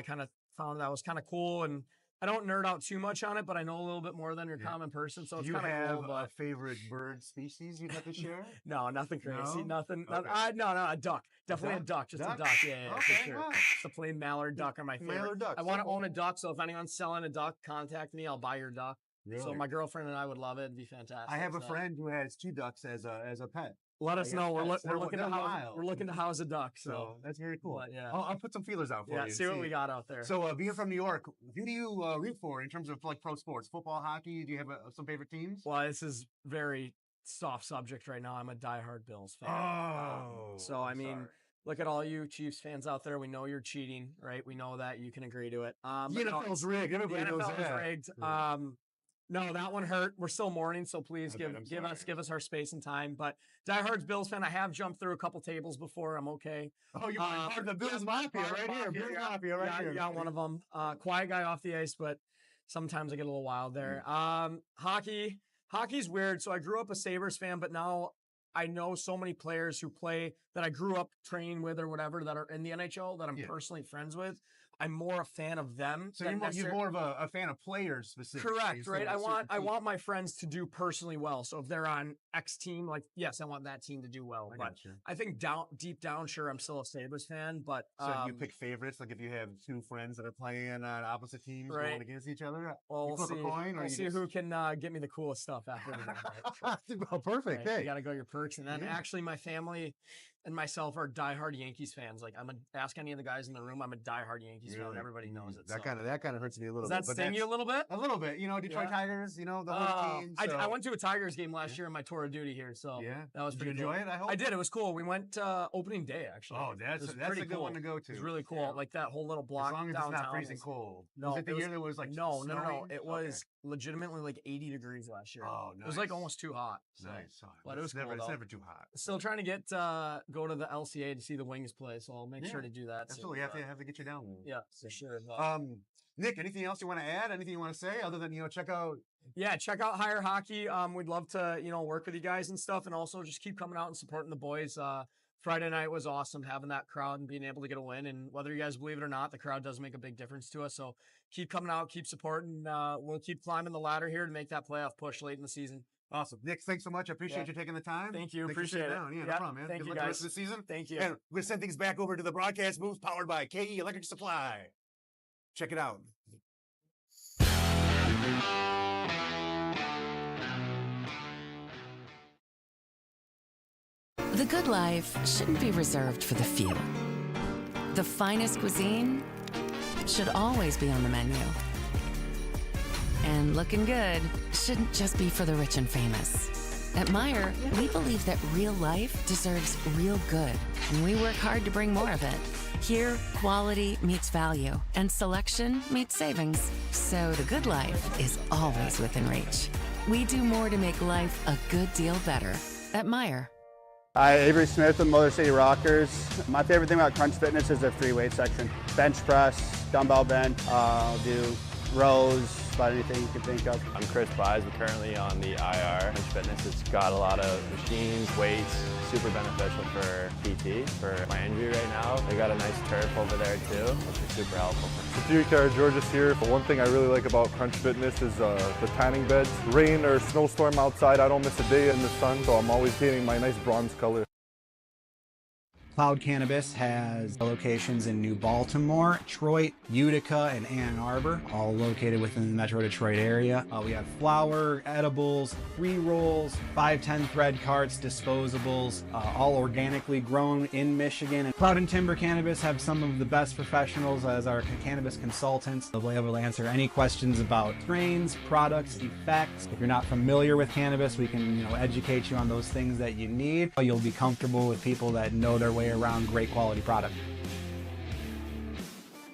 [SPEAKER 7] kind of found that was kind of cool. And I don't nerd out too much on it, but I know a little bit more than your common person. So it's kind of cool.
[SPEAKER 18] Do you have a favorite bird species you'd have to share?
[SPEAKER 7] No, nothing crazy. No? Nothing. Okay. No, a duck. Definitely a duck. Just a duck. Yeah, okay, for sure. Wow. Just a plain mallard duck are my favorite.
[SPEAKER 18] Mallard duck.
[SPEAKER 7] I want to own a duck. So if anyone's selling a duck, contact me. I'll buy your duck. Really? So my girlfriend and I would love it. It'd be fantastic.
[SPEAKER 18] I have a friend who has 2 ducks as a pet.
[SPEAKER 7] Let us know. We're looking to house a duck. So
[SPEAKER 18] that's very cool.
[SPEAKER 7] But, yeah.
[SPEAKER 18] I'll put some feelers out for you.
[SPEAKER 7] Yeah, see what we got out there.
[SPEAKER 18] So being from New York, who do you root for in terms of like pro sports? Football, hockey? Do you have some favorite teams?
[SPEAKER 7] Well, this is very soft subject right now. I'm a diehard Bills fan. So I mean, look at all you Chiefs fans out there. We know you're cheating, right? We know that. You can agree to it.
[SPEAKER 18] The NFL's rigged. Everybody knows that.
[SPEAKER 7] The NFL is rigged. No, that one hurt. We're still mourning, so please give us our space and time. But diehard Bills fan, I have jumped through a couple tables before. I'm okay.
[SPEAKER 18] Oh, you're part of the Bills Mafia right here. Bills Mafia right here.
[SPEAKER 7] Yeah, one of them. Quiet guy off the ice, but sometimes I get a little wild there. Hockey's weird. So I grew up a Sabres fan, but now I know so many players who play that I grew up training with or whatever that are in the NHL that I'm personally friends with. I'm more a fan of them.
[SPEAKER 18] So you're more of a fan of players specifically.
[SPEAKER 7] Correct, right? I want my friends to do personally well. So if they're on X team, like, yes, I want that team to do well. I think deep down, sure, I'm still a Sabres fan, but
[SPEAKER 18] so you pick favorites. Like if you have 2 friends that are playing on opposite teams going against each other,
[SPEAKER 7] we'll flip a coin. We'll see who can get me the coolest stuff after the game.
[SPEAKER 18] Well, perfect.
[SPEAKER 7] Right?
[SPEAKER 18] Hey,
[SPEAKER 7] you got to go your perks, and then actually, my family and myself are diehard Yankees fans. Like ask any of the guys in the room, I'm a diehard Yankees fan. Everybody knows it.
[SPEAKER 18] That kind of hurts me a little
[SPEAKER 7] bit.
[SPEAKER 18] Does
[SPEAKER 7] that sting you a little bit?
[SPEAKER 18] A little bit. Detroit Tigers. The whole team. So.
[SPEAKER 7] I went to a Tigers game last year on my tour of duty here. So that was pretty.
[SPEAKER 18] Did you enjoy it? I hope
[SPEAKER 7] I did. It was cool. We went opening day actually.
[SPEAKER 18] Oh, that's a good one to go to.
[SPEAKER 7] It was really cool. Like that whole little block.
[SPEAKER 18] As long as
[SPEAKER 7] downtown
[SPEAKER 18] it's not freezing cold.
[SPEAKER 7] No,
[SPEAKER 18] was it the year that was like
[SPEAKER 7] no. It was legitimately like 80 degrees last year.
[SPEAKER 18] Oh, nice.
[SPEAKER 7] It was like almost too hot.
[SPEAKER 18] So. Nice.
[SPEAKER 7] But it was cool.
[SPEAKER 18] It's never too hot.
[SPEAKER 7] Still trying to get go to the LCA to see the Wings play, so I'll make sure to do that.
[SPEAKER 18] Absolutely, have to get you down there.
[SPEAKER 7] Yeah, for sure.
[SPEAKER 18] Nick, anything else you want to add? Anything you want to say other than check out?
[SPEAKER 7] Yeah, check out Higher Hockey. We'd love to work with you guys and stuff, and also just keep coming out and supporting the boys. Friday night was awesome, having that crowd and being able to get a win. And whether you guys believe it or not, the crowd does make a big difference to us. So keep coming out, keep supporting. We'll keep climbing the ladder here to make that playoff push late in the season.
[SPEAKER 18] Awesome. Nick, thanks so much. I appreciate you taking the time.
[SPEAKER 7] Thank you. Appreciate it.
[SPEAKER 18] Yeah, no problem, man.
[SPEAKER 7] Thank
[SPEAKER 18] Good
[SPEAKER 7] you,
[SPEAKER 18] luck
[SPEAKER 7] guys.
[SPEAKER 18] the rest of the season.
[SPEAKER 7] Thank you.
[SPEAKER 18] And we're going to send things back over to the broadcast booth powered by KE Electric Supply. Check it out.
[SPEAKER 4] The good life shouldn't be reserved for the few. The finest cuisine should always be on the menu. And looking good shouldn't just be for the rich and famous. At Meijer, we believe that real life deserves real good, and we work hard to bring more of it. Here, quality meets value, and selection meets savings. So the good life is always within reach. We do more to make life a good deal better at Meijer.
[SPEAKER 11] Hi, Avery Smith with Motor City Rockers. My favorite thing about Crunch Fitness is their free weight section. Bench press, dumbbell bench, do rows, about anything you can think of.
[SPEAKER 12] I'm Chris Buys. We're currently on the IR. Crunch Fitness, it's got a lot of machines, weights, super beneficial for PT, for my injury right now. They got a nice turf over there too, which is super helpful.
[SPEAKER 13] George's here. But one thing I really like about Crunch Fitness is the tanning beds. Rain or snowstorm outside, I don't miss a day in the sun, so I'm always painting my nice bronze color.
[SPEAKER 16] Cloud Cannabis has locations in New Baltimore, Detroit, Utica, and Ann Arbor, all located within the Metro Detroit area. We have flower, edibles, pre-rolls, 510 thread carts, disposables, all organically grown in Michigan. And Cloud and Timber Cannabis have some of the best professionals as our cannabis consultants. They'll be able to answer any questions about strains, products, effects. If you're not familiar with cannabis, we can educate you on those things that you need. You'll be comfortable with people that know their way around great quality product.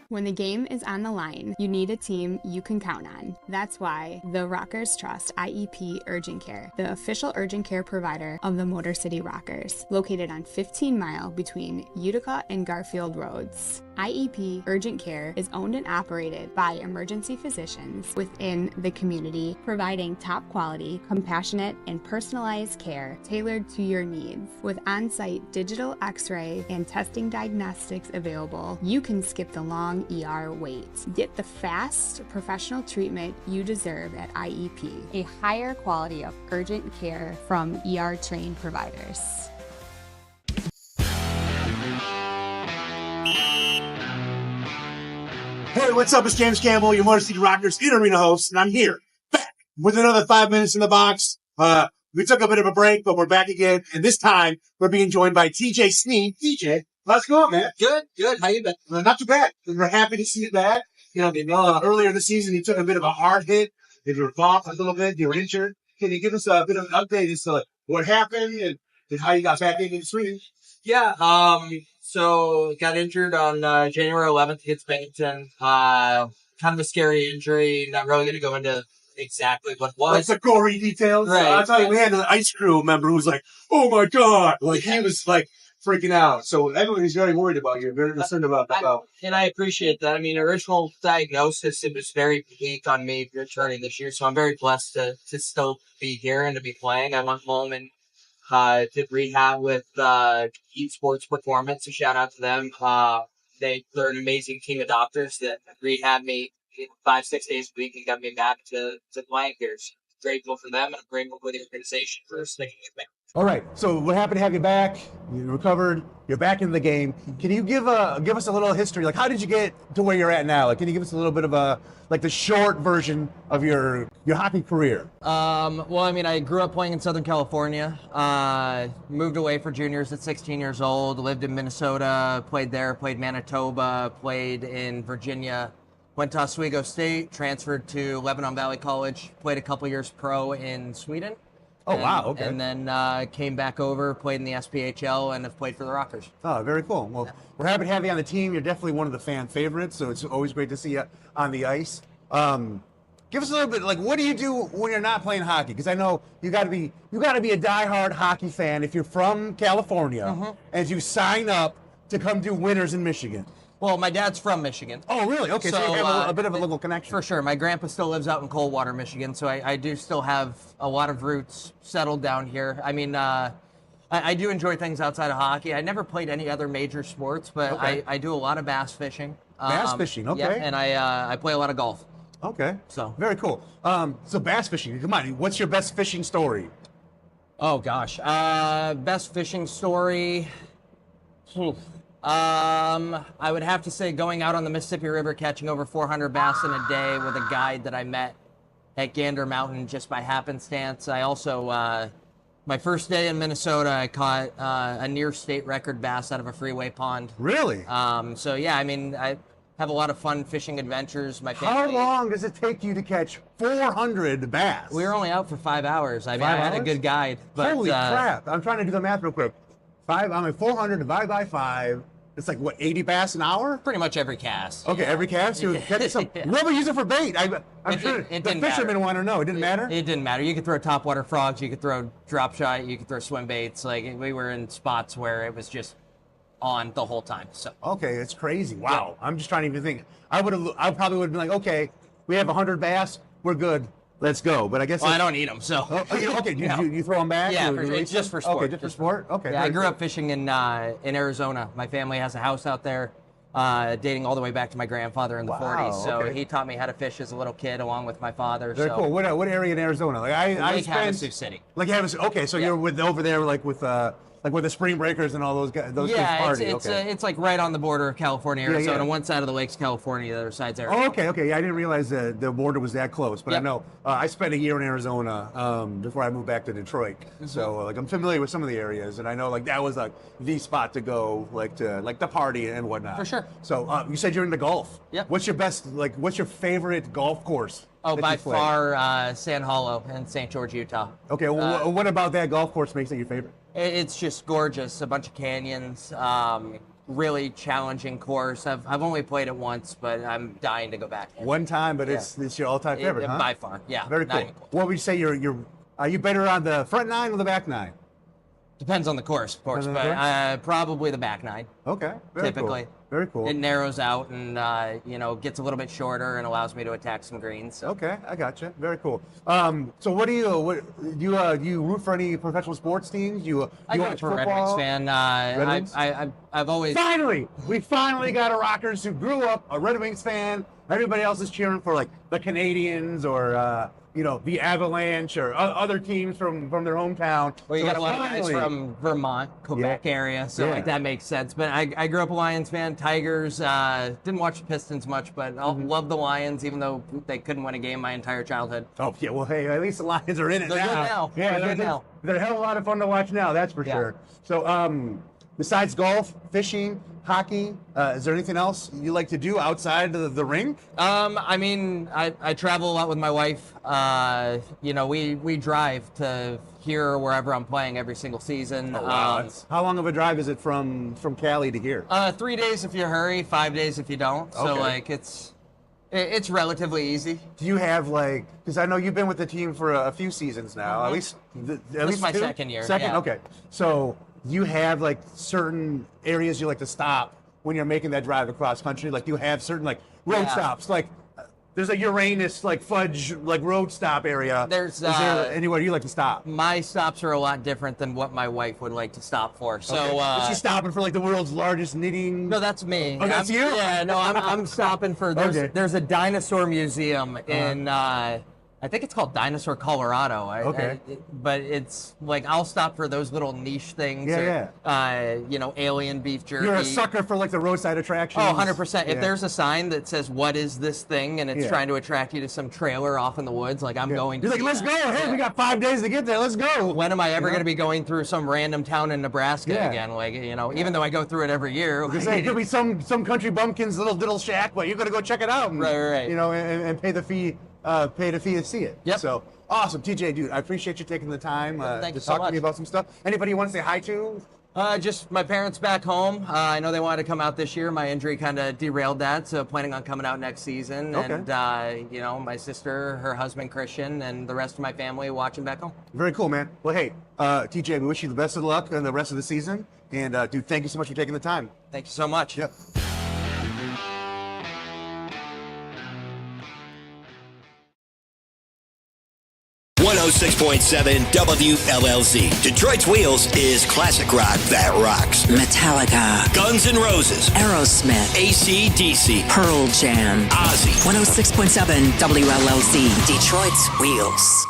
[SPEAKER 2] When the game is on the line, you need a team you can count on. That's why the Rockers Trust IEP Urgent Care, the official urgent care provider of the Motor City Rockers, located on 15 Mile between Utica and Garfield Roads. IEP Urgent Care is owned and operated by emergency physicians within the community, providing top quality, compassionate, and personalized care tailored to your needs. With on-site digital x-ray and testing diagnostics available, you can skip the long ER wait. Get the fast, professional treatment you deserve at IEP, a higher quality of urgent care from ER-trained providers.
[SPEAKER 10] Hey, what's up? It's James Campbell, your Motor City Rockers in-arena host, and I'm here, back, with another 5 minutes in the box. We took a bit of a break, but we're back again, and this time, we're being joined by TJ Sneed. TJ, how's it going, man? Good. How you been? Not too bad. We're happy to see you back. Earlier this season, you took a bit of a hard hit. You were off a little bit. You were injured. Can you give us a bit of an update as to what happened and how you got back into the swing?
[SPEAKER 22] Yeah, so got injured on January 11th against Bennington. Kind of a scary injury. Not really going to go into exactly what it was.
[SPEAKER 10] Like the gory details.
[SPEAKER 22] Right.
[SPEAKER 10] I'll tell you, we had an ice crew member who was like, "Oh my god!" He was like freaking out. So everybody's very worried about you. Very concerned about that.
[SPEAKER 22] And I appreciate that. I mean, original diagnosis, it was very weak on me returning this year. So I'm very blessed to still be here and to be playing. I went home and did rehab with Eat Sports Performance. A shout out to them. They're an amazing team of doctors that rehab me 5-6 days a week and got me back to playing here. So grateful for them, and I'm grateful for the organization for sticking with me.
[SPEAKER 10] All right. So we're happy to have you back. You recovered. You're back in the game. Can you give us a little history? Like, how did you get to where you're at now? Like, can you give us a little bit of the short version of your hockey career?
[SPEAKER 22] Well, I mean, I grew up playing in Southern California. Moved away for juniors at 16 years old. Lived in Minnesota. Played there. Played Manitoba. Played in Virginia. Went to Oswego State. Transferred to Lebanon Valley College. Played a couple years pro in Sweden.
[SPEAKER 10] Oh, wow. Okay.
[SPEAKER 22] And then came back over, played in the SPHL, and have played for the Rockers.
[SPEAKER 10] Oh, very cool. Well, we're happy to have you on the team. You're definitely one of the fan favorites, so it's always great to see you on the ice. Give us a little bit, what do you do when you're not playing hockey? Because I know you got to be a diehard hockey fan if you're from California and you sign up to come do winters in Michigan.
[SPEAKER 22] Well, my dad's from Michigan.
[SPEAKER 10] Oh, really? Okay, so you have a bit of a local connection.
[SPEAKER 22] For sure. My grandpa still lives out in Coldwater, Michigan, so I do still have a lot of roots settled down here. I mean, I do enjoy things outside of hockey. I never played any other major sports, but I do a lot of bass fishing.
[SPEAKER 10] Bass fishing, okay.
[SPEAKER 22] Yeah, and I play a lot of golf.
[SPEAKER 10] Okay.
[SPEAKER 22] So
[SPEAKER 10] very cool. So bass fishing, come on, what's your best fishing story?
[SPEAKER 22] Oh, gosh. Best fishing story... I would have to say going out on the Mississippi River, catching over 400 bass in a day with a guide that I met at Gander Mountain just by happenstance. I also
[SPEAKER 19] My first day in Minnesota, I caught a near state record bass out of a freeway pond.
[SPEAKER 18] Really?
[SPEAKER 19] So yeah, I mean, I have a lot of fun fishing adventures. My
[SPEAKER 18] How
[SPEAKER 19] family.
[SPEAKER 18] long does it take you to catch 400 bass?
[SPEAKER 19] We were only out for 5 hours. I mean, I had a good guide. But,
[SPEAKER 18] Holy crap! I'm trying to do the math real quick. 400 divided by 5. It's like what, 80 bass an hour?
[SPEAKER 19] Pretty much every cast.
[SPEAKER 18] Okay, every cast you catch some. What we use it for bait? I'm sure
[SPEAKER 19] it
[SPEAKER 18] the
[SPEAKER 19] didn't
[SPEAKER 18] fishermen
[SPEAKER 19] matter.
[SPEAKER 18] want to know. It didn't matter.
[SPEAKER 19] It didn't matter. You could throw topwater frogs. You could throw drop shot. You could throw swim baits. Like we were in spots where it was just on the whole time. So
[SPEAKER 18] okay, it's crazy. Wow. I'm just trying to even think. I probably would have been like, okay, we have 100 bass. We're good. Let's go. But I guess
[SPEAKER 19] I don't eat them. So
[SPEAKER 18] okay, you throw them back?
[SPEAKER 19] Yeah,
[SPEAKER 18] or
[SPEAKER 19] it's just for sport.
[SPEAKER 18] Okay, just for sport. Okay.
[SPEAKER 19] Yeah, I grew up fishing in Arizona. My family has a house out there, dating all the way back to my grandfather in the 40s. So
[SPEAKER 18] okay.
[SPEAKER 19] he taught me how to fish as a little kid, along with my father.
[SPEAKER 18] Very
[SPEAKER 19] so.
[SPEAKER 18] cool. What area in Arizona? Like
[SPEAKER 19] Lake Havasu City.
[SPEAKER 18] Like Havasu. Okay, so you're over there, like with the Spring Breakers and all those guys. Those kids party.
[SPEAKER 19] It's like right on the border of California, Arizona.
[SPEAKER 18] Yeah.
[SPEAKER 19] One side of the lake's California, the other side's Arizona.
[SPEAKER 18] Oh, okay. Yeah, I didn't realize the border was that close, but I know I spent a year in Arizona before I moved back to Detroit. So like I'm familiar with some of the areas, and I know like that was like the spot to go, like to the party and whatnot.
[SPEAKER 19] For sure.
[SPEAKER 18] So you said you're into golf.
[SPEAKER 19] Yep.
[SPEAKER 18] What's your favorite golf course?
[SPEAKER 19] Oh,
[SPEAKER 18] that
[SPEAKER 19] by
[SPEAKER 18] you play?
[SPEAKER 19] far, Sand Hollow in St. George, Utah.
[SPEAKER 18] Okay, what about that golf course makes it your favorite?
[SPEAKER 19] It's just gorgeous. A bunch of canyons. Really challenging course. I've only played it once, but I'm dying to go back.
[SPEAKER 18] One time, but it's your all-time favorite, huh?
[SPEAKER 19] By far, yeah.
[SPEAKER 18] Very
[SPEAKER 19] not
[SPEAKER 18] cool.
[SPEAKER 19] even close.
[SPEAKER 18] What would you say are you better on the front nine or the back nine?
[SPEAKER 19] Depends on the course, of course,
[SPEAKER 18] Depends on the
[SPEAKER 19] but probably the back nine.
[SPEAKER 18] Okay, very
[SPEAKER 19] typically.
[SPEAKER 18] cool. Very cool.
[SPEAKER 19] It narrows out and gets a little bit shorter and allows me to attack some greens. So.
[SPEAKER 18] Okay, I gotcha. Very cool. So what do you root for any professional sports teams? You
[SPEAKER 19] I grew up
[SPEAKER 18] watch
[SPEAKER 19] a Red
[SPEAKER 18] football?
[SPEAKER 19] Wings fan.
[SPEAKER 18] Red Wings?
[SPEAKER 19] I've always
[SPEAKER 18] we finally got a Rockers who grew up a Red Wings fan. Everybody else is cheering for like the Canadians or the Avalanche or other teams from their hometown.
[SPEAKER 19] Well, you
[SPEAKER 18] So
[SPEAKER 19] got a lot of guys
[SPEAKER 18] finally-
[SPEAKER 19] from Vermont, Quebec area, so
[SPEAKER 18] Yeah.
[SPEAKER 19] like that makes sense. But I grew up a Lions fan. Tigers, didn't watch the Pistons much, but I love the Lions, even though they couldn't win a game my entire childhood.
[SPEAKER 18] Oh yeah, well hey, at least the Lions are in it
[SPEAKER 19] They're
[SPEAKER 18] now.
[SPEAKER 19] good now.
[SPEAKER 18] Yeah,
[SPEAKER 19] They're good now.
[SPEAKER 18] They're a hell of a lot of fun to watch now. That's for sure. So besides golf, fishing, hockey, is there anything else you like to do outside of the rink?
[SPEAKER 19] I mean, I travel a lot with my wife. We drive to here or wherever I'm playing every single season.
[SPEAKER 18] Oh, wow. How long of a drive is it from Cali to here?
[SPEAKER 19] 3 days if you hurry, 5 days if you don't. So
[SPEAKER 18] Okay.
[SPEAKER 19] it's relatively easy.
[SPEAKER 18] Do you have because I know you've been with the team for a few seasons now, at least
[SPEAKER 19] my
[SPEAKER 18] two?
[SPEAKER 19] second year,
[SPEAKER 18] Second,
[SPEAKER 19] yeah.
[SPEAKER 18] okay. So you have certain areas you like to stop when you're making that drive across country. Like you have certain road
[SPEAKER 19] Yeah.
[SPEAKER 18] stops. There's a Uranus fudge road stop area.
[SPEAKER 19] There's
[SPEAKER 18] is there anywhere you like to stop?
[SPEAKER 19] My stops are a lot different than what my wife would like to stop for. So
[SPEAKER 18] Okay. Is she stopping for the world's largest knitting?
[SPEAKER 19] No, that's me.
[SPEAKER 18] Oh, that's you?
[SPEAKER 19] Yeah, no, I'm stopping for. There's a dinosaur museum in. I think it's called Dinosaur, Colorado. But it's I'll stop for those little niche things. Alien beef jerky.
[SPEAKER 18] You're a sucker for the roadside attractions.
[SPEAKER 19] Oh, 100%.
[SPEAKER 18] Yeah.
[SPEAKER 19] If there's a sign that says, "What is this thing?" and it's trying to attract you to some trailer off in the woods, I'm going to.
[SPEAKER 18] You're
[SPEAKER 19] see
[SPEAKER 18] let's
[SPEAKER 19] that.
[SPEAKER 18] go. Hey, we got 5 days to get there. Let's go.
[SPEAKER 19] When am I ever
[SPEAKER 18] You know?
[SPEAKER 19] going to be going through some random town in Nebraska again? Even though I go through it every year.
[SPEAKER 18] It could be some country bumpkin's little shack, but you're gonna go check it out. And,
[SPEAKER 19] Right.
[SPEAKER 18] And pay the fee. Pay the fee to see it.
[SPEAKER 19] Yep.
[SPEAKER 18] So awesome, TJ, dude. I appreciate you taking the time
[SPEAKER 19] Thank
[SPEAKER 18] to
[SPEAKER 19] you so
[SPEAKER 18] talk to me
[SPEAKER 19] much.
[SPEAKER 18] about some stuff. Anybody you want to say hi to?
[SPEAKER 19] Just my parents back home. I know they wanted to come out this year. My injury kind of derailed that, so planning on coming out next season.
[SPEAKER 18] Okay.
[SPEAKER 19] And my sister, her husband Christian, and the rest of my family watching back home.
[SPEAKER 18] Very cool, man. Well, hey, TJ, we wish you the best of luck in the rest of the season. And dude, thank you so much for taking the time.
[SPEAKER 19] Thank you so much.
[SPEAKER 18] Yep.
[SPEAKER 14] .7 WLLZ. Detroit's Wheels is classic rock that rocks.
[SPEAKER 15] Metallica,
[SPEAKER 14] Guns N' Roses,
[SPEAKER 15] Aerosmith,
[SPEAKER 14] AC/DC,
[SPEAKER 15] Pearl Jam,
[SPEAKER 14] Ozzy.
[SPEAKER 15] 106.7 WLLZ, Detroit's Wheels.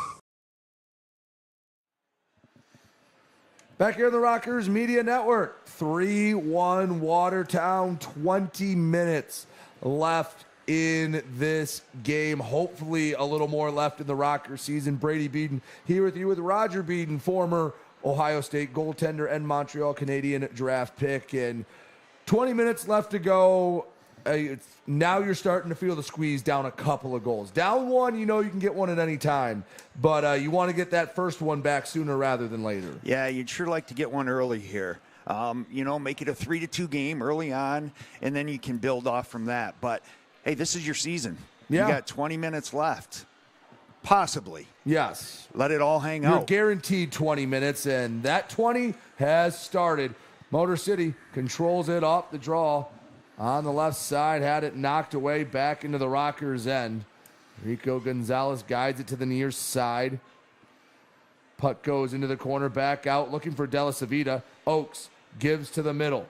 [SPEAKER 1] Back here in the Rockers Media Network, 3-1 Watertown, 20 minutes left in this game. Hopefully a little more left in the Rocker season. Brady Beaton here with you with Roger Beaton, former Ohio State goaltender and Montreal Canadian draft pick. And 20 minutes left to go. Now you're starting to feel the squeeze down a couple of goals. Down one, you know you can get one at any time, but you want to get that first one back sooner rather than later.
[SPEAKER 8] Yeah, you'd sure like to get one early here. Make it a 3-2 game early on, and then you can build off from that. But, hey, this is your season.
[SPEAKER 1] Yeah.
[SPEAKER 8] You got 20 minutes left. Possibly.
[SPEAKER 1] Yes.
[SPEAKER 8] Let it all hang
[SPEAKER 1] You're
[SPEAKER 8] out.
[SPEAKER 1] guaranteed 20 minutes, and that 20 has started. Motor City controls it off the draw. On the left side, had it knocked away back into the Rockers' end. Rico Gonzalez guides it to the near side. Puck goes into the corner, back out, looking for De La Savita. Oakes gives to the middle.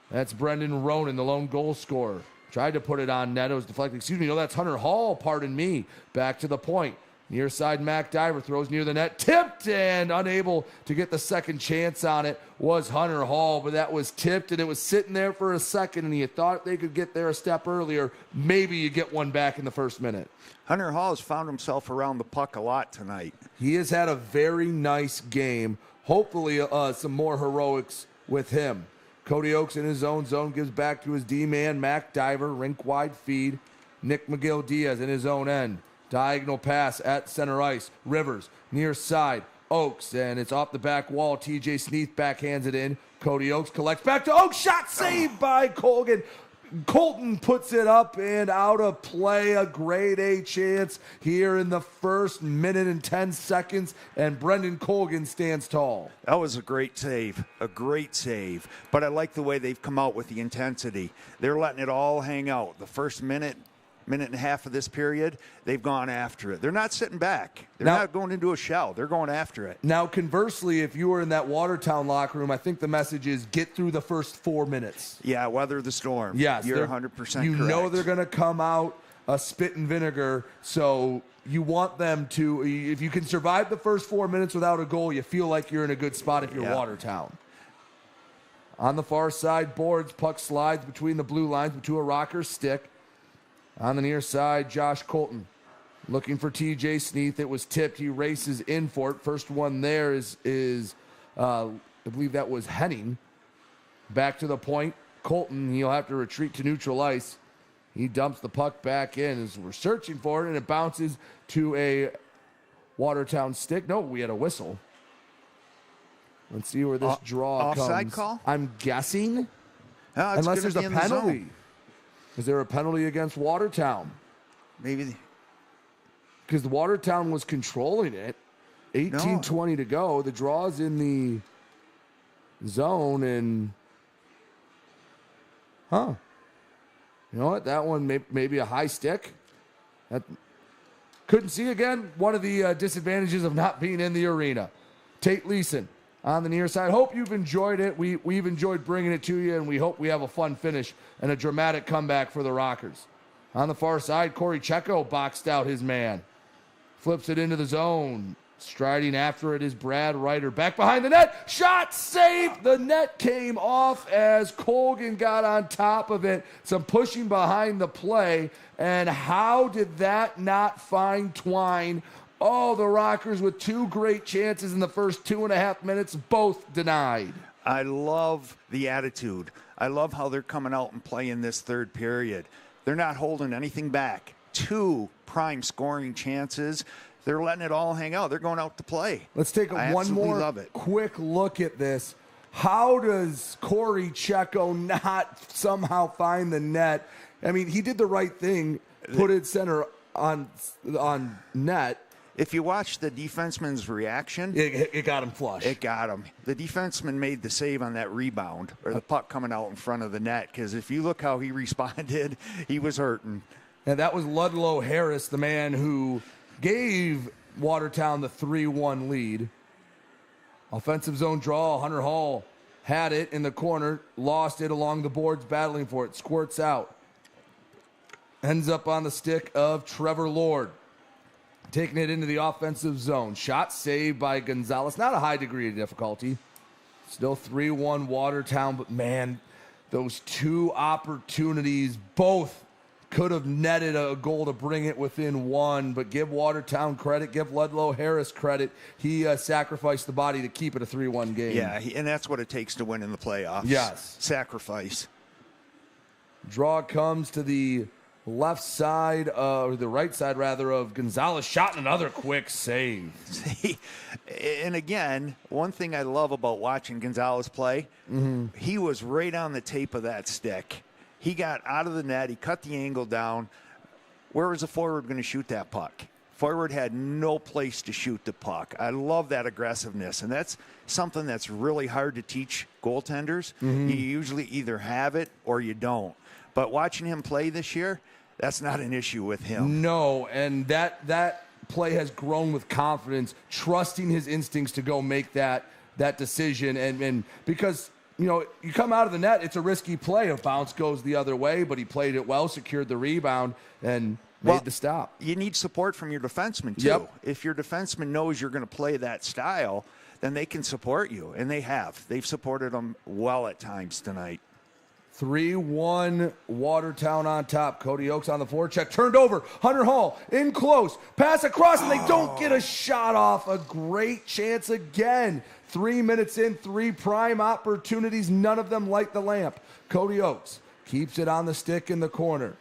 [SPEAKER 1] That's Brendan Ronan, the lone goal scorer. Tried to put it on net. It was deflected. Excuse me. No, that's Hunter Hall. Pardon me. Back to the point. Near side, Mac Diver throws near the net. Tipped and unable to get the second chance on it was Hunter Hall, but that was tipped and it was sitting there for a second, and you thought they could get there a step earlier. Maybe you get one back in the first minute.
[SPEAKER 8] Hunter Hall has found himself around the puck a lot tonight.
[SPEAKER 1] He has had a very nice game. Hopefully some more heroics with him. Cody Oakes in his own zone gives back to his D-man, Mac Diver, rink-wide feed. Nick McGill-Diaz in his own end. Diagonal pass at center ice. Rivers, near side. Oakes, and it's off the back wall. TJ Sneath backhands it in. Cody Oakes collects back to Oakes. Shot saved by Colgan. Colton puts it up and out of play. A grade A chance here in the first minute and 10 seconds, and Brendan Colgan stands tall.
[SPEAKER 8] That was a great save. But I like the way they've come out with the intensity. They're letting it all hang out. The first minute and a half of this period, they've gone after it. They're not sitting back. They're not going into a shell. They're going after it.
[SPEAKER 1] Now, conversely, if you were in that Watertown locker room, I think the message is get through the first 4 minutes.
[SPEAKER 8] Yeah, weather the storm.
[SPEAKER 1] Yes.
[SPEAKER 8] You're 100% correct.
[SPEAKER 1] You know they're going to come out spit and vinegar, so you want them to, if you can survive the first 4 minutes without a goal, you feel like you're in a good spot if you're Watertown. On the far side, boards, puck slides between the blue lines, to a Rocker's stick. On the near side, Josh Colton looking for TJ Sneath. It was tipped. He races in for it. First one there is I believe that was Henning. Back to the point. Colton, he'll have to retreat to neutral ice. He dumps the puck back in as we're searching for it, and it bounces to a Watertown stick. No, we had a whistle. Let's see where this draw comes.
[SPEAKER 8] Offside call?
[SPEAKER 1] I'm guessing.
[SPEAKER 8] Unless
[SPEAKER 1] there's a penalty. Is there a penalty against Watertown?
[SPEAKER 8] Maybe.
[SPEAKER 1] Because the Watertown was controlling it. 18-20 to go. The draw's in the zone, and you know what? That one maybe a high stick. That couldn't see again. One of the disadvantages of not being in the arena. Tate Leeson on the near side. Hope you've enjoyed it. We've enjoyed bringing it to you, and we hope we have a fun finish and a dramatic comeback for the Rockers. On the far side, Corey Checo boxed out his man. Flips it into the zone. Striding after it is Brad Ryder. Back behind the net. Shot saved. The net came off as Colgan got on top of it. Some pushing behind the play. And how did that not find Twine? Oh, the Rockers with two great chances in the first 2.5 minutes, both denied.
[SPEAKER 8] I love the attitude. I love how they're coming out and playing this third period. They're not holding anything back. 2 prime scoring chances. They're letting it all hang out. They're going out to play.
[SPEAKER 1] Let's take one more quick look at this. How does Corey Checo not somehow find the net? I mean, he did the right thing, put it center on net.
[SPEAKER 8] If you watch the defenseman's reaction,
[SPEAKER 1] it got him flush.
[SPEAKER 8] It got him. The defenseman made the save on that rebound, or the puck coming out in front of the net, because if you look how he responded, he was hurting.
[SPEAKER 1] And that was Ludlow Harris, the man who gave Watertown the 3-1 lead. Offensive zone draw. Hunter Hall had it in the corner, lost it along the boards, battling for it. Squirts out. Ends up on the stick of Trevor Lord. Taking it into the offensive zone. Shot saved by Gonzalez. Not a high degree of difficulty. Still 3-1 Watertown, but man, those 2 opportunities, both could have netted a goal to bring it within one, but give Watertown credit, give Ludlow Harris credit. He sacrificed the body to keep it a 3-1 game.
[SPEAKER 8] Yeah, and that's what it takes to win in the playoffs.
[SPEAKER 1] Yes.
[SPEAKER 8] Sacrifice.
[SPEAKER 1] Draw comes to the left side, or the right side, rather, of Gonzalez. Shot and another quick save.
[SPEAKER 8] And again, one thing I love about watching Gonzalez play, he was right on the tape of that stick. He got out of the net. He cut the angle down. Where was the forward going to shoot that puck? Forward had no place to shoot the puck. I love that aggressiveness, and that's something that's really hard to teach goaltenders. You usually either have it or you don't. But watching him play this year, that's not an issue with him.
[SPEAKER 1] No, and that play has grown with confidence, trusting his instincts to go make that decision, and because you come out of the net, it's a risky play. A bounce goes the other way, but he played it well, secured the rebound, and made the stop.
[SPEAKER 8] You need support from your defenseman, too.
[SPEAKER 1] Yep.
[SPEAKER 8] If your defenseman knows you're going to play that style, then they can support you, and they have. They've supported them well at times tonight.
[SPEAKER 1] 3-1 Watertown on top. Cody Oakes on the forecheck. Turned over. Hunter Hall in close. Pass across, and they don't get a shot off. A great chance again. 3 minutes in, 3 prime opportunities. None of them light the lamp. Cody Oakes keeps it on the stick in the corner.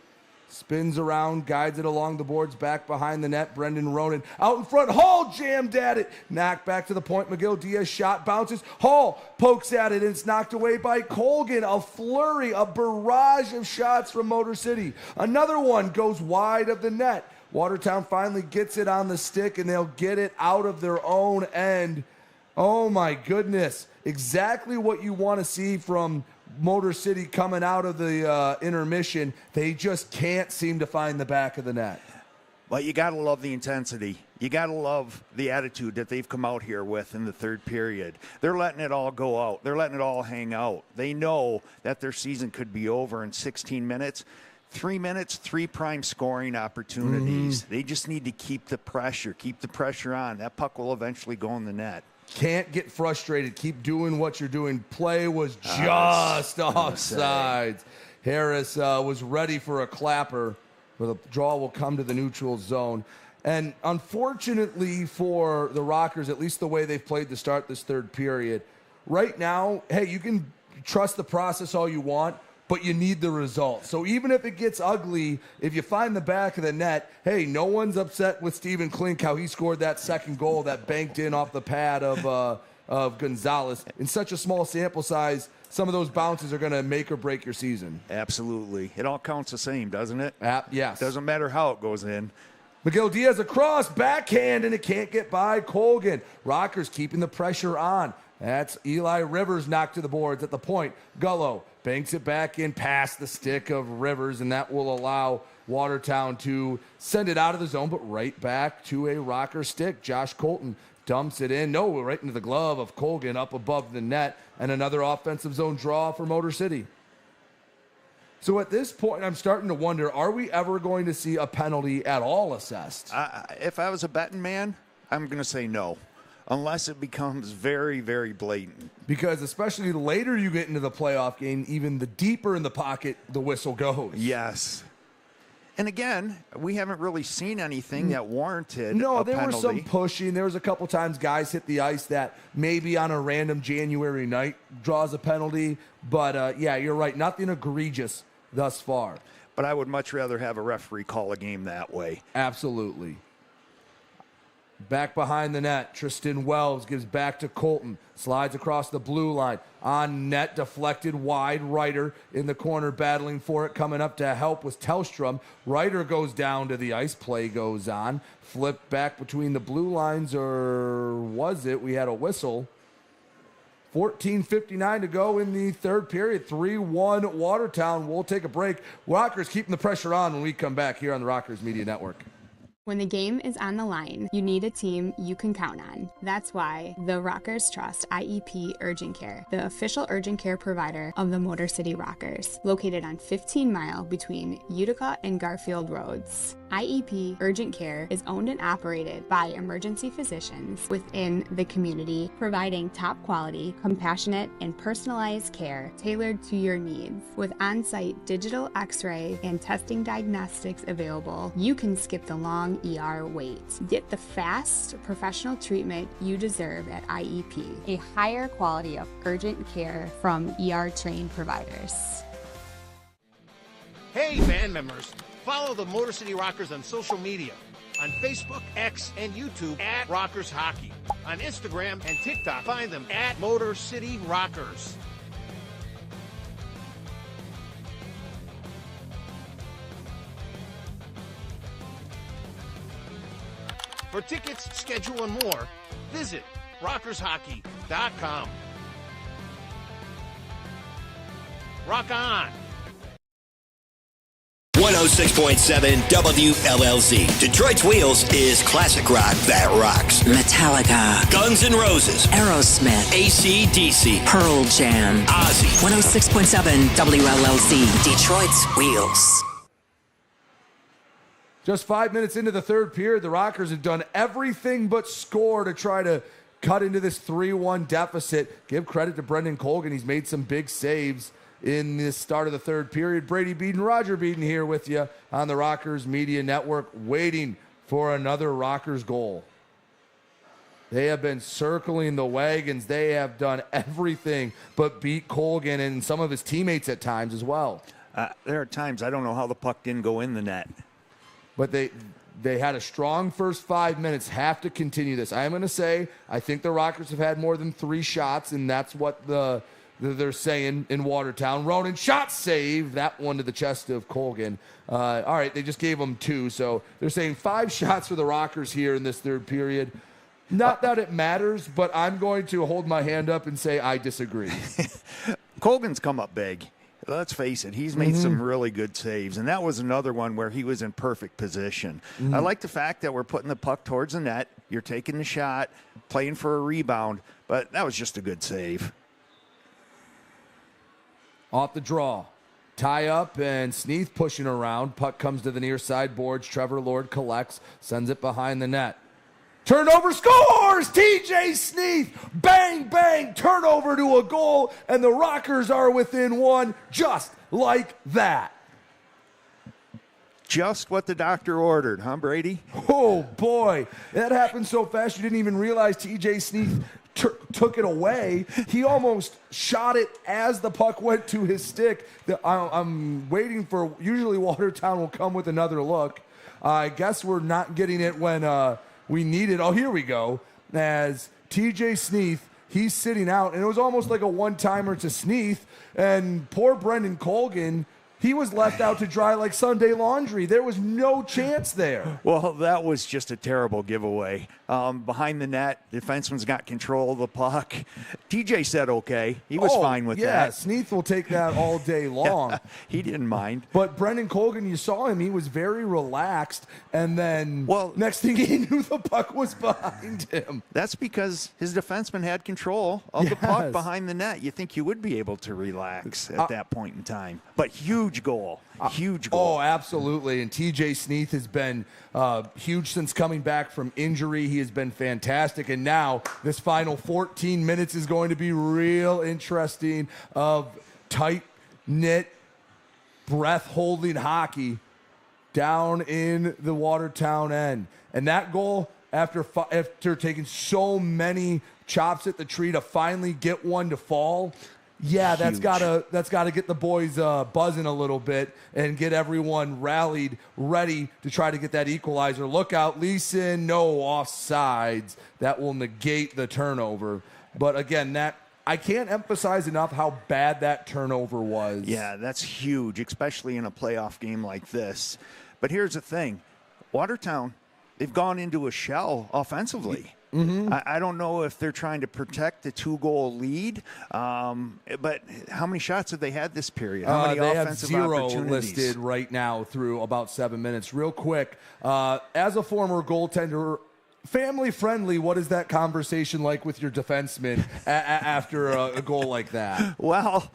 [SPEAKER 1] Spins around, guides it along the boards, back behind the net. Brendan Ronan out in front. Hall jammed at it. Knocked back to the point. McGill Diaz shot bounces. Hall pokes at it, and it's knocked away by Colgan. A flurry, a barrage of shots from Motor City. Another one goes wide of the net. Watertown finally gets it on the stick, and they'll get it out of their own end. Oh, my goodness. Exactly what you want to see from Motor City coming out of the intermission. They just can't seem to find the back of the net.
[SPEAKER 8] But you got to love the intensity. You got to love the attitude that they've come out here with in the third period. They're letting it all go out. They're letting it all hang out. They know that their season could be over in 16 minutes. 3 minutes, 3 prime scoring opportunities. They just need to keep the pressure on. That puck will eventually go in the net.
[SPEAKER 1] Can't get frustrated. Keep doing what you're doing. Play was just offsides. Harris was ready for a clapper, but the draw will come to the neutral zone. And unfortunately for the Rockers, at least the way they've played to start this third period, right now, hey, you can trust the process all you want, but you need the result. So even if it gets ugly, if you find the back of the net, hey, no one's upset with Steven Klink, how he scored that second goal that banked in off the pad of Gonzalez. In such a small sample size, some of those bounces are going to make or break your season.
[SPEAKER 8] Absolutely. It all counts the same, doesn't it?
[SPEAKER 1] Yes.
[SPEAKER 8] Doesn't matter how it goes in.
[SPEAKER 1] McGill Diaz across, backhand, and it can't get by Colgan. Rockers keeping the pressure on. That's Eli Rivers knocked to the boards at the point. Gullo banks it back in past the stick of Rivers, and that will allow Watertown to send it out of the zone, but right back to a Rocker stick. Josh Colton dumps it in. No, right into the glove of Colgan up above the net, and another offensive zone draw for Motor City. So at this point, I'm starting to wonder, are we ever going to see a penalty at all assessed?
[SPEAKER 8] If I was a betting man, I'm going to say no. Unless it becomes very, very blatant.
[SPEAKER 1] Because especially the later you get into the playoff game, even the deeper in the pocket the whistle goes.
[SPEAKER 8] Yes. And again, we haven't really seen anything that warranted a
[SPEAKER 1] there
[SPEAKER 8] penalty.
[SPEAKER 1] was some pushing. There was a couple times guys hit the ice that maybe on a random January night draws a penalty. But, yeah, you're right. Nothing egregious thus far.
[SPEAKER 8] But I would much rather have a referee call a game that way.
[SPEAKER 1] Absolutely. Back behind the net, Tristan Wells gives back to Colton. Slides across the blue line. On net, deflected wide. Ryder in the corner battling for it. Coming up to help was Tellstrom. Ryder goes down to the ice. Play goes on. Flipped back between the blue lines, or was it? We had a whistle. 14:59 to go in the third period. 3-1 Watertown. We'll take a break. Rockers keeping the pressure on when we come back here on the Rockers Media Network.
[SPEAKER 2] When the game is on the line, you need a team you can count on. That's why the Rockers trust IEP Urgent Care, the official urgent care provider of the Motor City Rockers, located on 15 Mile between Utica and Garfield Roads. IEP Urgent Care is owned and operated by emergency physicians within the community, providing top quality, compassionate, and personalized care tailored to your needs. With on-site digital x-ray and testing diagnostics available, you can skip the long ER wait. Get the fast, professional treatment you deserve at IEP, a higher quality of urgent care from ER-trained providers.
[SPEAKER 3] Hey, band members, follow the Motor City Rockers on social media. On Facebook, X, and YouTube at Rockers Hockey. On Instagram and TikTok, find them at Motor City Rockers. For tickets, schedule, and more, visit rockershockey.com. Rock on!
[SPEAKER 14] 106.7 WLLZ. Detroit's Wheels is classic rock that rocks.
[SPEAKER 15] Metallica,
[SPEAKER 14] Guns N' Roses,
[SPEAKER 15] Aerosmith,
[SPEAKER 14] AC/DC,
[SPEAKER 15] Pearl Jam,
[SPEAKER 14] Ozzy.
[SPEAKER 15] 106.7 WLLZ, Detroit's Wheels.
[SPEAKER 1] Just 5 minutes into the third period, the Rockers have done everything but score to try to cut into this 3-1 deficit. Give credit to Brendan Colgan. He's made some big saves in the start of the third period. Brady Beaton, Roger Beaton here with you on the Rockers Media Network, waiting for another Rockers goal. They have been circling the wagons. They have done everything but beat Colgan and some of his teammates at times as well.
[SPEAKER 8] There are times I don't know how the puck didn't go in the net.
[SPEAKER 1] But they had a strong first 5 minutes, have to continue this. I'm going to say I think the Rockers have had more than 3 shots, and that's what they're saying in Watertown. Ronan, shot save, that one to the chest of Colgan. All right, they just gave him 2, so they're saying 5 shots for the Rockers here in this third period. Not that it matters, but I'm going to hold my hand up and say I disagree.
[SPEAKER 8] Colgan's come up big. Let's face it, he's made some really good saves, and that was another one where he was in perfect position. I like the fact that we're putting the puck towards the net. You're taking the shot, playing for a rebound, but that was just a good save.
[SPEAKER 1] Off the draw. Tie up, and Sneath pushing around. Puck comes to the near side boards. Trevor Lord collects, sends it behind the net. Turnover, scores! TJ Sneath, bang, bang, turnover to a goal, and the Rockers are within 1 just like that.
[SPEAKER 8] Just what the doctor ordered, huh, Brady?
[SPEAKER 1] Oh, boy. That happened so fast you didn't even realize TJ Sneath took it away. He almost shot it as the puck went to his stick. I'm waiting for, usually Watertown will come with another look. I guess we're not getting it when we need it. Oh, here we go. As TJ Sneath, he's sitting out, and it was almost like a one-timer to Sneath, and poor Brendan Colgan, he was left out to dry like Sunday laundry. There was no chance there.
[SPEAKER 8] Well, that was just a terrible giveaway. Behind the net, the defenseman's got control of the puck. TJ said okay. He was fine with that.
[SPEAKER 1] Yeah, Sneath will take that all day long.
[SPEAKER 8] He didn't mind.
[SPEAKER 1] But Brendan Colgan, you saw him. He was very relaxed. And then next thing he knew, the puck was behind him.
[SPEAKER 8] That's because his defenseman had control of the puck behind the net. You think you would be able to relax at that point in time. But huge goal. Huge goal.
[SPEAKER 1] Oh, absolutely. And TJ Sneath has been huge since coming back from injury. He has been fantastic. And now this final 14 minutes is going to be real interesting of tight-knit, breath-holding hockey down in the Watertown end. And that goal, after taking so many chops at the tree to finally get one to fall, yeah, that's gotta get the boys buzzing a little bit and get everyone rallied, ready to try to get that equalizer. Look out, Leeson, no offsides. That will negate the turnover. But again, I can't emphasize enough how bad that turnover was.
[SPEAKER 8] Yeah, that's huge, especially in a playoff game like this. But here's the thing. Watertown, they've gone into a shell offensively. I don't know if they're trying to protect the 2-goal lead, but how many shots have they had this period? How many offensive
[SPEAKER 1] they have 0
[SPEAKER 8] opportunities?
[SPEAKER 1] listed right now through about 7 minutes. Real quick, as a former goaltender family friendly, what is that conversation like with your defenseman after a goal like that?
[SPEAKER 8] Well,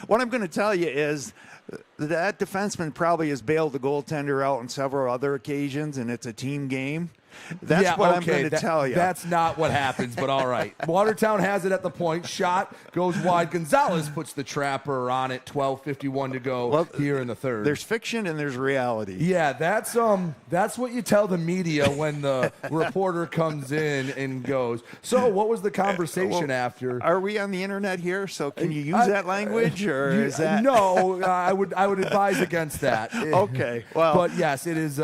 [SPEAKER 8] what I'm going to tell you is that defenseman probably has bailed the goaltender out on several other occasions, and it's a team game. That's what I'm going to tell you.
[SPEAKER 1] That's not what happens, but all right. Watertown has it at the point. Shot goes wide. Gonzalez puts the trapper on it. 12:51 to go here in the third.
[SPEAKER 8] There's fiction and there's reality.
[SPEAKER 1] Yeah, that's what you tell the media when the reporter comes in and goes. So, what was the conversation after?
[SPEAKER 8] Are we on the internet here? So, can you use that language, or is that
[SPEAKER 1] no? I would advise against that.
[SPEAKER 8] Okay, well,
[SPEAKER 1] but yes, it is.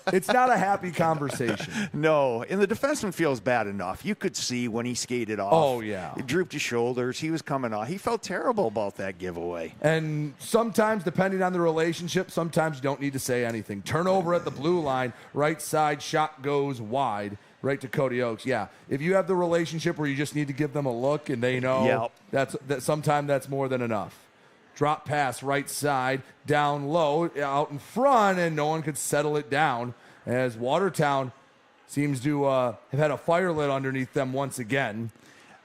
[SPEAKER 1] It's not a happy conversation.
[SPEAKER 8] No, and the defenseman feels bad enough. You could see when he skated off.
[SPEAKER 1] Oh, yeah.
[SPEAKER 8] He drooped his shoulders. He was coming off. He felt terrible about that giveaway.
[SPEAKER 1] And sometimes, depending on the relationship, sometimes you don't need to say anything. Turnover at the blue line, right side, shot goes wide, right to Cody Oakes. Yeah, if you have the relationship where you just need to give them a look and they know sometimes that's more than enough. Drop pass, right side, down low, out in front, and no one could settle it down as Watertown seems to have had a fire lit underneath them once again.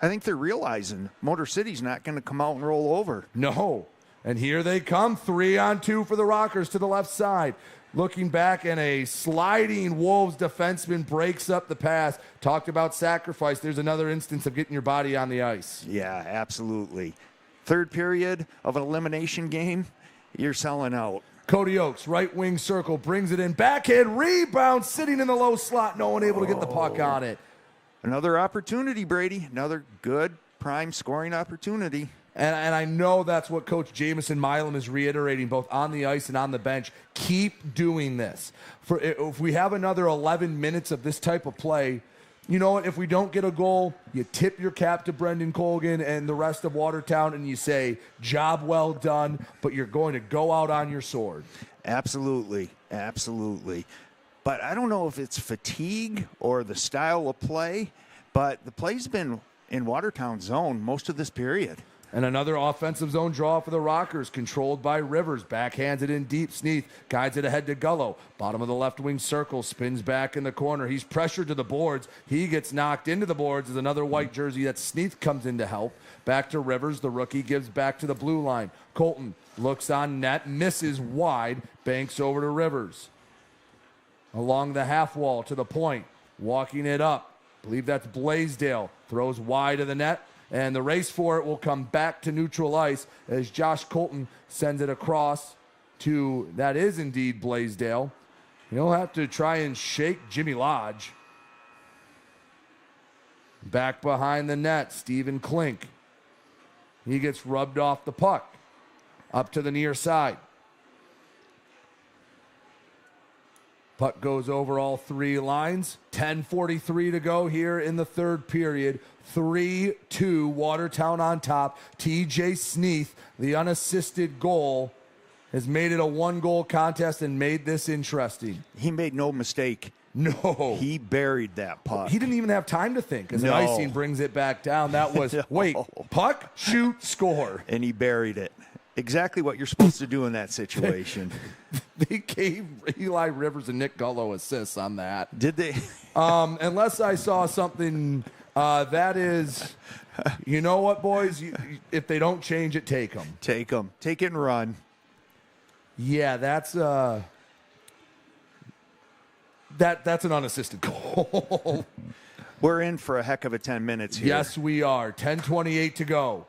[SPEAKER 8] I think they're realizing Motor City's not going to come out and roll over.
[SPEAKER 1] No. And here they come, 3-on-2 for the Rockers to the left side. Looking back, and a sliding Wolves defenseman breaks up the pass. Talked about sacrifice. There's another instance of getting your body on the ice.
[SPEAKER 8] Yeah, absolutely. Third period of an elimination game, you're selling out.
[SPEAKER 1] Cody Oakes, right wing circle, brings it in. Backhand rebound, sitting in the low slot. No one able to get the puck on it.
[SPEAKER 8] Another opportunity, Brady. Another good prime scoring opportunity.
[SPEAKER 1] And I know that's what Coach Jamison Milam is reiterating both on the ice and on the bench. Keep doing this. If we have another 11 minutes of this type of play, you know what? If we don't get a goal, you tip your cap to Brendan Colgan and the rest of Watertown, and you say, job well done, but you're going to go out on your sword.
[SPEAKER 8] Absolutely. Absolutely. But I don't know if it's fatigue or the style of play, but the play's been in Watertown's zone most of this period.
[SPEAKER 1] And another offensive zone draw for the Rockers, controlled by Rivers. Backhands it in deep. Sneath guides it ahead to Gullo. Bottom of the left wing circle, spins back in the corner. He's pressured to the boards. He gets knocked into the boards as another white jersey. That Sneath comes in to help. Back to Rivers. The rookie gives back to the blue line. Colton looks on net, misses wide, banks over to Rivers. Along the half wall to the point, walking it up. I believe that's Blaisdell. Throws wide of the net. And the race for it will come back to neutral ice as Josh Colton sends it across to, that is indeed Blaisdell. He'll have to try and shake Jimmy Lodge. Back behind the net, Stephen Klink. He gets rubbed off the puck. Up to the near side. Puck goes over all three lines. 10:43 to go here in the third period. 3-2, Watertown on top. TJ Sneath, the unassisted goal, has made it a one-goal contest and made this interesting.
[SPEAKER 8] He made no mistake.
[SPEAKER 1] No.
[SPEAKER 8] He buried that puck.
[SPEAKER 1] He didn't even have time to think as
[SPEAKER 8] No.
[SPEAKER 1] icing brings it back down. That was, wait, puck, shoot, score.
[SPEAKER 8] And he buried it. Exactly what you're supposed to do in that situation.
[SPEAKER 1] They gave Eli Rivers and Nick Gullo assists on that.
[SPEAKER 8] Did they?
[SPEAKER 1] Unless I saw something that is, you know what, boys? If they don't change it, take them.
[SPEAKER 8] Take them. Take it and run.
[SPEAKER 1] Yeah, that's that's an unassisted goal.
[SPEAKER 8] We're in for a heck of a 10 minutes here.
[SPEAKER 1] Yes, we are. 10:28 to go.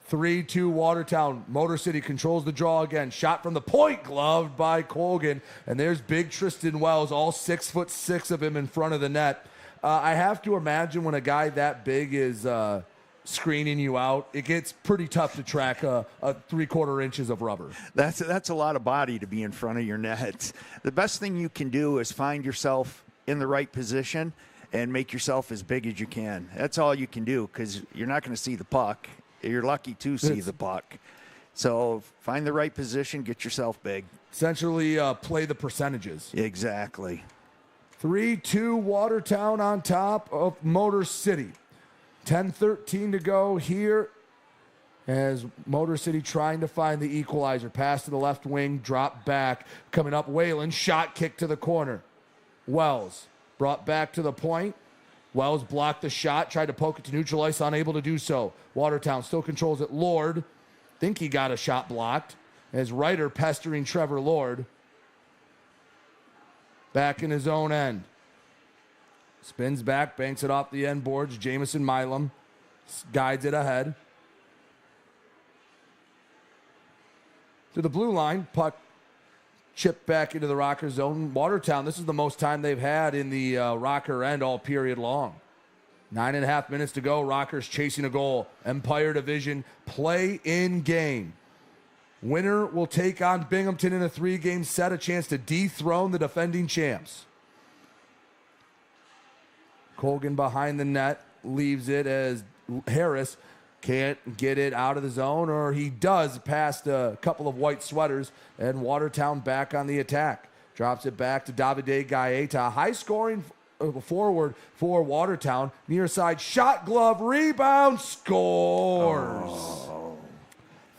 [SPEAKER 1] 3-2 Watertown. Motor City controls the draw again. Shot from the point, gloved by Colgan. And there's big Tristan Wells, all 6'6" of him in front of the net. I have to imagine when a guy that big is screening you out, it gets pretty tough to track a 3/4 inches of rubber.
[SPEAKER 8] That's a lot of body to be in front of your net. The best thing you can do is find yourself in the right position and make yourself as big as you can. That's all you can do because you're not going to see the puck. You're lucky to see the puck. So find the right position, get yourself big.
[SPEAKER 1] Essentially play the percentages.
[SPEAKER 8] Exactly.
[SPEAKER 1] 3-2 Watertown on top of Motor City. 10:13 to go here as Motor City trying to find the equalizer. Pass to the left wing, drop back. Coming up, Whalen, shot kick to the corner. Wells Brought back to the point. Wells blocked the shot, tried to poke it to neutral ice, unable to do so. Watertown still controls it. Lord, think he got a shot blocked. As Ryder pestering Trevor Lord. Back in his own end. Spins back, banks it off the end boards. Jamison Milam guides it ahead. To the blue line, puck chipped back into the Rocker zone. Watertown, this is the most time they've had in the Rocker end all period long. 9.5 minutes to go. Rockers chasing a goal. Empire Division play in game. Winner will take on Binghamton in a 3-game set, a chance to dethrone the defending champs. Colgan behind the net leaves it as Harris can't get it out of the zone, or he does past a couple of white sweaters, and Watertown back on the attack. Drops it back to Davide Gaeta. High-scoring forward for Watertown. Near side, shot glove, rebound, scores.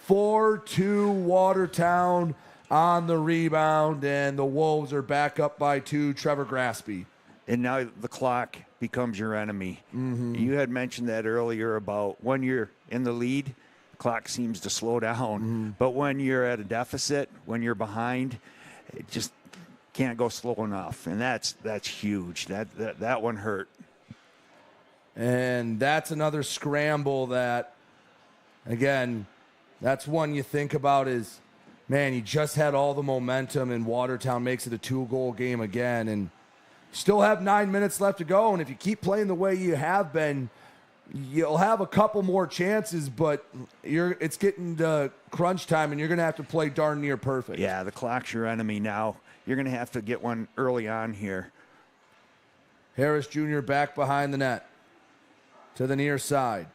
[SPEAKER 1] 4-2 Watertown on the rebound, and the Wolves are back up by 2. Trevor Graspy.
[SPEAKER 8] And now the clock becomes your enemy. You had mentioned that earlier about when you're in the lead, the clock seems to slow down. But when you're at a deficit, when you're behind, it just can't go slow enough. And that's huge. That one hurt.
[SPEAKER 1] And that's another scramble that, again, that's one you think about is, man, you just had all the momentum, and Watertown makes it a 2-goal game again. And still have 9 minutes left to go, and if you keep playing the way you have been, you'll have a couple more chances, but it's getting to crunch time, and you're going to have to play darn near perfect.
[SPEAKER 8] Yeah, the clock's your enemy now. You're going to have to get one early on here.
[SPEAKER 1] Harris Jr. back behind the net to the near side.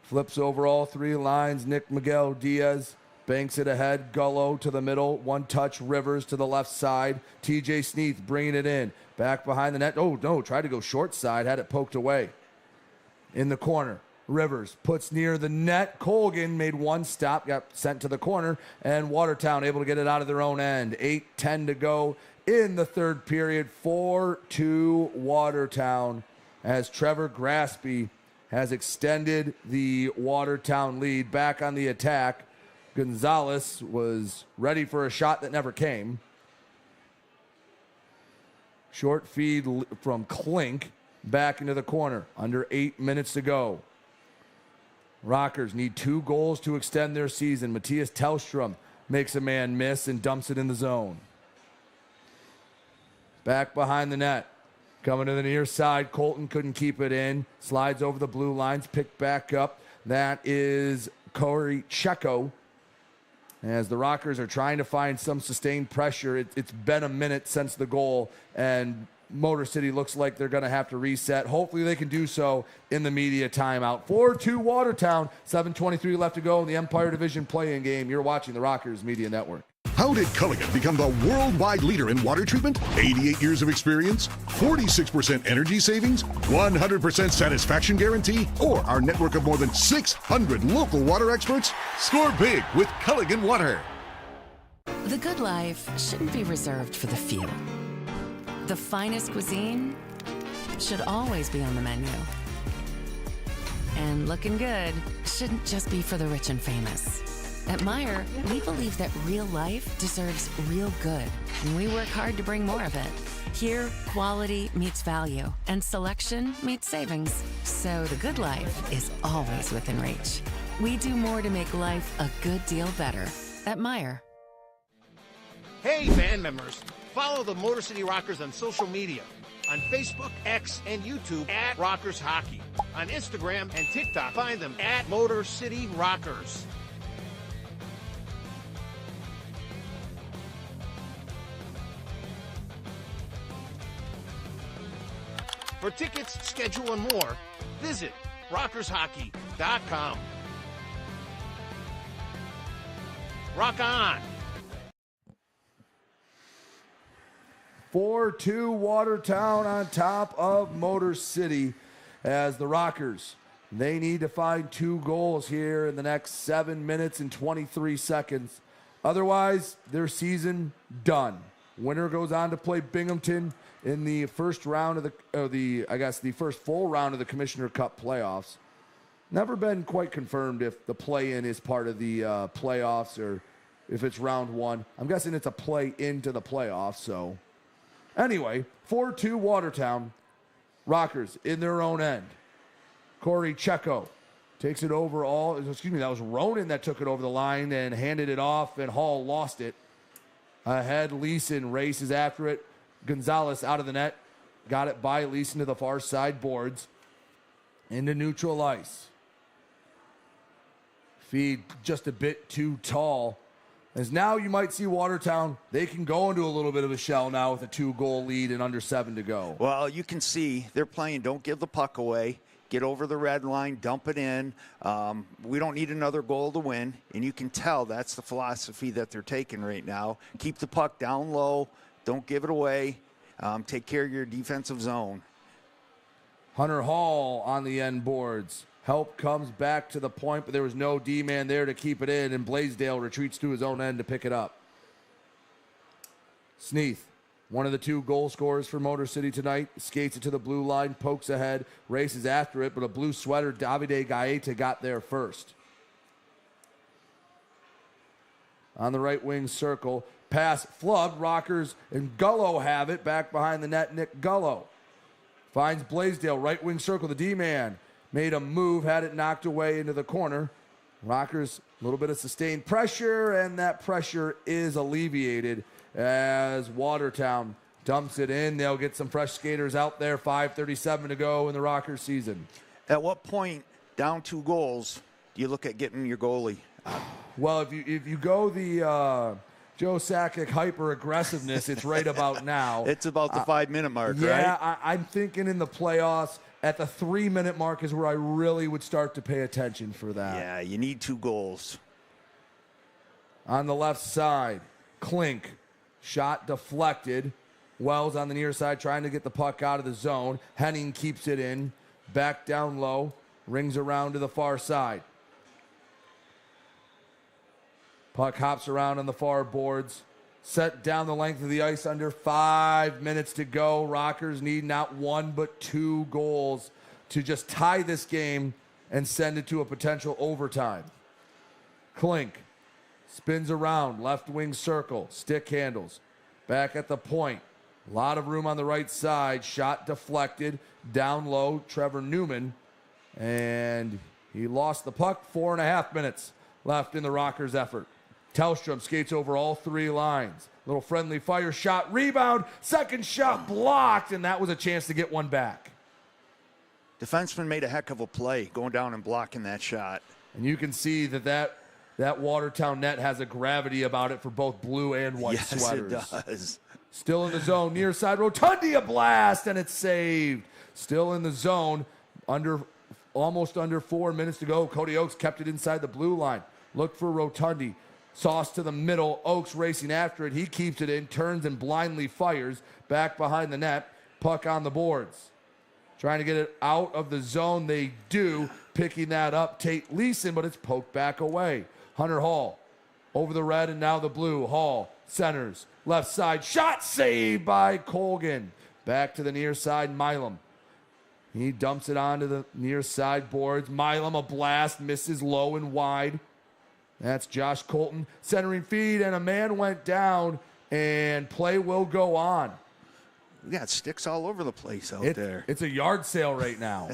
[SPEAKER 1] Flips over all 3 lines. Nick Miguel Diaz banks it ahead. Gullo to the middle. One touch. Rivers to the left side. TJ Sneath bringing it in. Back behind the net. Oh, no. Tried to go short side. Had it poked away. In the corner. Rivers puts near the net. Colgan made one stop. Got sent to the corner. And Watertown able to get it out of their own end. 8:10 to go in the third period. 4-2 Watertown as Trevor Graspy has extended the Watertown lead. Back on the attack. Gonzalez was ready for a shot that never came. Short feed from Klink back into the corner. Under 8 minutes to go. Rockers need 2 goals to extend their season. Matthias Tellstrom makes a man miss and dumps it in the zone. Back behind the net. Coming to the near side. Colton couldn't keep it in. Slides over the blue lines. Picked back up. That is Corey Checo. As the Rockers are trying to find some sustained pressure. It's been a minute since the goal, and Motor City looks like they're going to have to reset. Hopefully they can do so in the media timeout. 4-2 Watertown, 7:23 left to go in the Empire Division play-in game. You're watching the Rockers Media Network.
[SPEAKER 5] How did Culligan become the worldwide leader in water treatment? 88 years of experience, 46% energy savings, 100% satisfaction guarantee, or our network of more than 600 local water experts? Score big with Culligan Water.
[SPEAKER 4] The good life shouldn't be reserved for the few. The finest cuisine should always be on the menu. And looking good shouldn't just be for the rich and famous. At Meijer, we believe that real life deserves real good, and we work hard to bring more of it. Here, quality meets value, and selection meets savings. So the good life is always within reach. We do more to make life a good deal better at Meijer.
[SPEAKER 3] Hey, band members, follow the Motor City Rockers on social media. On Facebook, X, and YouTube at Rockers Hockey. On Instagram and TikTok, find them at Motor City Rockers. For tickets, schedule, and more, visit rockershockey.com. Rock on!
[SPEAKER 1] 4-2 Watertown on top of Motor City as the Rockers, they need to find 2 goals here in the next 7 minutes and 23 seconds. Otherwise, their season done. Winner goes on to play Binghamton in the first round of the first full round of the Commissioner Cup playoffs. Never been quite confirmed if the play-in is part of the playoffs or if it's round one. I'm guessing it's a play into the playoffs. So anyway, 4-2 Watertown. Rockers in their own end. Corey Checo takes it over that was Ronan that took it over the line and handed it off, and Hall lost it. Ahead, Leeson races after it. Gonzalez out of the net. Got it by Leeson to the far side boards. Into neutral ice. Feed just a bit too tall. As now you might see Watertown, they can go into a little bit of a shell now with a 2-goal lead and under 7 to go.
[SPEAKER 8] Well, you can see they're playing don't give the puck away. Get over the red line, dump it in. We don't need another goal to win. And you can tell that's the philosophy that they're taking right now. Keep the puck down low. Don't give it away. Take care of your defensive zone.
[SPEAKER 1] Hunter Hall on the end boards. Help comes back to the point, but there was no D-man there to keep it in, and Blaisdell retreats to his own end to pick it up. Sneath, one of the 2 goal scorers for Motor City tonight, skates it to the blue line, pokes ahead, races after it, but a blue sweater, Davide Gaeta, got there first. On the right wing circle, pass flubbed, Rockers and Gullo have it, back behind the net, Nick Gullo. Finds Blaisdell, right wing circle, the D-man. Made a move, had it knocked away into the corner. Rockers, a little bit of sustained pressure, and that pressure is alleviated as Watertown dumps it in. They'll get some fresh skaters out there, 5:37 to go in the Rockers season.
[SPEAKER 8] At what point, down 2 goals, do you look at getting your goalie?
[SPEAKER 1] Well, if you go the Joe Sakic hyper-aggressiveness, it's right about now.
[SPEAKER 8] It's about the 5-minute mark, right?
[SPEAKER 1] Yeah, I'm thinking in the playoffs, at the 3-minute mark is where I really would start to pay attention for that.
[SPEAKER 8] Yeah, you need 2 goals.
[SPEAKER 1] On the left side, Klink, shot deflected. Wells on the near side trying to get the puck out of the zone. Henning keeps it in, back down low, rings around to the far side. Puck hops around on the far boards. Set down the length of the ice, under 5 minutes to go. Rockers need not 1 but 2 goals to just tie this game and send it to a potential overtime. Klink spins around, left wing circle, stick handles. Back at the point. A lot of room on the right side. Shot deflected, down low, Trevor Newman. And he lost the puck. 4.5 minutes left in the Rockers' effort. Tellstrom skates over all 3 lines. Little friendly fire shot, rebound, second shot blocked, and that was a chance to get one back.
[SPEAKER 8] Defenseman made a heck of a play going down and blocking that shot.
[SPEAKER 1] And you can see that Watertown net has a gravity about it for both blue and white sweaters.
[SPEAKER 8] Yes, it does.
[SPEAKER 1] Still in the zone, near side, Rotundi a blast, and it's saved. Still in the zone, almost under 4 minutes to go. Cody Oakes kept it inside the blue line. Looked for Rotundi. Sauce to the middle. Oakes racing after it. He keeps it in, turns and blindly fires. Back behind the net. Puck on the boards. Trying to get it out of the zone. They do. Picking that up, Tate Leeson, but it's poked back away. Hunter Hall over the red and now the blue. Hall centers. Left side. Shot saved by Colgan. Back to the near side. Milam. He dumps it onto the near side boards. Milam a blast. Misses low and wide. That's Josh Colton centering feed, and a man went down, and play will go on.
[SPEAKER 8] We got sticks all over the place out there.
[SPEAKER 1] It's a yard sale right now.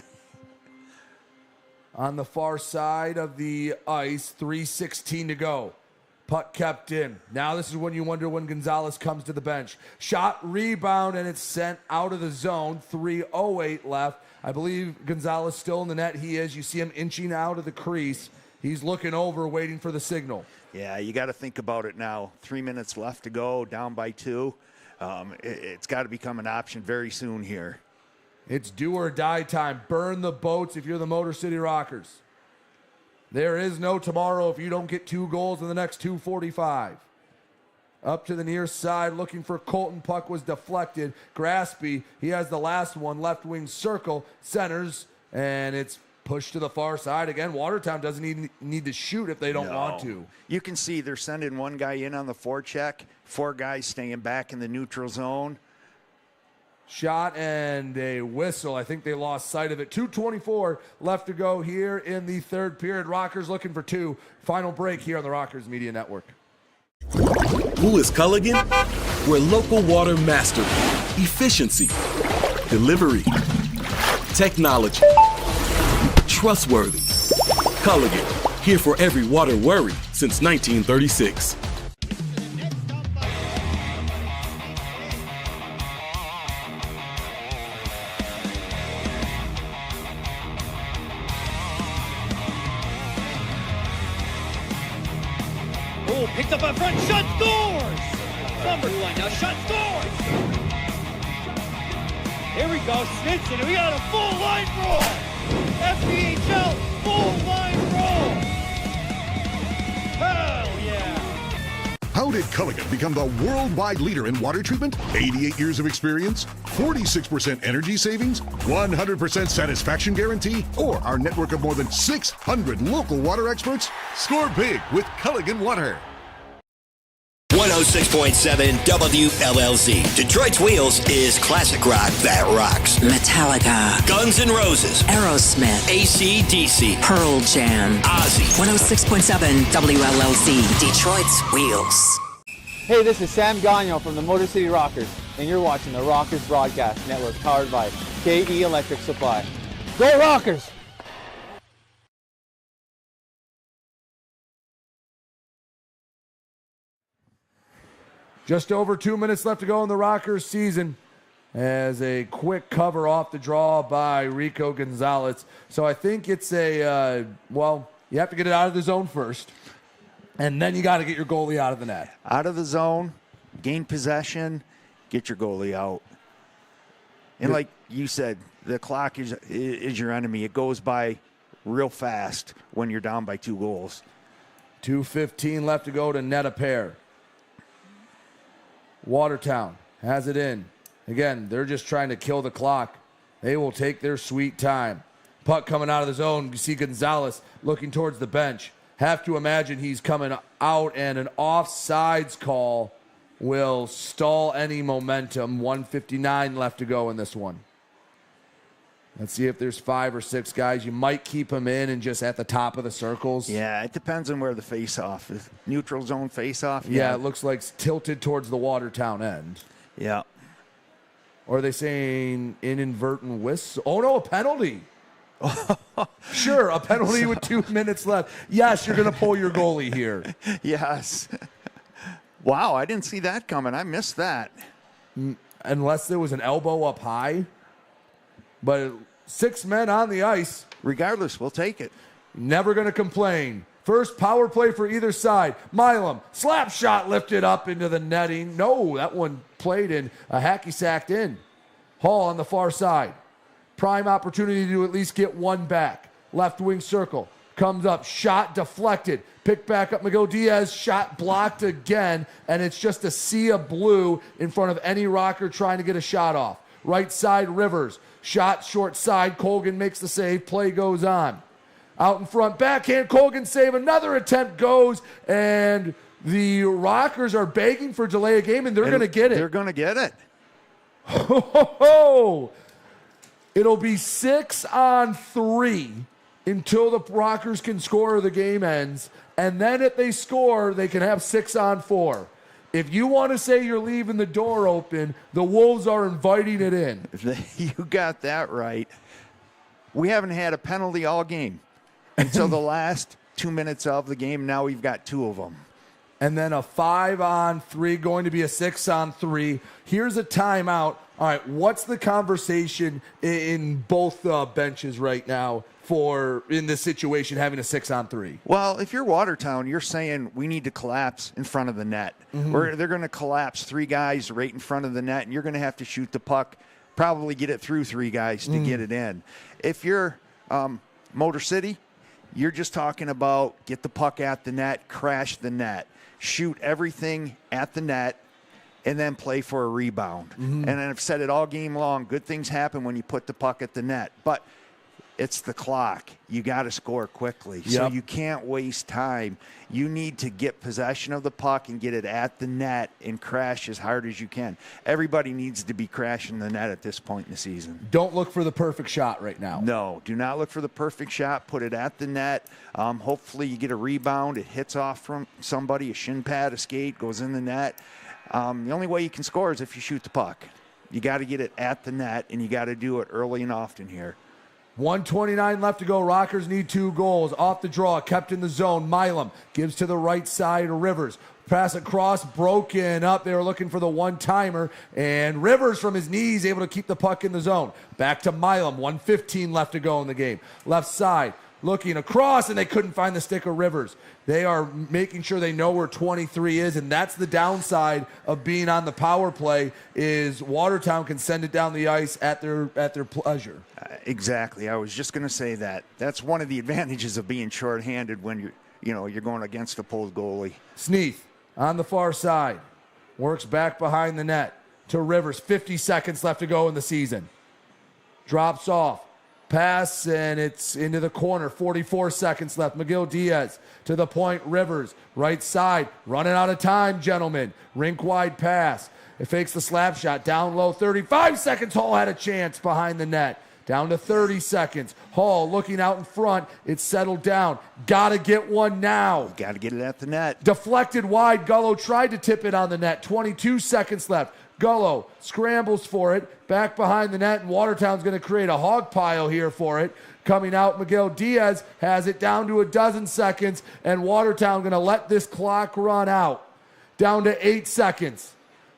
[SPEAKER 1] On the far side of the ice, 3:16 to go. Puck kept in. Now this is when you wonder when Gonzalez comes to the bench. Shot, rebound, and it's sent out of the zone. 3:08 left. I believe Gonzalez still in the net. He is. You see him inching out of the crease. He's looking over, waiting for the signal.
[SPEAKER 8] Yeah, you got to think about it now. 3 minutes left to go, down by 2. It's got to become an option very soon here.
[SPEAKER 1] It's do or die time. Burn the boats if you're the Motor City Rockers. There is no tomorrow if you don't get 2 goals in the next 2:45. Up to the near side, looking for Colton. Puck was deflected. Graspy, he has the last one. Left wing circle, centers, and it's push to the far side. Again, Watertown doesn't need to shoot if they don't want to.
[SPEAKER 8] You can see they're sending one guy in on the forecheck, 4 guys staying back in the neutral zone.
[SPEAKER 1] Shot and a whistle. I think they lost sight of it. 2:24 left to go here in the third period. Rockers looking for 2. Final break here on the Rockers Media Network.
[SPEAKER 9] Who is Culligan? We're local water mastery, efficiency, delivery, technology, trustworthy. Culligan, here for every water worry since 1936.
[SPEAKER 6] Picked up in front, shot, scores! Numbers line now, shot, scores! Here we go, Stinson, we got a full line roll! FBHL, full line roll! Hell yeah!
[SPEAKER 5] How did Culligan become the worldwide leader in water treatment? 88 years of experience, 46% energy savings, 100% satisfaction guarantee, or our network of more than 600 local water experts? Score big with Culligan Water.
[SPEAKER 14] 106.7 WLLZ. Detroit's Wheels is classic rock that rocks.
[SPEAKER 15] Metallica,
[SPEAKER 14] Guns N' Roses,
[SPEAKER 15] Aerosmith,
[SPEAKER 14] AC/DC,
[SPEAKER 15] Pearl Jam,
[SPEAKER 14] Ozzy.
[SPEAKER 15] 106.7 WLLZ, Detroit's Wheels.
[SPEAKER 17] Hey, this is Sam Gagnon from the Motor City Rockers, and you're watching the Rockers Broadcast Network powered by KE Electric Supply. Go Rockers!
[SPEAKER 1] Just over 2 minutes left to go in the Rockers season as a quick cover off the draw by Rico Gonzalez. So I think it's a, you have to get it out of the zone first, and then you got to get your goalie out of the net.
[SPEAKER 8] Out of the zone, gain possession, get your goalie out. And like you said, the clock is your enemy. It goes by real fast when you're down by 2 goals.
[SPEAKER 1] 2:15 left to go to net a pair. Watertown has it in. Again, they're just trying to kill the clock. They will take their sweet time. Puck coming out of the zone. You see Gonzalez looking towards the bench. Have to imagine he's coming out, and an offsides call will stall any momentum. 1:59 left to go in this one. Let's see if there's 5 or 6 guys. You might keep them in and just at the top of the circles.
[SPEAKER 8] Yeah, it depends on where the face-off is. Neutral zone face-off?
[SPEAKER 1] Yeah, it looks like it's tilted towards the Watertown end.
[SPEAKER 8] Yeah.
[SPEAKER 1] Or are they saying inadvertent whistle? Oh, no, a penalty. Sure, a penalty with 2 minutes left. Yes, you're going to pull your goalie here.
[SPEAKER 8] Yes. Wow, I didn't see that coming. I missed that.
[SPEAKER 1] Unless there was an elbow up high. But 6 men on the ice.
[SPEAKER 8] Regardless, we'll take it.
[SPEAKER 1] Never going to complain. First power play for either side. Milam, slap shot lifted up into the netting. No, that one played in. A hacky sacked in. Hall on the far side. Prime opportunity to at least get one back. Left wing circle. Comes up. Shot deflected. Picked back up. Miguel Diaz. Shot blocked again. And it's just a sea of blue in front of any Rocker trying to get a shot off. Right side, Rivers. Shot short side. Colgan makes the save. Play goes on. Out in front, backhand. Colgan save. Another attempt goes. And the Rockers are begging for delay of game, and they're going to get it.
[SPEAKER 8] They're going to get it.
[SPEAKER 1] It'll be 6-on-3 until the Rockers can score or the game ends. And then if they score, they can have 6-on-4. If you want to say you're leaving the door open, the Wolves are inviting it in.
[SPEAKER 8] You got that right. We haven't had a penalty all game until the last 2 minutes of the game. Now we've got 2 of them.
[SPEAKER 1] And then a 5-on-3 going to be a 6-on-3. Here's a timeout. All right, what's the conversation in both benches right now for, in this situation, having a 6-on-3?
[SPEAKER 8] Well, if you're Watertown, you're saying we need to collapse in front of the net.
[SPEAKER 1] Mm-hmm.
[SPEAKER 8] They're going to collapse 3 guys right in front of the net, and you're going to have to shoot the puck, probably get it through 3 guys to get it in. If you're Motor City, you're just talking about get the puck at the net, crash the net, shoot everything at the net, and then play for a rebound. And I've said it all game long, good things happen when you put the puck at the net. But It's the clock. You got to score quickly.
[SPEAKER 1] Yep.
[SPEAKER 8] So you can't waste time. You need to get possession of the puck and get it at the net and crash as hard as you can. Everybody needs to be crashing the net at this point in the season.
[SPEAKER 1] Don't look for the perfect shot right now.
[SPEAKER 8] No, do not look for the perfect shot. Put it at the net. Hopefully you get a rebound. It hits off from somebody, a shin pad, a skate, goes in the net. The only way you can score is if you shoot the puck. You got to get it at the net, and you got to do it early and often here.
[SPEAKER 1] 1:29 left to go. Rockers need 2 goals. Off the draw, kept in the zone. Milam gives to the right side of Rivers. Pass across, broken up. They were looking for the one-timer, and Rivers from his knees able to keep the puck in the zone. Back to Milam. 1:15 left to go in the game. Left side, looking across, and they couldn't find the stick of Rivers. They are making sure they know where 23 is, and that's the downside of being on the power play is Watertown can send it down the ice at their pleasure.
[SPEAKER 8] Exactly. I was just going to say that. That's one of the advantages of being shorthanded when you're going against a pulled goalie.
[SPEAKER 1] Sneath on the far side works back behind the net to Rivers. 50 seconds left to go in the season. Drops off. Pass, and it's into the corner. 44 seconds left. McGill Diaz to the point. Rivers, right side. Running out of time, gentlemen. Rink wide pass. It fakes the slap shot. Down low. 35 seconds. Hall had a chance behind the net. Down to 30 seconds. Hall looking out in front. It's settled down. Got to get one now.
[SPEAKER 8] Got to get it at the net.
[SPEAKER 1] Deflected wide. Gullo tried to tip it on the net. 22 seconds left. Gullo scrambles for it, back behind the net, and Watertown's going to create a hog pile here for it. Coming out, Miguel Diaz has it down to 12 seconds, and Watertown going to let this clock run out. Down to 8 seconds.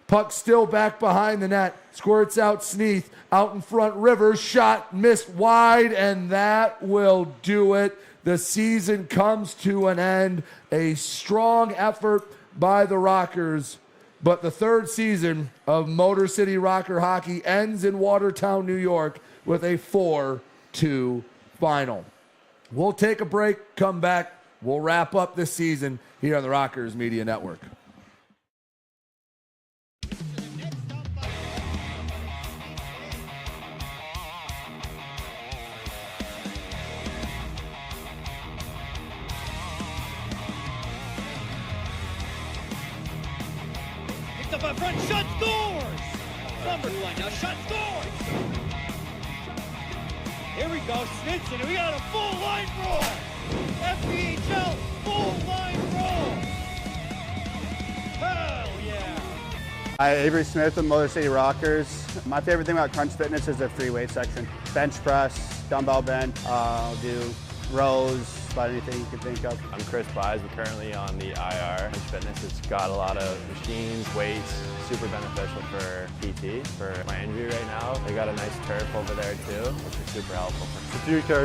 [SPEAKER 1] Puck still back behind the net. Squirts out Sneath. Out in front, Rivers. Shot missed wide, and that will do it. The season comes to an end. A strong effort by the Rockers. But the 3rd season of Motor City Rocker hockey ends in Watertown, New York with a 4-2 final. We'll take a break, come back. We'll wrap up this season here on the Rockers Media Network.
[SPEAKER 6] Up in front, shot scores! Number 1, now shot scores! Here we go, Snitchin', we got a full line roll! FPHL, full line roll! Hell yeah!
[SPEAKER 11] Hi, Avery Smith with Motor City Rockers. My favorite thing about Crunch Fitness is their free weight section. Bench press, dumbbell bench, I'll do rows, about anything you can think of.
[SPEAKER 12] I'm Chris Buys. We're currently on the IR. Crunch Fitness, it's got a lot of machines, weights, super beneficial for PT, for my injury right now. They got a nice turf over there too, which is super helpful.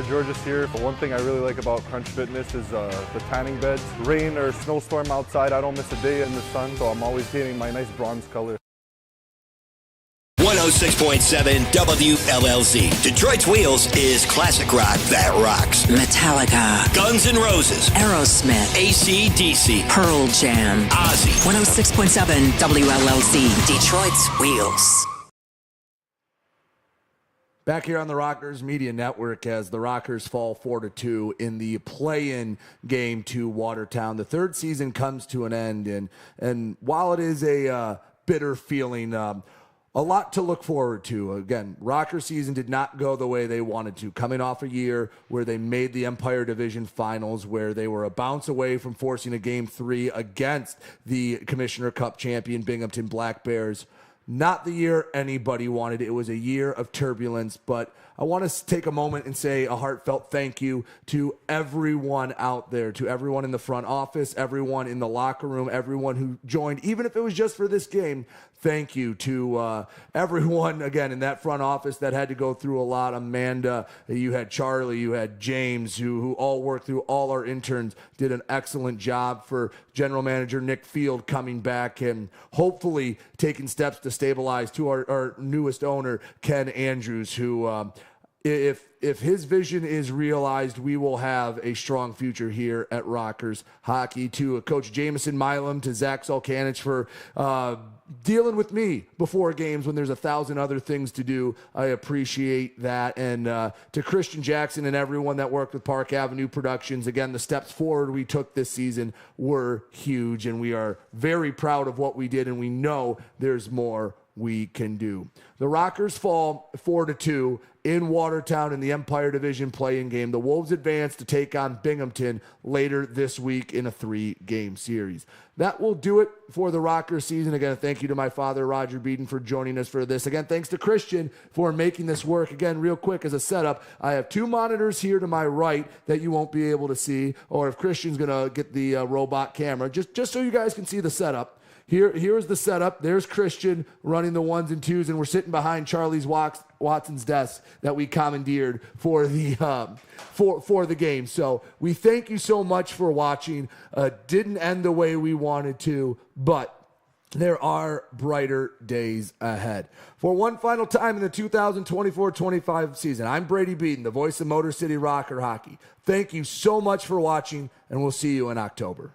[SPEAKER 13] George's here. But one thing I really like about Crunch Fitness is the tanning beds. Rain or snowstorm outside, I don't miss a day in the sun, so I'm always getting my nice bronze color.
[SPEAKER 14] 106.7 WLLZ. Detroit's Wheels is classic rock that rocks.
[SPEAKER 15] Metallica.
[SPEAKER 14] Guns N' Roses.
[SPEAKER 15] Aerosmith.
[SPEAKER 14] AC/DC.
[SPEAKER 15] Pearl Jam.
[SPEAKER 14] Ozzy.
[SPEAKER 15] 106.7 WLLZ. Detroit's Wheels.
[SPEAKER 1] Back here on the Rockers Media Network as the Rockers fall 4-2 in the play-in game to Watertown. The 3rd season comes to an end, and while it is a bitter feeling, a lot to look forward to. Again, Rocker season did not go the way they wanted to. Coming off a year where they made the Empire Division Finals, where they were a bounce away from forcing a Game 3 against the Commissioner Cup champion Binghamton Black Bears. Not the year anybody wanted. It was a year of turbulence, but I want to take a moment and say a heartfelt thank you to everyone out there, to everyone in the front office, everyone in the locker room, everyone who joined, even if it was just for this game. Thank you to everyone, again, in that front office that had to go through a lot. Amanda, you had Charlie, you had James, who all worked through. All our interns did an excellent job. For General Manager Nick Field coming back and hopefully taking steps to stabilize, to our newest owner, Ken Andrews, who if his vision is realized, we will have a strong future here at Rockers Hockey. To Coach Jameson Milam, to Zach Solkanich for dealing with me before games when there's 1,000 other things to do. I appreciate that. And to Christian Jackson and everyone that worked with Park Avenue Productions, again, the steps forward we took this season were huge, and we are very proud of what we did, and we know there's more we can do. The Rockers fall 4-2 in Watertown in the Empire Division play-in game. The Wolves advance to take on Binghamton later this week in a 3-game series. That will do it for the Rockers season. Again, thank you to my father, Roger Beaton, for joining us for this. Again, thanks to Christian for making this work. Again, real quick as a setup, I have 2 monitors here to my right that you won't be able to see, or if Christian's going to get the robot camera, just so you guys can see the setup. Here's the setup. There's Christian running the 1s and 2s, and we're sitting behind Charlie's Watson's desk that we commandeered for the for the game. So we thank you so much for watching. Didn't end the way we wanted to, but there are brighter days ahead. For one final time in the 2024-25 season, I'm Brady Beaton, the voice of Motor City Rocker Hockey. Thank you so much for watching, and we'll see you in October.